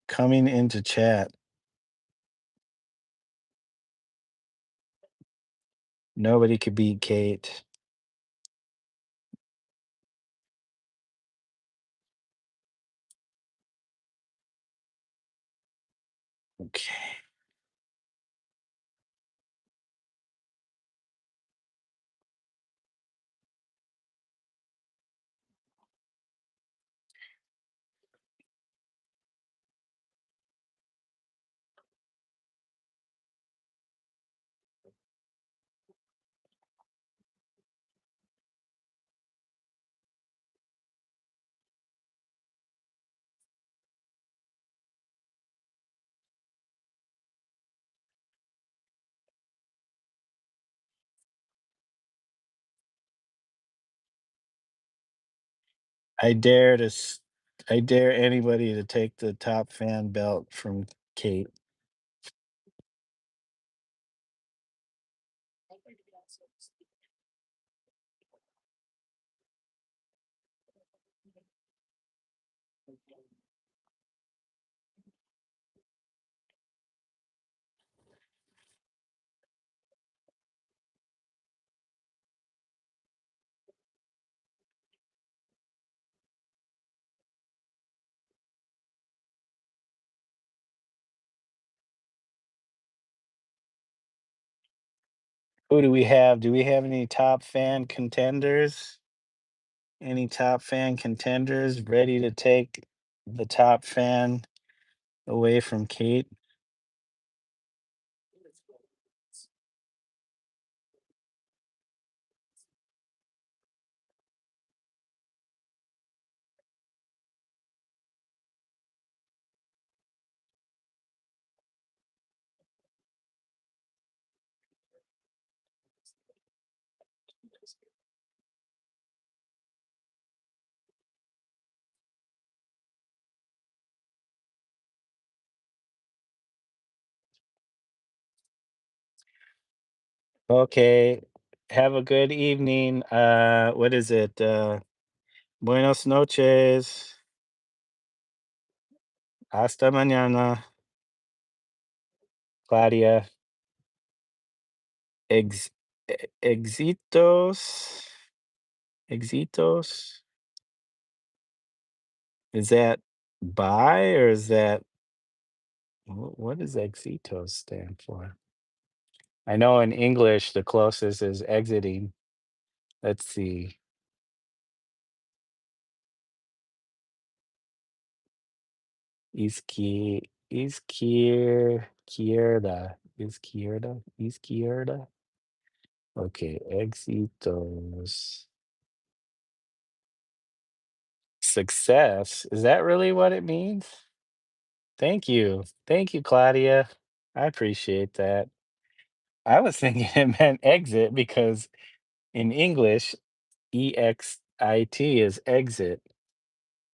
Speaker 1: coming into chat. Nobody could beat Kate. Okay. I dare to I dare anybody to take the top fan belt from Kate. Who do we have? Do we have any top fan contenders? Any top fan contenders ready to take the top fan away from Kate? Okay. Have a good evening. What is it? Buenos noches. Hasta mañana. Claudia. Ex Exitos. Exitos. Is that bye or is that what does Exitos stand for? I know in English the closest is exiting. Let's see. Izquierda. Okay, Exitos. Success. Is that really what it means? Thank you. Thank you, Claudia. I appreciate that. I was thinking it meant exit because in English, EXIT is exit.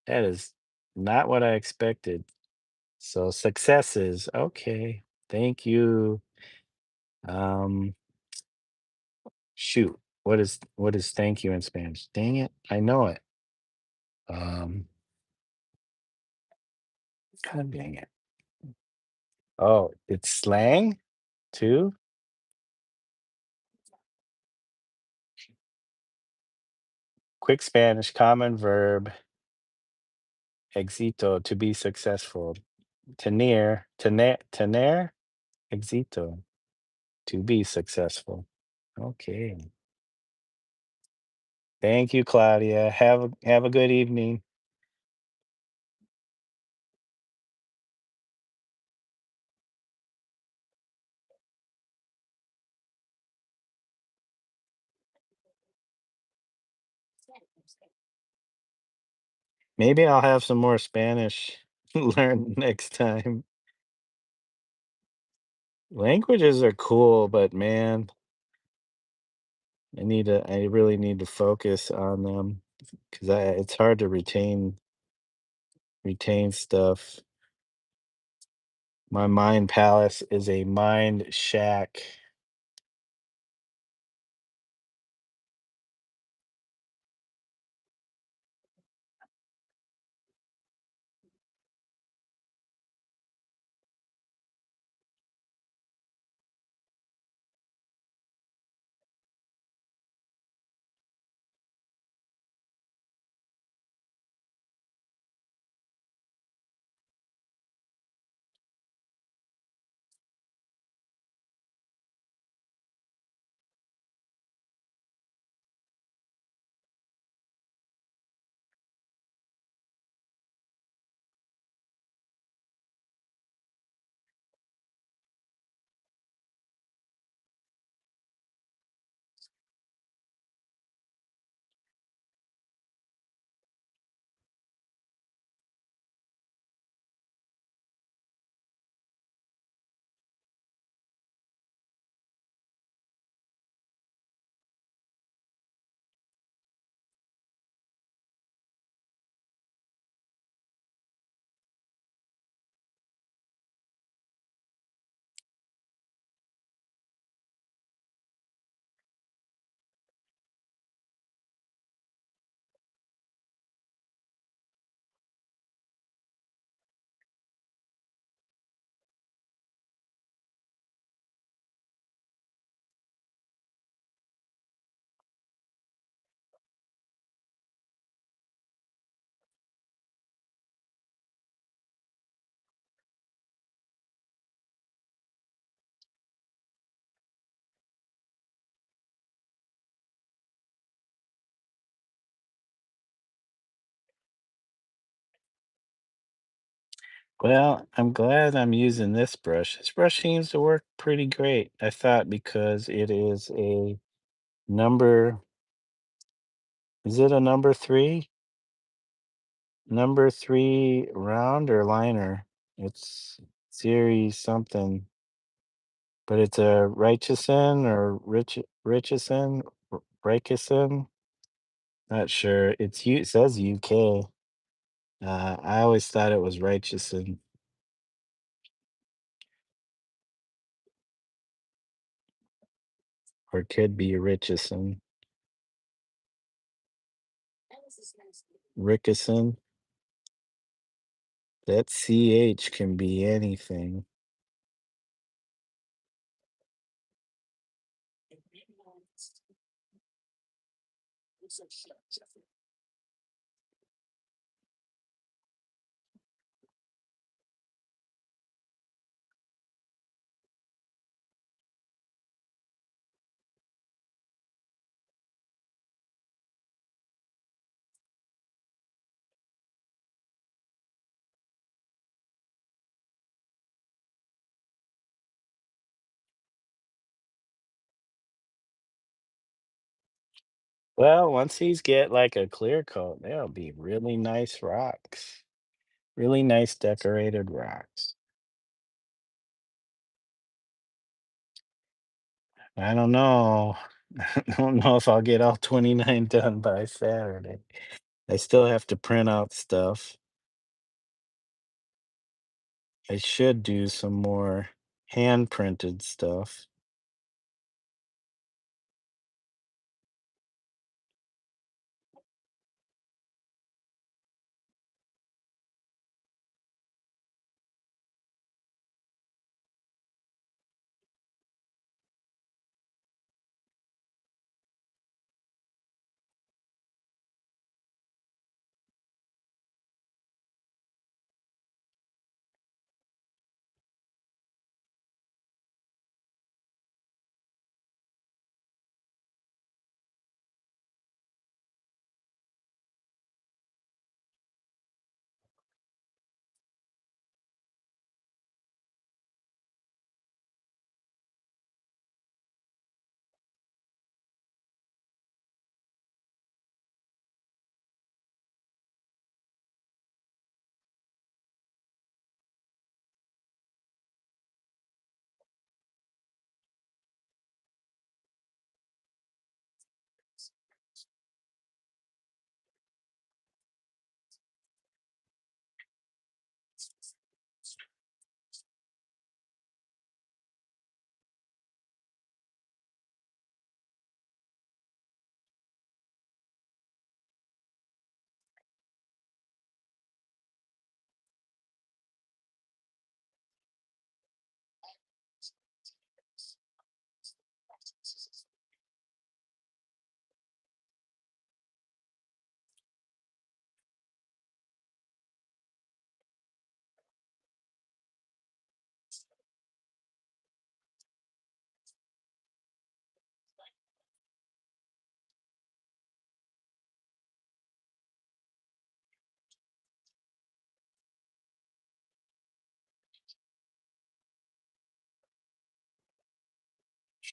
Speaker 1: That is not what I expected. So successes. Okay. Thank you. Um, shoot. What is thank you in Spanish? Dang it. I know it. Um, God dang it. Oh, it's slang too? Quick Spanish common verb éxito to be successful. Tener éxito to be successful. Okay. Thank you, Claudia. Have a good evening. Maybe I'll have some more Spanish learned next time. Languages are cool, but man, I really need to focus on them because it's hard to retain stuff. My mind palace is a mind shack. Well, I'm glad I'm using this brush. This brush seems to work pretty great. I thought because it is a number, is it a number three? Number three round or liner? It's series something, but it's a Richardson or Richardson, Richardson. Not sure. It says UK. I always thought it was Richardson or could be Richardson. Rickerson. That CH can be anything. Well, once these get like a clear coat, they'll be really nice rocks. Really nice decorated rocks. I don't know. I don't know if I'll get all 29 done by Saturday. I still have to print out stuff. I should do some more hand printed stuff.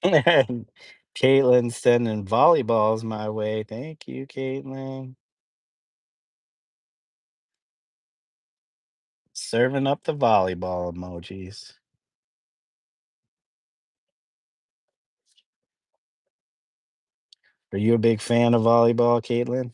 Speaker 1: Caitlin's sending volleyballs my way. Thank you, Caitlin. Serving up the volleyball emojis. Are you a big fan of volleyball, Caitlin?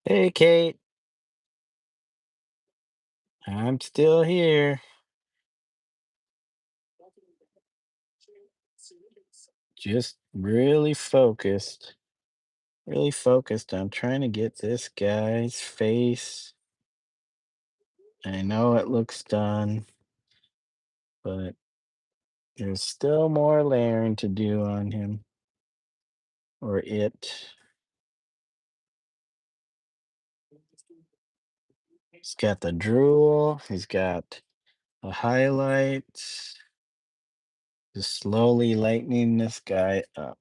Speaker 1: Hey, Kate, I'm still here. Just really focused on trying to get this guy's face. I know it looks done, but there's still more layering to do on him or it. He's got the drool, he's got the highlights, just slowly lightening this guy up.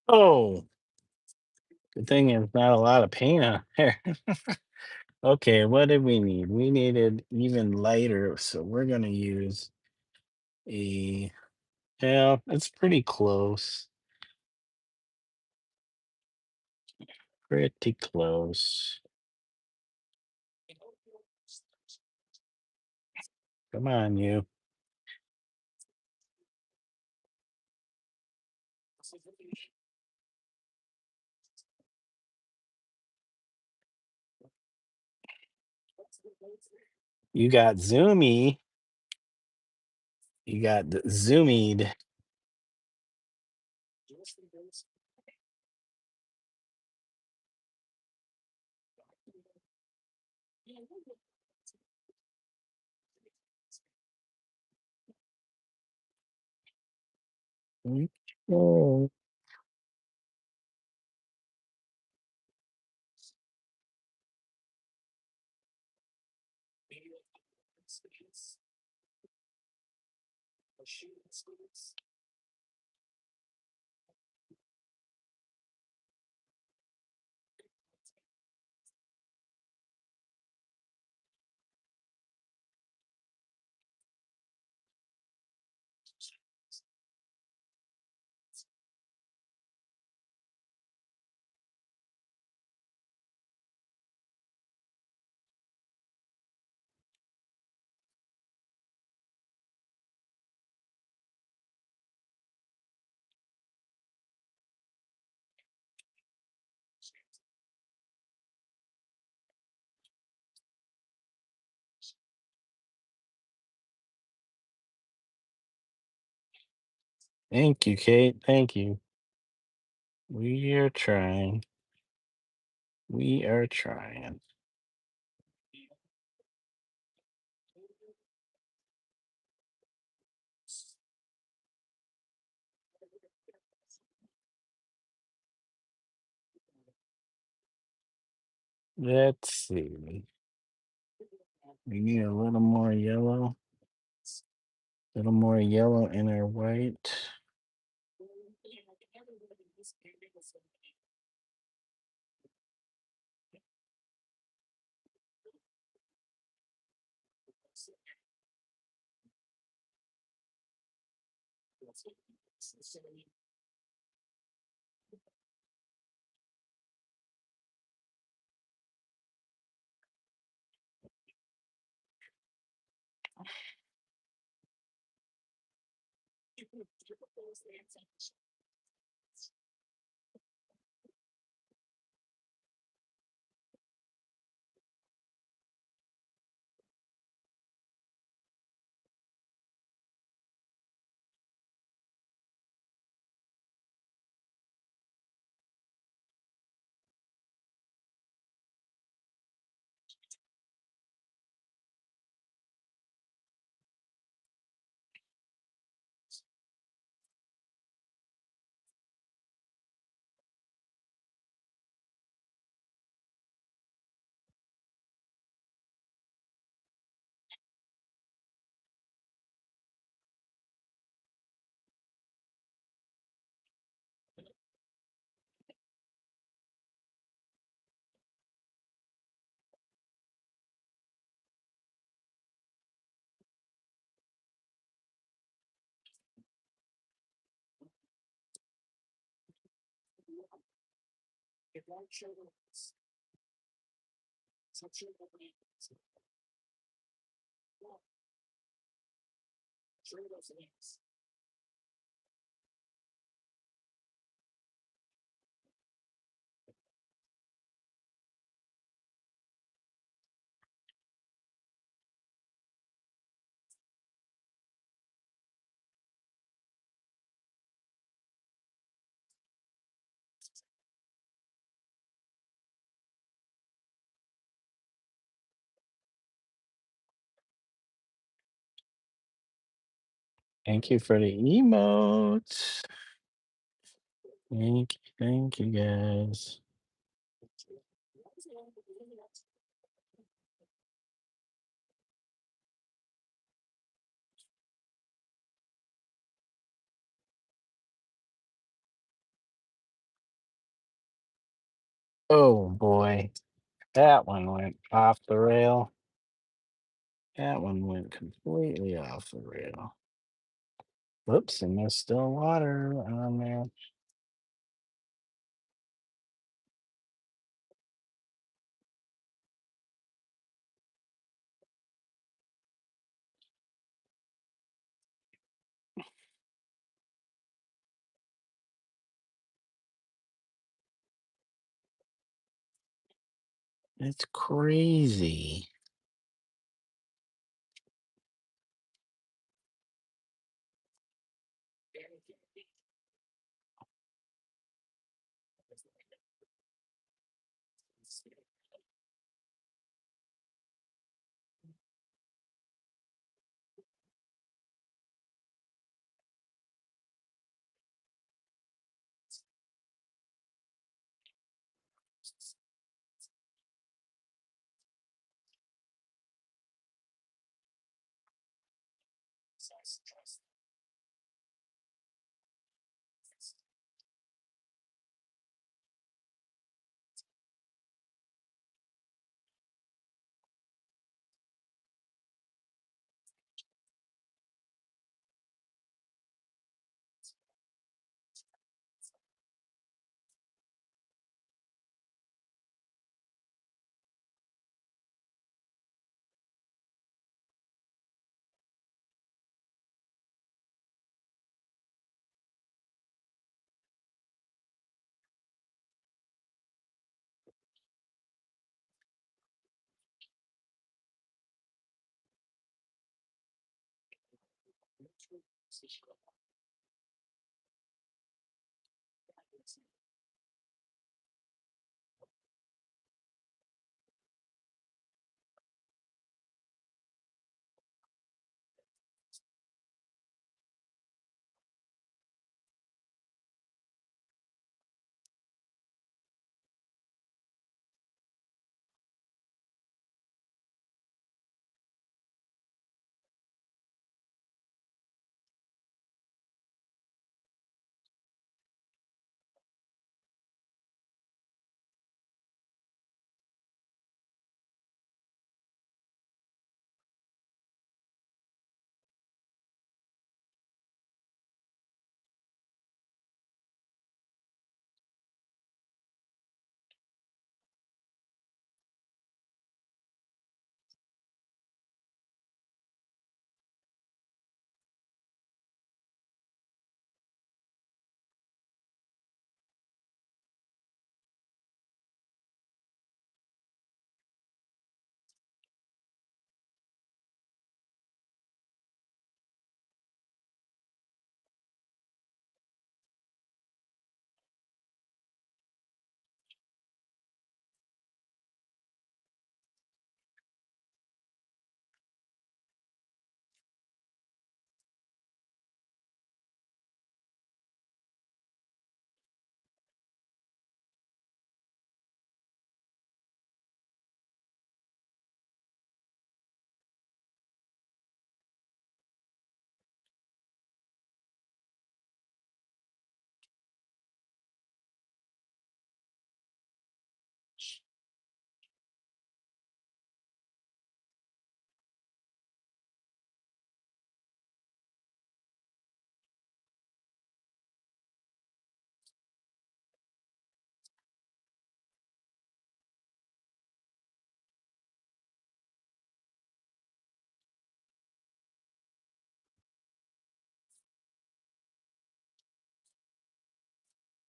Speaker 1: Oh, good thing there's not a lot of paint on there. Okay, what did we need? We needed even lighter, so we're gonna use a, yeah, it's pretty close. Pretty close. Come on, you. You got zoomy. You got the zoomied. Oh, thank you, Kate. Thank you. We are trying. We are trying. Let's see. We need a little more yellow. A little more yellow in our white. Thank you for the emotes. Thank you guys. Oh boy, that one went off the rail. That one went completely off the rail. Whoops, and there's still water on there. It's crazy.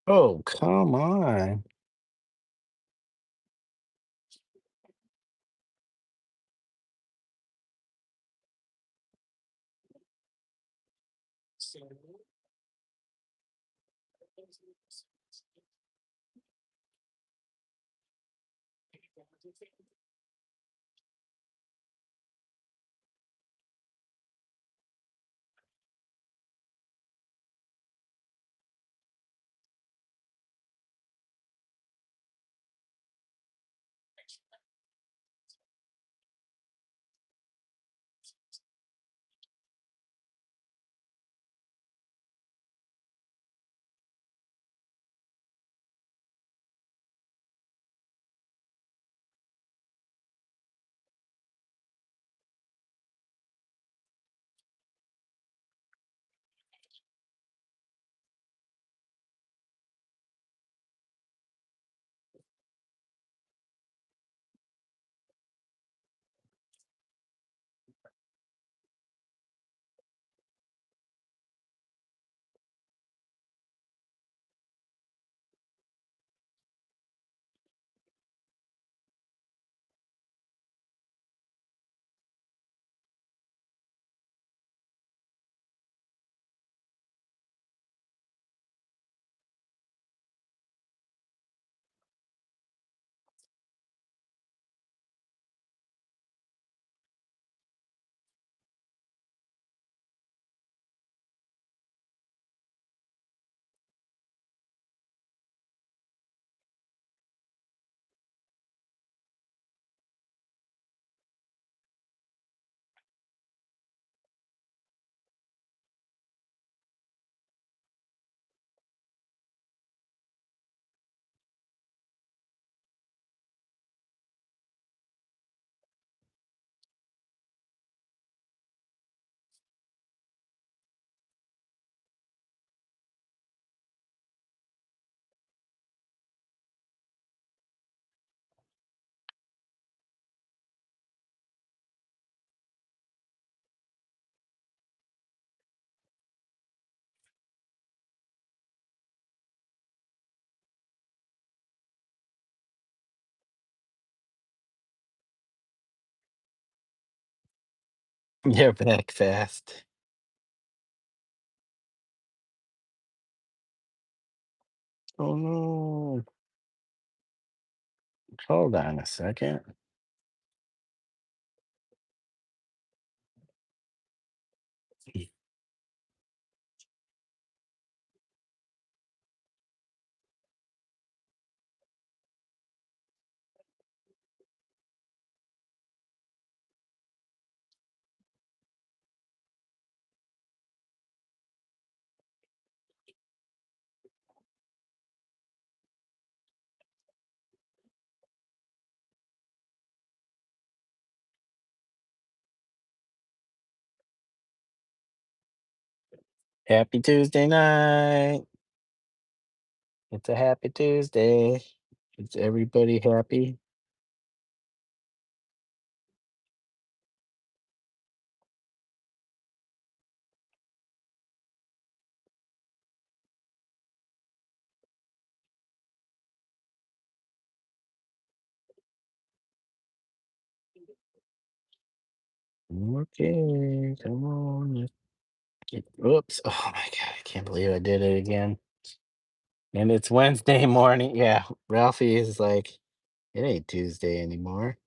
Speaker 1: Oh, come on. You're back fast. Oh no. Hold on a second. Happy Tuesday night. It's a happy Tuesday. Is everybody happy? Okay, come on. Oops. Oh my God. I can't believe I did it again. And it's Wednesday morning. Yeah. Ralphie is like, it ain't Tuesday anymore.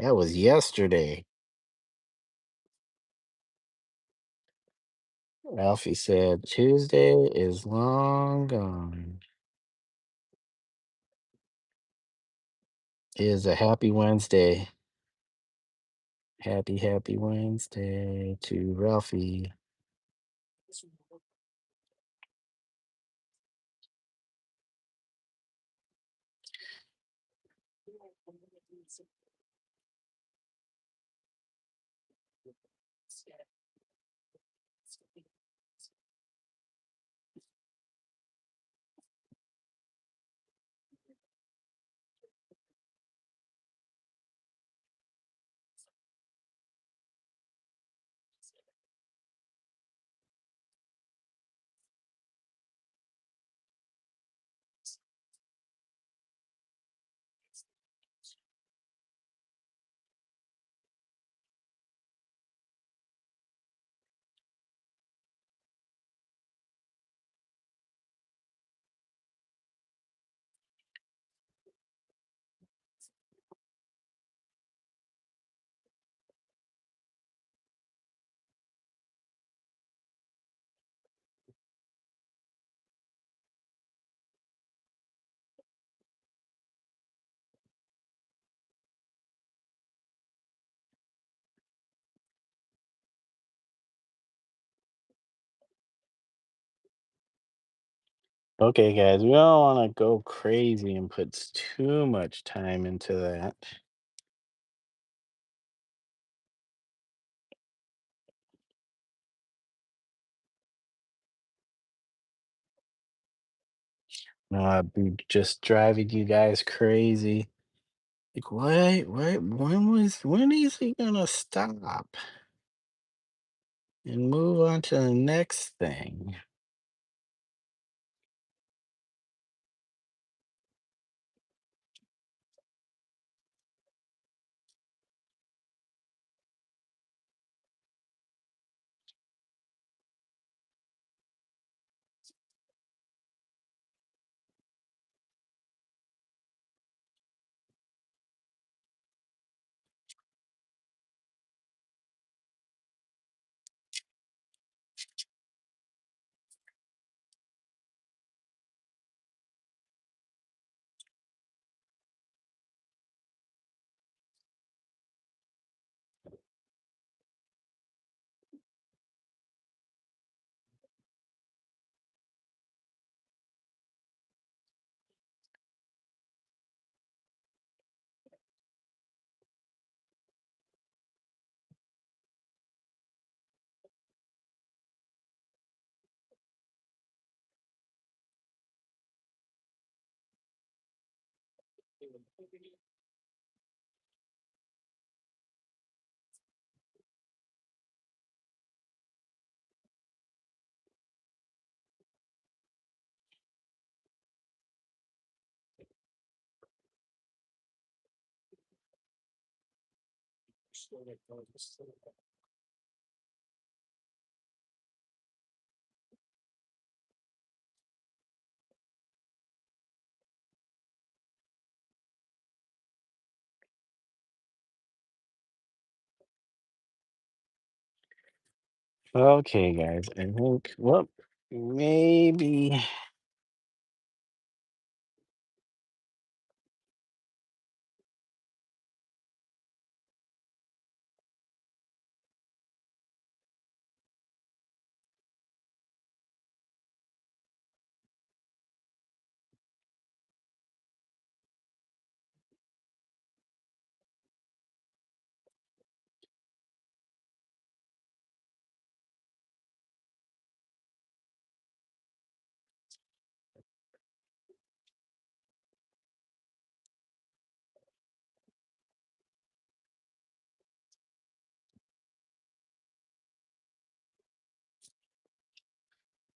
Speaker 1: That was yesterday. Ralphie said, Tuesday is long gone. It is a happy Wednesday. Happy, happy Wednesday to Ralphie. Okay, guys, we don't want to go crazy and put too much time into that. No, I'd be just driving you guys crazy. Like, what, when is he gonna stop and move on to the next thing? Okay, guys, I think, well, maybe.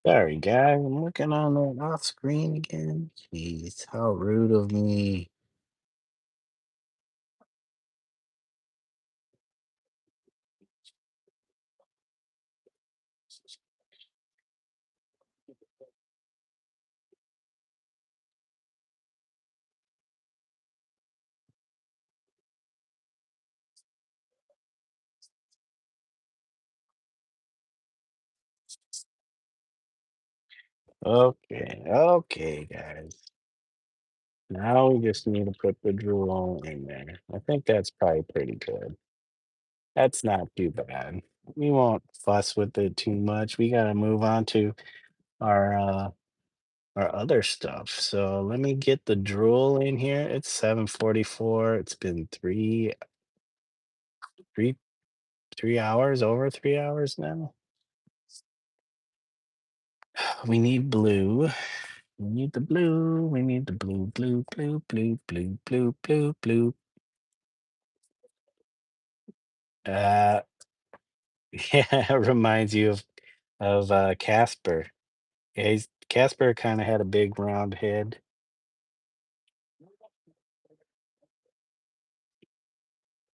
Speaker 1: Sorry, guys, I'm looking on that off screen again. Jeez, how rude of me. Okay, okay, guys. Now we just need to put the drool in there. I think that's probably pretty good. That's not too bad. We won't fuss with it too much. We gotta move on to our our other stuff. So let me get the drool in here. It's 7:44. It's been three 3 hours, over 3 hours now. We need blue. We need the blue. We need the blue, blue, blue, blue, blue, blue, blue, blue. Uh yeah, it reminds you of Casper. Yeah, Casper kind of had a big round head.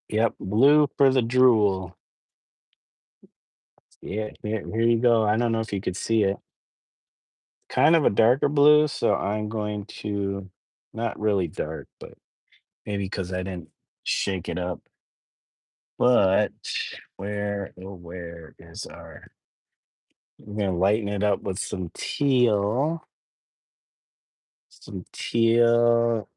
Speaker 1: Yep, blue for the drool. Yeah, here you go. I don't know if you could see it. Kind of a darker blue, so I'm going to, not really dark, but maybe because I didn't shake it up. But where is our? We're gonna lighten it up with some teal. Some teal.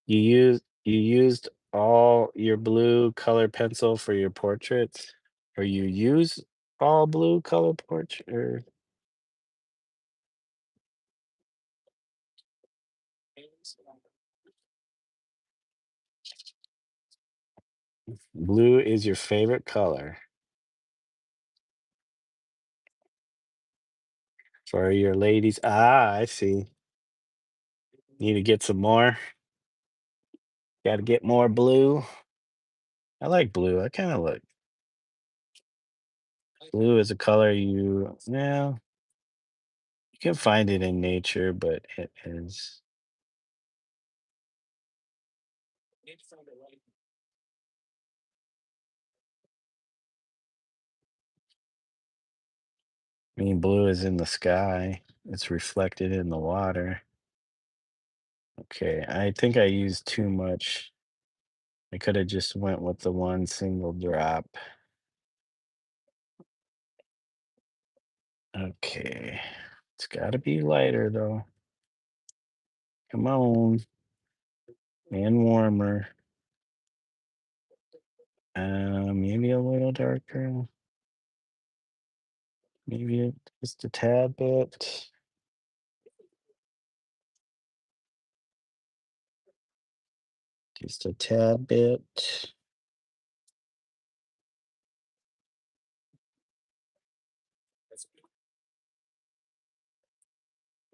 Speaker 1: You used all your blue color pencil for your portraits, or you use all blue color portrait? Or Blue is your favorite color for your ladies. Ah, I see. Need to get some more. Got to get more blue. I like blue. I kind of look. Blue is a color you can find it in nature, but it is. I mean, blue is in the sky. It's reflected in the water. Okay, I think I used too much. I could have just went with the one single drop. Okay. It's got to be lighter though. Come on. And warmer. Maybe a little darker. Maybe just a tad bit. Just a tad bit.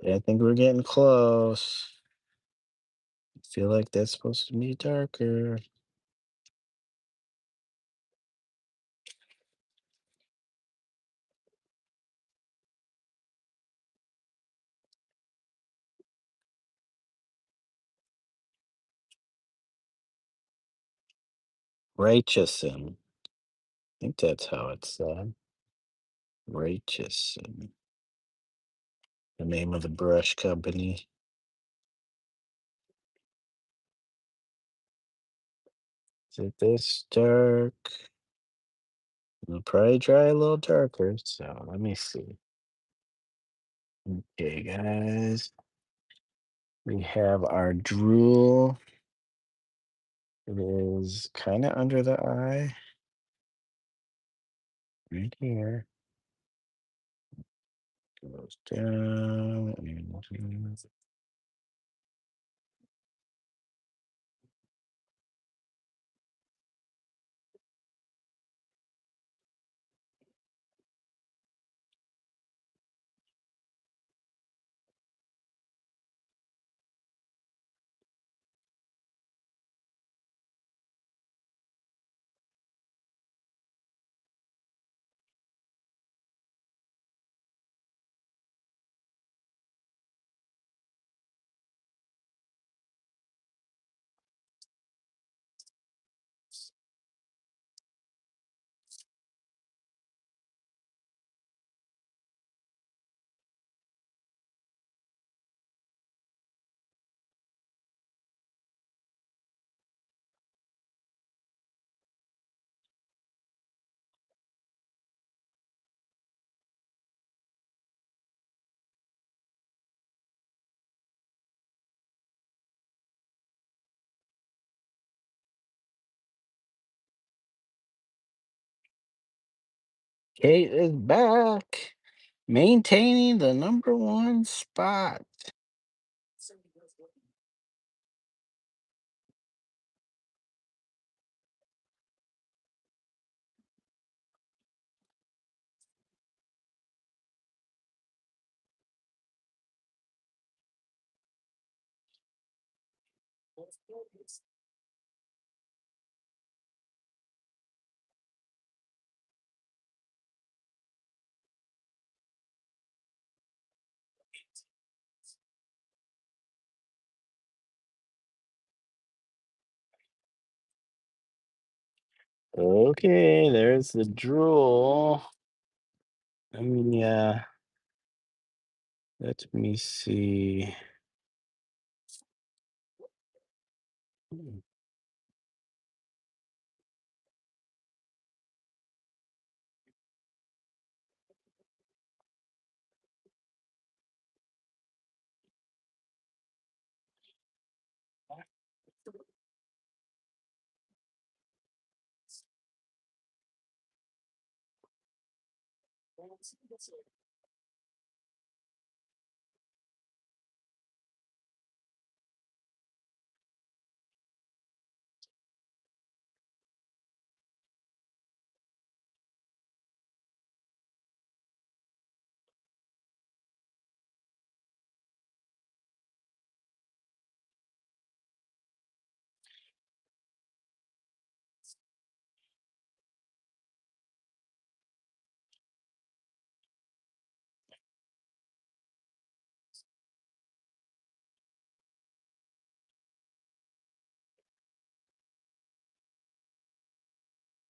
Speaker 1: Yeah, I think we're getting close. I feel like that's supposed to be darker. Righteousen. I think that's how it's said. Righteousen. The name of the brush company. Is it this dark? It'll probably dry a little darker, so let me see. Okay, guys. We have our drool. It is kind of under the eye. Right here. Goes down. Kate is back, maintaining the #1 spot. Okay, there's the drool. Let me see.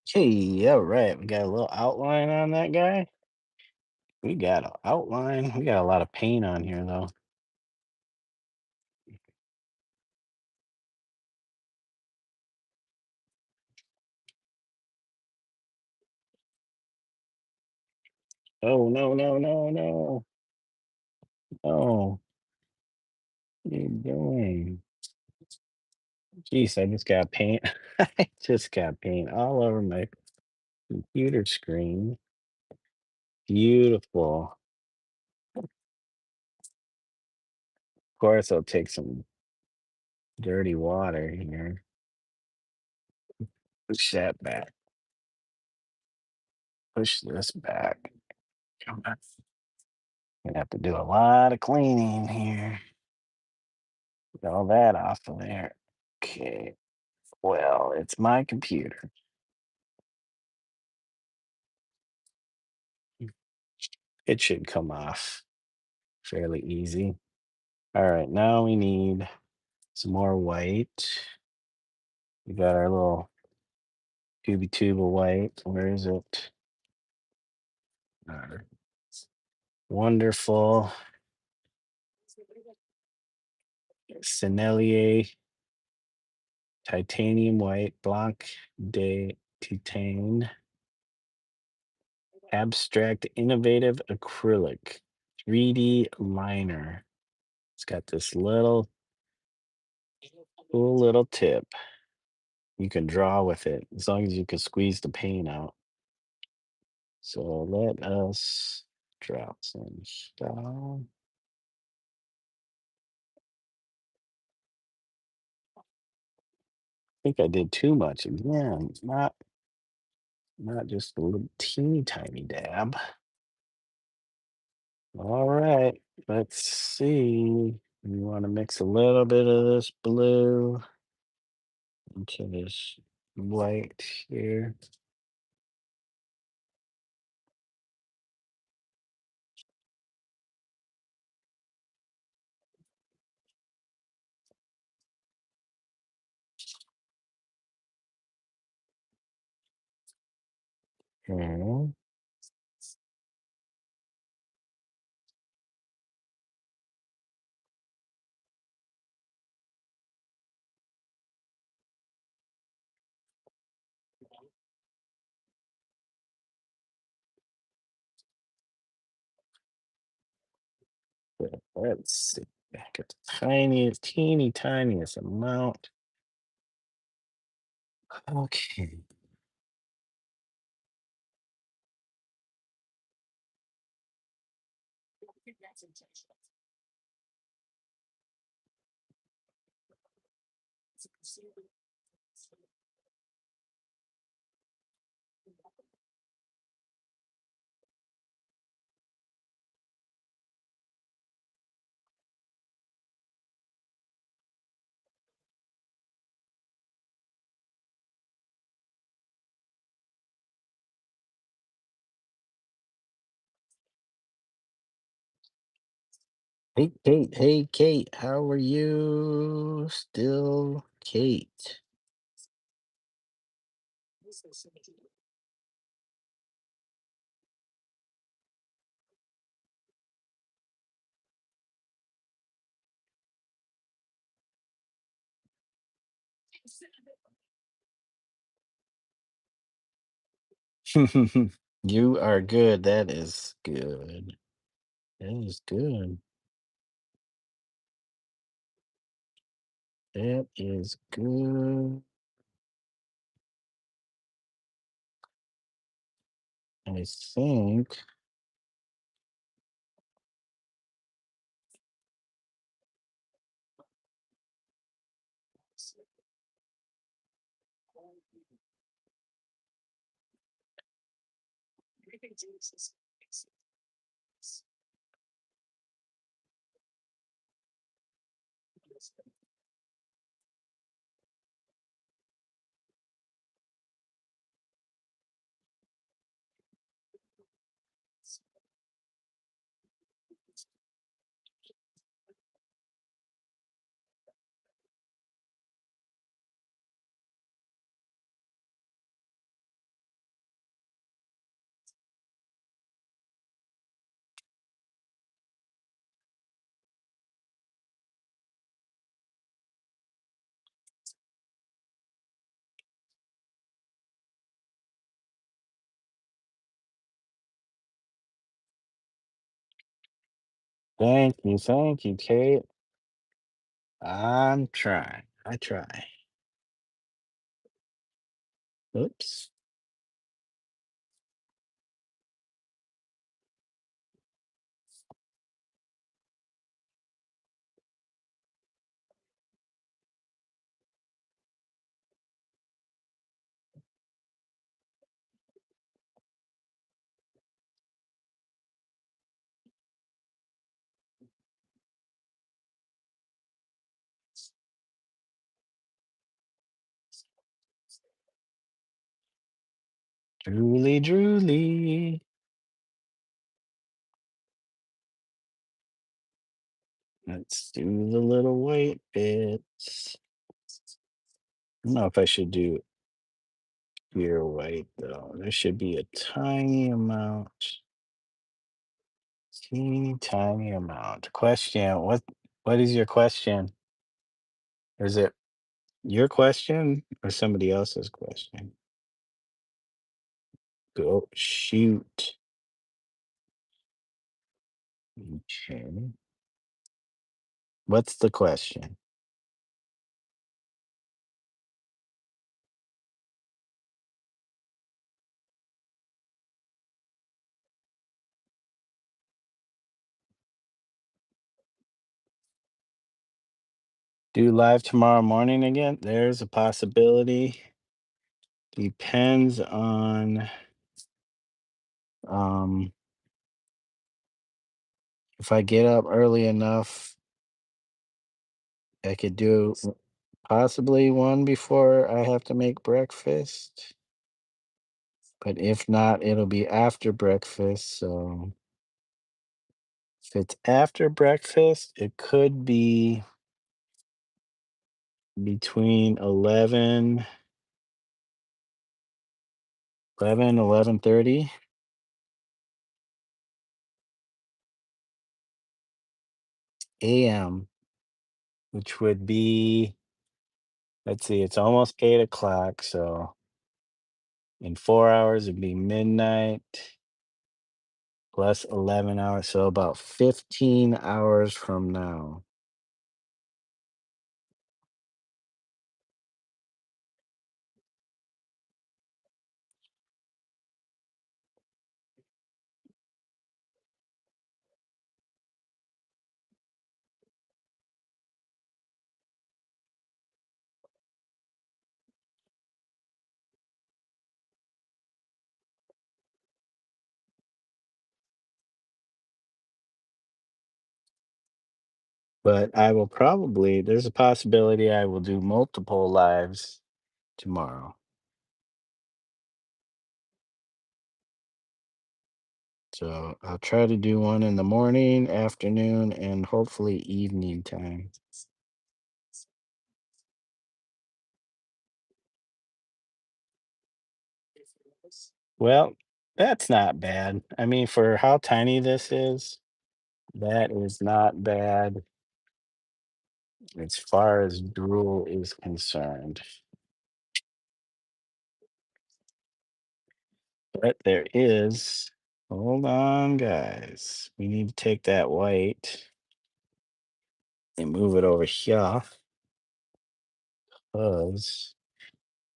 Speaker 1: Hey, all right. We got a little outline on that guy. We got an outline. We got a lot of paint on here, though. Oh, no, no, no, no. No. What are you doing? Jeez, I just got paint. I just got paint all over my computer screen. Beautiful. Of course, I'll take some dirty water here. Push that back. Push this back. Come on. Gonna have to do a lot of cleaning here. Get all that off of there. Okay. Well, it's my computer. It should come off fairly easy. All right, now we need some more white. We got our little tubey tube of white. Where is it? Our wonderful Sennelier titanium white Blanc de Titane abstract innovative acrylic 3D liner. It's got this little cool little tip. You can draw with it as long as you can squeeze the paint out. So let us drop some stuff. I think I did too much again. Not just a little teeny tiny dab. All right, let's see. We want to mix a little bit of this blue into this white here. Okay. Let's see. Get the tiniest, teeny tiniest amount. Okay. Hey, Kate. Hey, Kate. How are you? Still Kate. You are good. That is good. That is good. That is good. I think. Thank you, Kate. I'm trying. I try. Oops. Drooly, drooly. Let's do the little white bits. I don't know if I should do pure white though. There should be a tiny amount, teeny tiny amount. Question: What is your question? Is it your question or somebody else's question? Go shoot. Okay. What's the question? Do live tomorrow morning again? There's a possibility. Depends on um if I get up early enough, I could do possibly one before I have to make breakfast. But if not, it'll be after breakfast. So if it's after breakfast, it could be between 11:30 a.m., which would be, let's see, it's almost 8 o'clock. So in 4 hours, it'd be midnight plus 11 hours. So about 15 hours from now. But I will probably, there's a possibility I will do multiple lives tomorrow. So I'll try to do one in the morning, afternoon, and hopefully evening time. Well, that's not bad. I mean, for how tiny this is, that is not bad as far as drool is concerned. But there is, hold on, guys. We need to take that white and move it over here because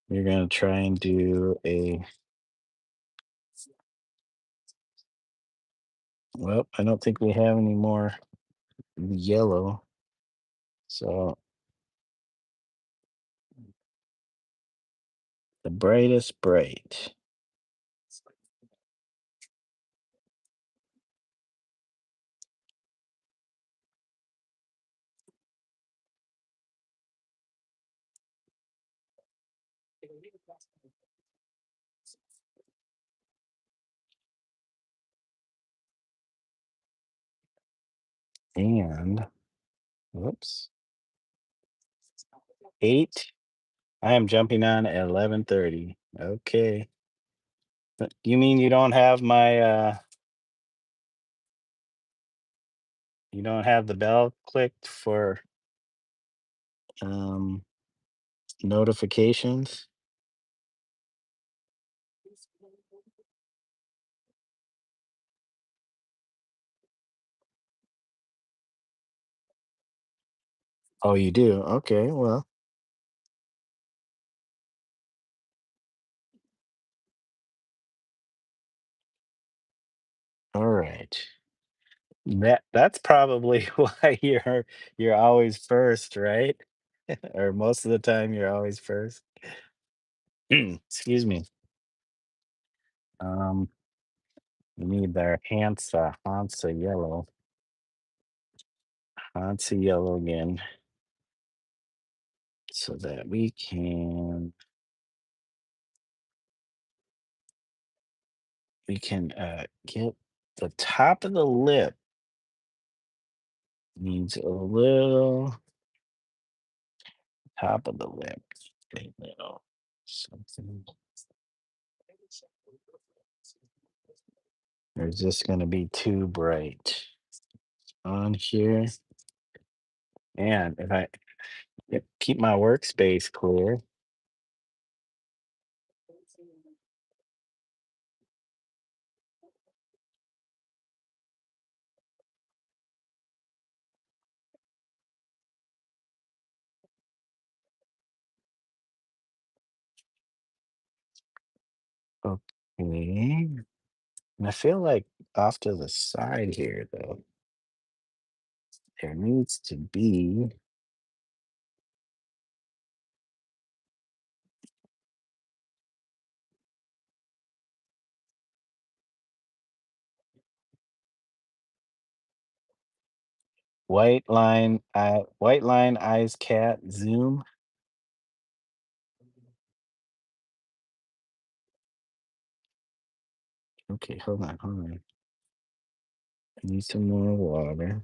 Speaker 1: we're going to try and do a, well, I don't think we have any more yellow. So the brightest bright. And, whoops, 8. I am jumping on at 11:30. Okay. But you mean you don't have the bell clicked for um notifications? Oh, you do? Okay, well, all right. That's probably why you're always first, right? Or most of the time you're always first. Excuse me. Um, we need our Hansa yellow. Hansa yellow again, so that we can get the top of the lip needs a little top of the lip. A little something. Or is this gonna be too bright on here? And if I keep my workspace clear. Okay. And I feel like off to the side here, though, there needs to be white line, eyes, cat, zoom. Okay, hold on. I need some more water.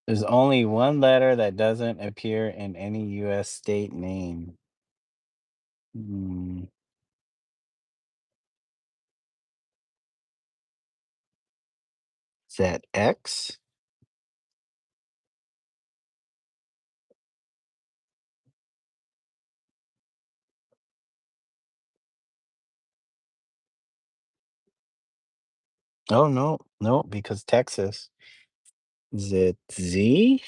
Speaker 1: There's only one letter that doesn't appear in any US state name. Hmm, is that X? Oh, no, no, because Texas. Is it Z?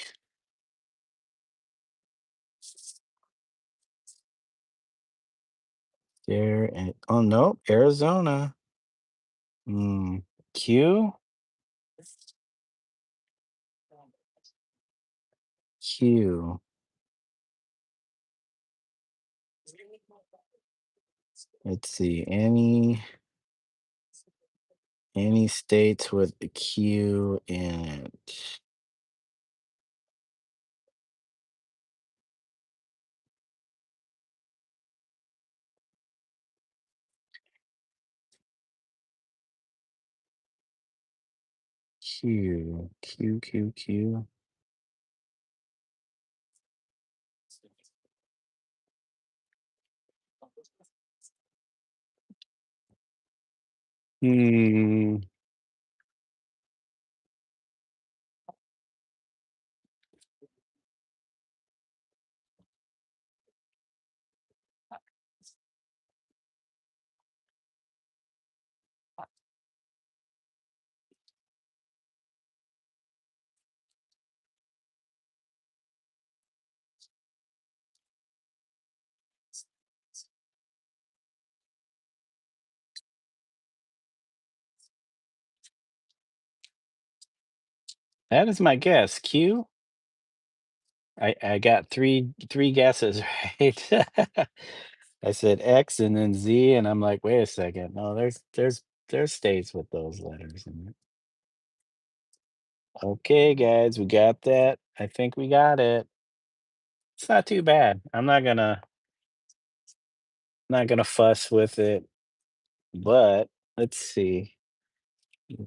Speaker 1: There and oh no, Arizona. Hmm. Q? Q. Let's see. Any states with the Q in it. Q. Q Q Q. Hmm. That is my guess. Q. I got three guesses right. I said X and then Z, and I'm like, wait a second. No, there's states with those letters in it. Okay, guys, we got that. I think we got it. It's not too bad. I'm not gonna fuss with it, but let's see.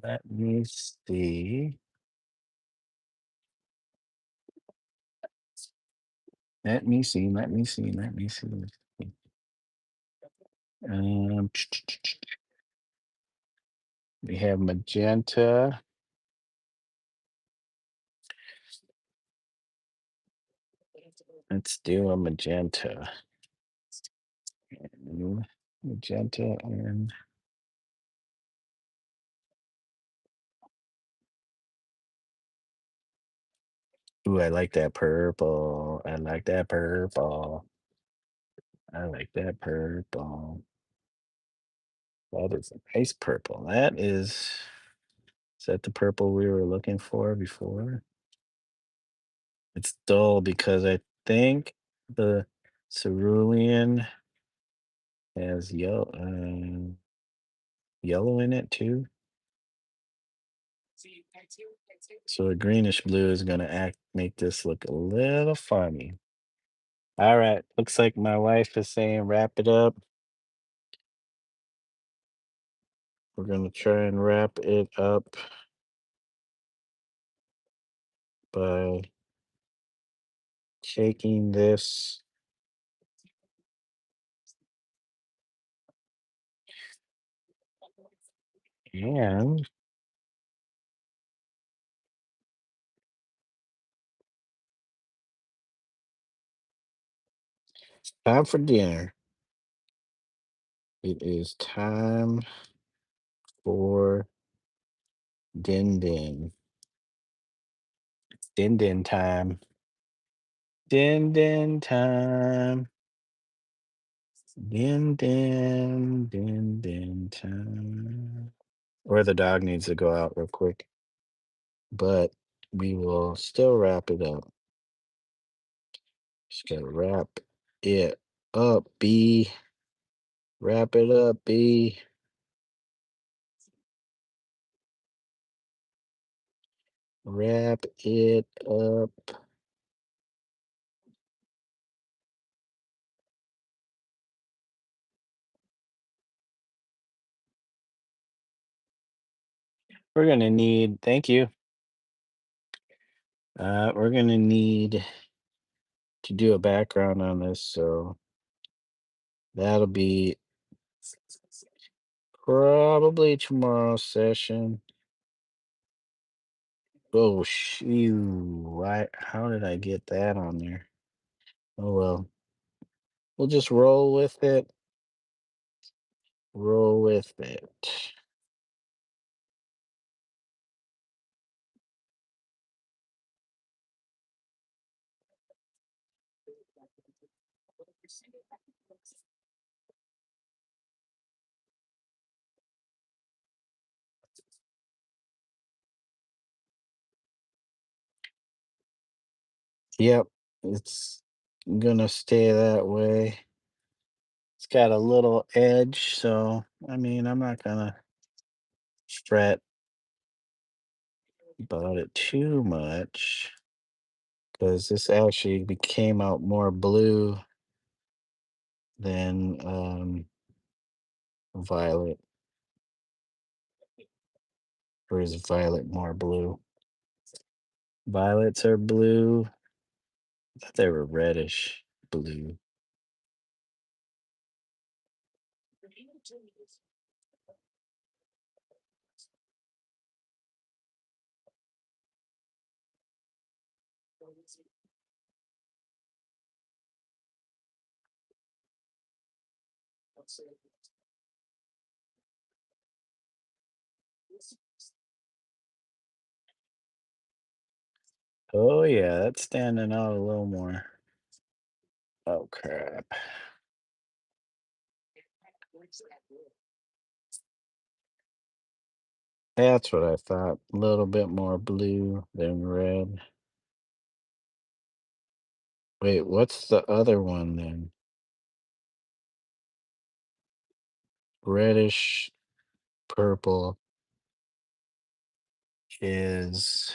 Speaker 1: Let me see. Let me see. Let me see. Let me see. Let's see. Um, we have magenta. Let's do a magenta. Magenta and ooh, I like that purple. I like that purple. I like that purple. That is a nice purple. Is that the purple we were looking for before? It's dull because I think the cerulean has yellow in it too. So a greenish blue is gonna act make this look a little funny. All right, looks like my wife is saying wrap it up. We're gonna try and wrap it up by taking this and time for dinner. It is time for din din. Din din time. Din din time. Din din din din time. Or the dog needs to go out real quick. But we will still wrap it up. Just gotta wrap it up, B. Wrap it up, B. Wrap it up. We're gonna need, thank you. We're gonna need to do a background on this, so that'll be probably tomorrow's session. Oh, shoot. Why? How did I get that on there? Oh, well. We'll just roll with it. Roll with it. Yep. It's gonna stay that way. It's got a little edge, so I mean, I'm not gonna fret about it too much because this actually came out more blue than violet, or is violet more blue? Violets are blue. I thought they were reddish blue. Oh yeah, that's standing out a little more. Oh crap. That's what I thought. A little bit more blue than red. Wait, what's the other one then? Reddish purple is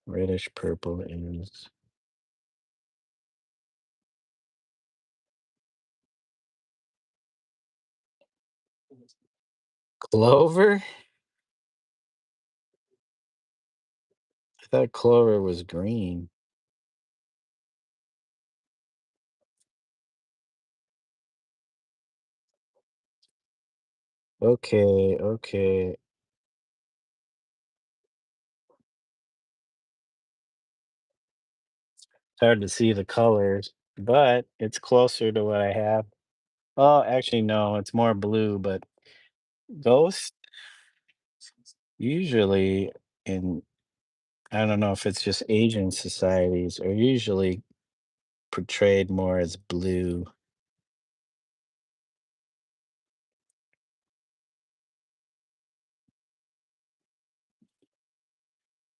Speaker 1: reddish purple is clover? I thought clover was green. Okay, okay. It's hard to see the colors, but it's closer to what I have. Oh, actually, no, it's more blue, but ghost usually in, I don't know if it's just Asian societies, are usually portrayed more as blue.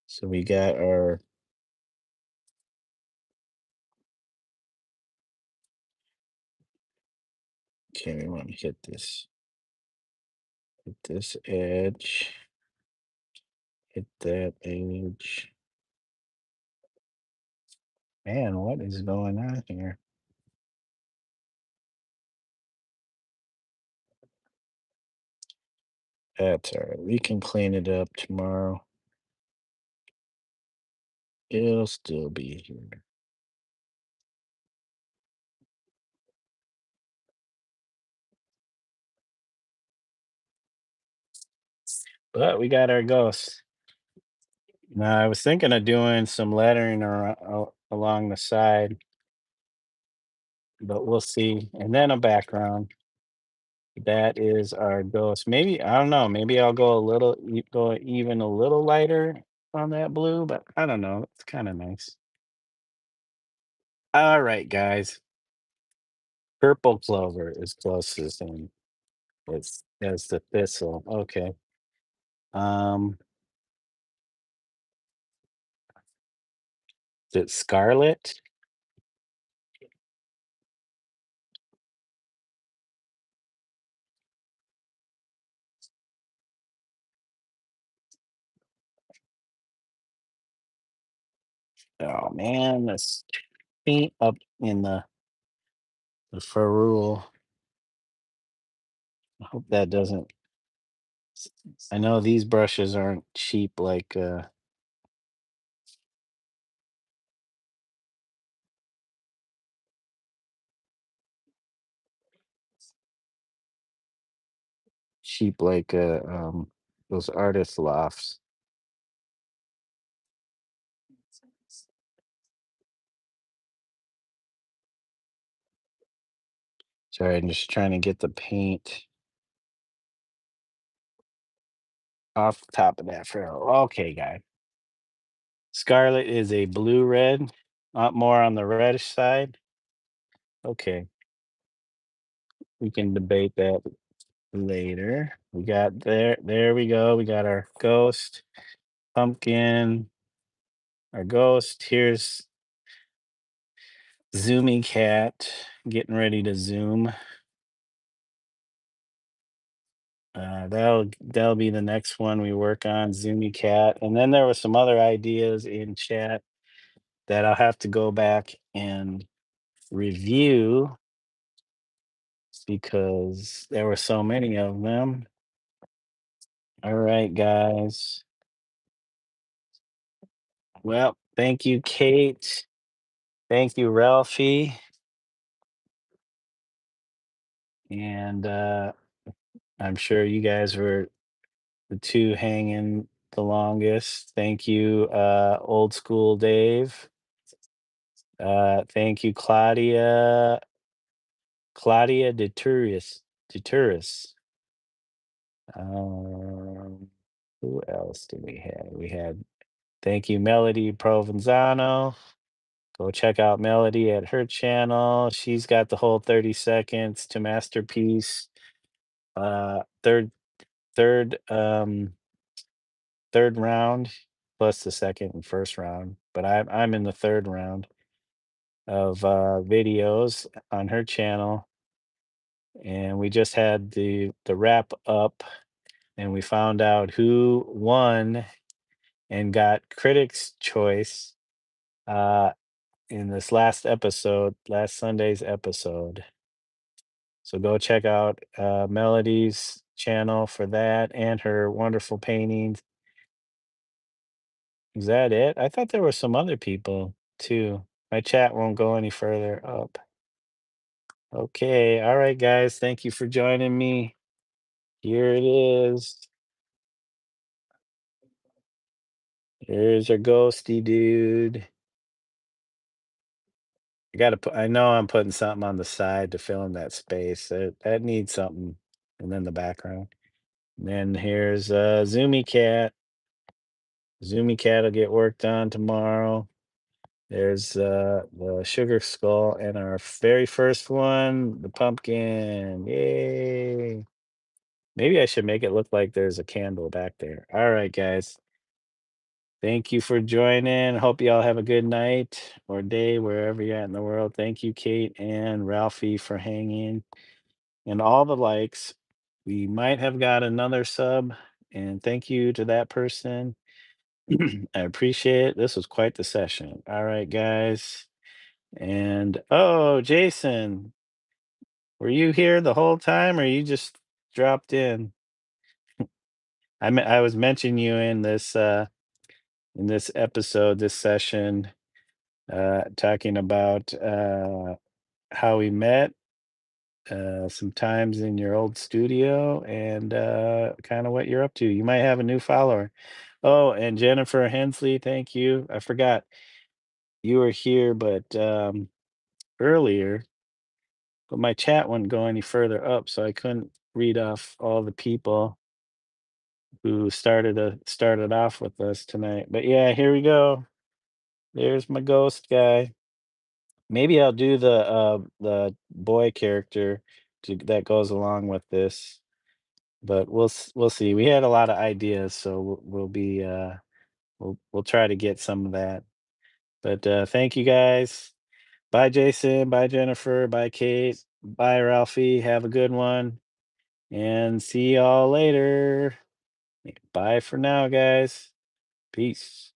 Speaker 1: So we got our, okay, we want to hit this edge, hit that edge. Man, what is going on here? That's all right. We can clean it up tomorrow. It'll still be here. But we got our ghosts. Now, I was thinking of doing some lettering along the side, but we'll see. And then a background. That is our ghost. Maybe, I don't know. Maybe I'll go a little, go even a little lighter on that blue, but I don't know. It's kind of nice. All right, guys. Purple clover is closest, and it's as the thistle. Okay. Um, is it scarlet? Oh man, this paint up in the ferrule. I hope that doesn't. I know these brushes aren't cheap like cheap like those artist lofts. Sorry, I'm just trying to get the paint off the top of that ferrule. Okay, guy. Scarlet is a blue red, more on the reddish side. Okay, we can debate that later. We got there we go. We got our ghost, pumpkin, our ghost. Here's Zoomy Cat getting ready to zoom. That'll be the next one we work on, Zoomy Cat. And then there were some other ideas in chat that I'll have to go back and review because there were so many of them. All right, guys. Well, thank you, Kate. Thank you, Ralphie. And I'm sure you guys were the two hanging the longest. Thank you, old school Dave. Thank you, Claudia de Turris. Um, who else did we have? We had thank you, Melody Provenzano. Go check out Melody at her channel. She's got the whole 30 seconds to masterpiece. Third, third, third round plus the second and first round. But I'm in the third round of videos on her channel, and we just had the wrap up, and we found out who won and got critics' choice uh, in this last Sunday's episode. So go check out Melody's channel for that and her wonderful paintings. Is that it? I thought there were some other people too. My chat won't go any further up. Okay. All right, guys. Thank you for joining me. Here it is. Here's our ghosty dude. I know I'm putting something on the side to fill in that space. That needs something. And then the background. And then here's Zoomy Cat. Zoomy Cat will get worked on tomorrow. There's the sugar skull and our very first one, the pumpkin. Yay. Maybe I should make it look like there's a candle back there. All right, guys. Thank you for joining. Hope you all have a good night or day wherever you're at in the world. Thank you, Kate and Ralphie, for hanging and all the likes. We might have got another sub, and thank you to that person. I appreciate it. This was quite the session. All right, guys. And oh, Jason, were you here the whole time or you just dropped in? I was mentioning you in this episode, this session, talking about how we met sometimes in your old studio and kind of what you're up to. You might have a new follower. Oh, and Jennifer Hensley, thank you. I forgot you were here, but earlier, but my chat wouldn't go any further up, so I couldn't read off all the people who started off with us tonight. But yeah, here we go. There's my ghost guy. Maybe I'll do the boy character that goes along with this, but we'll see. We had a lot of ideas, so we'll try to get some of that. But thank you guys. Bye, Jason. Bye, Jennifer. Bye, Kate. Bye, Ralphie. Have a good one. And see y'all later. Bye for now, guys. Peace.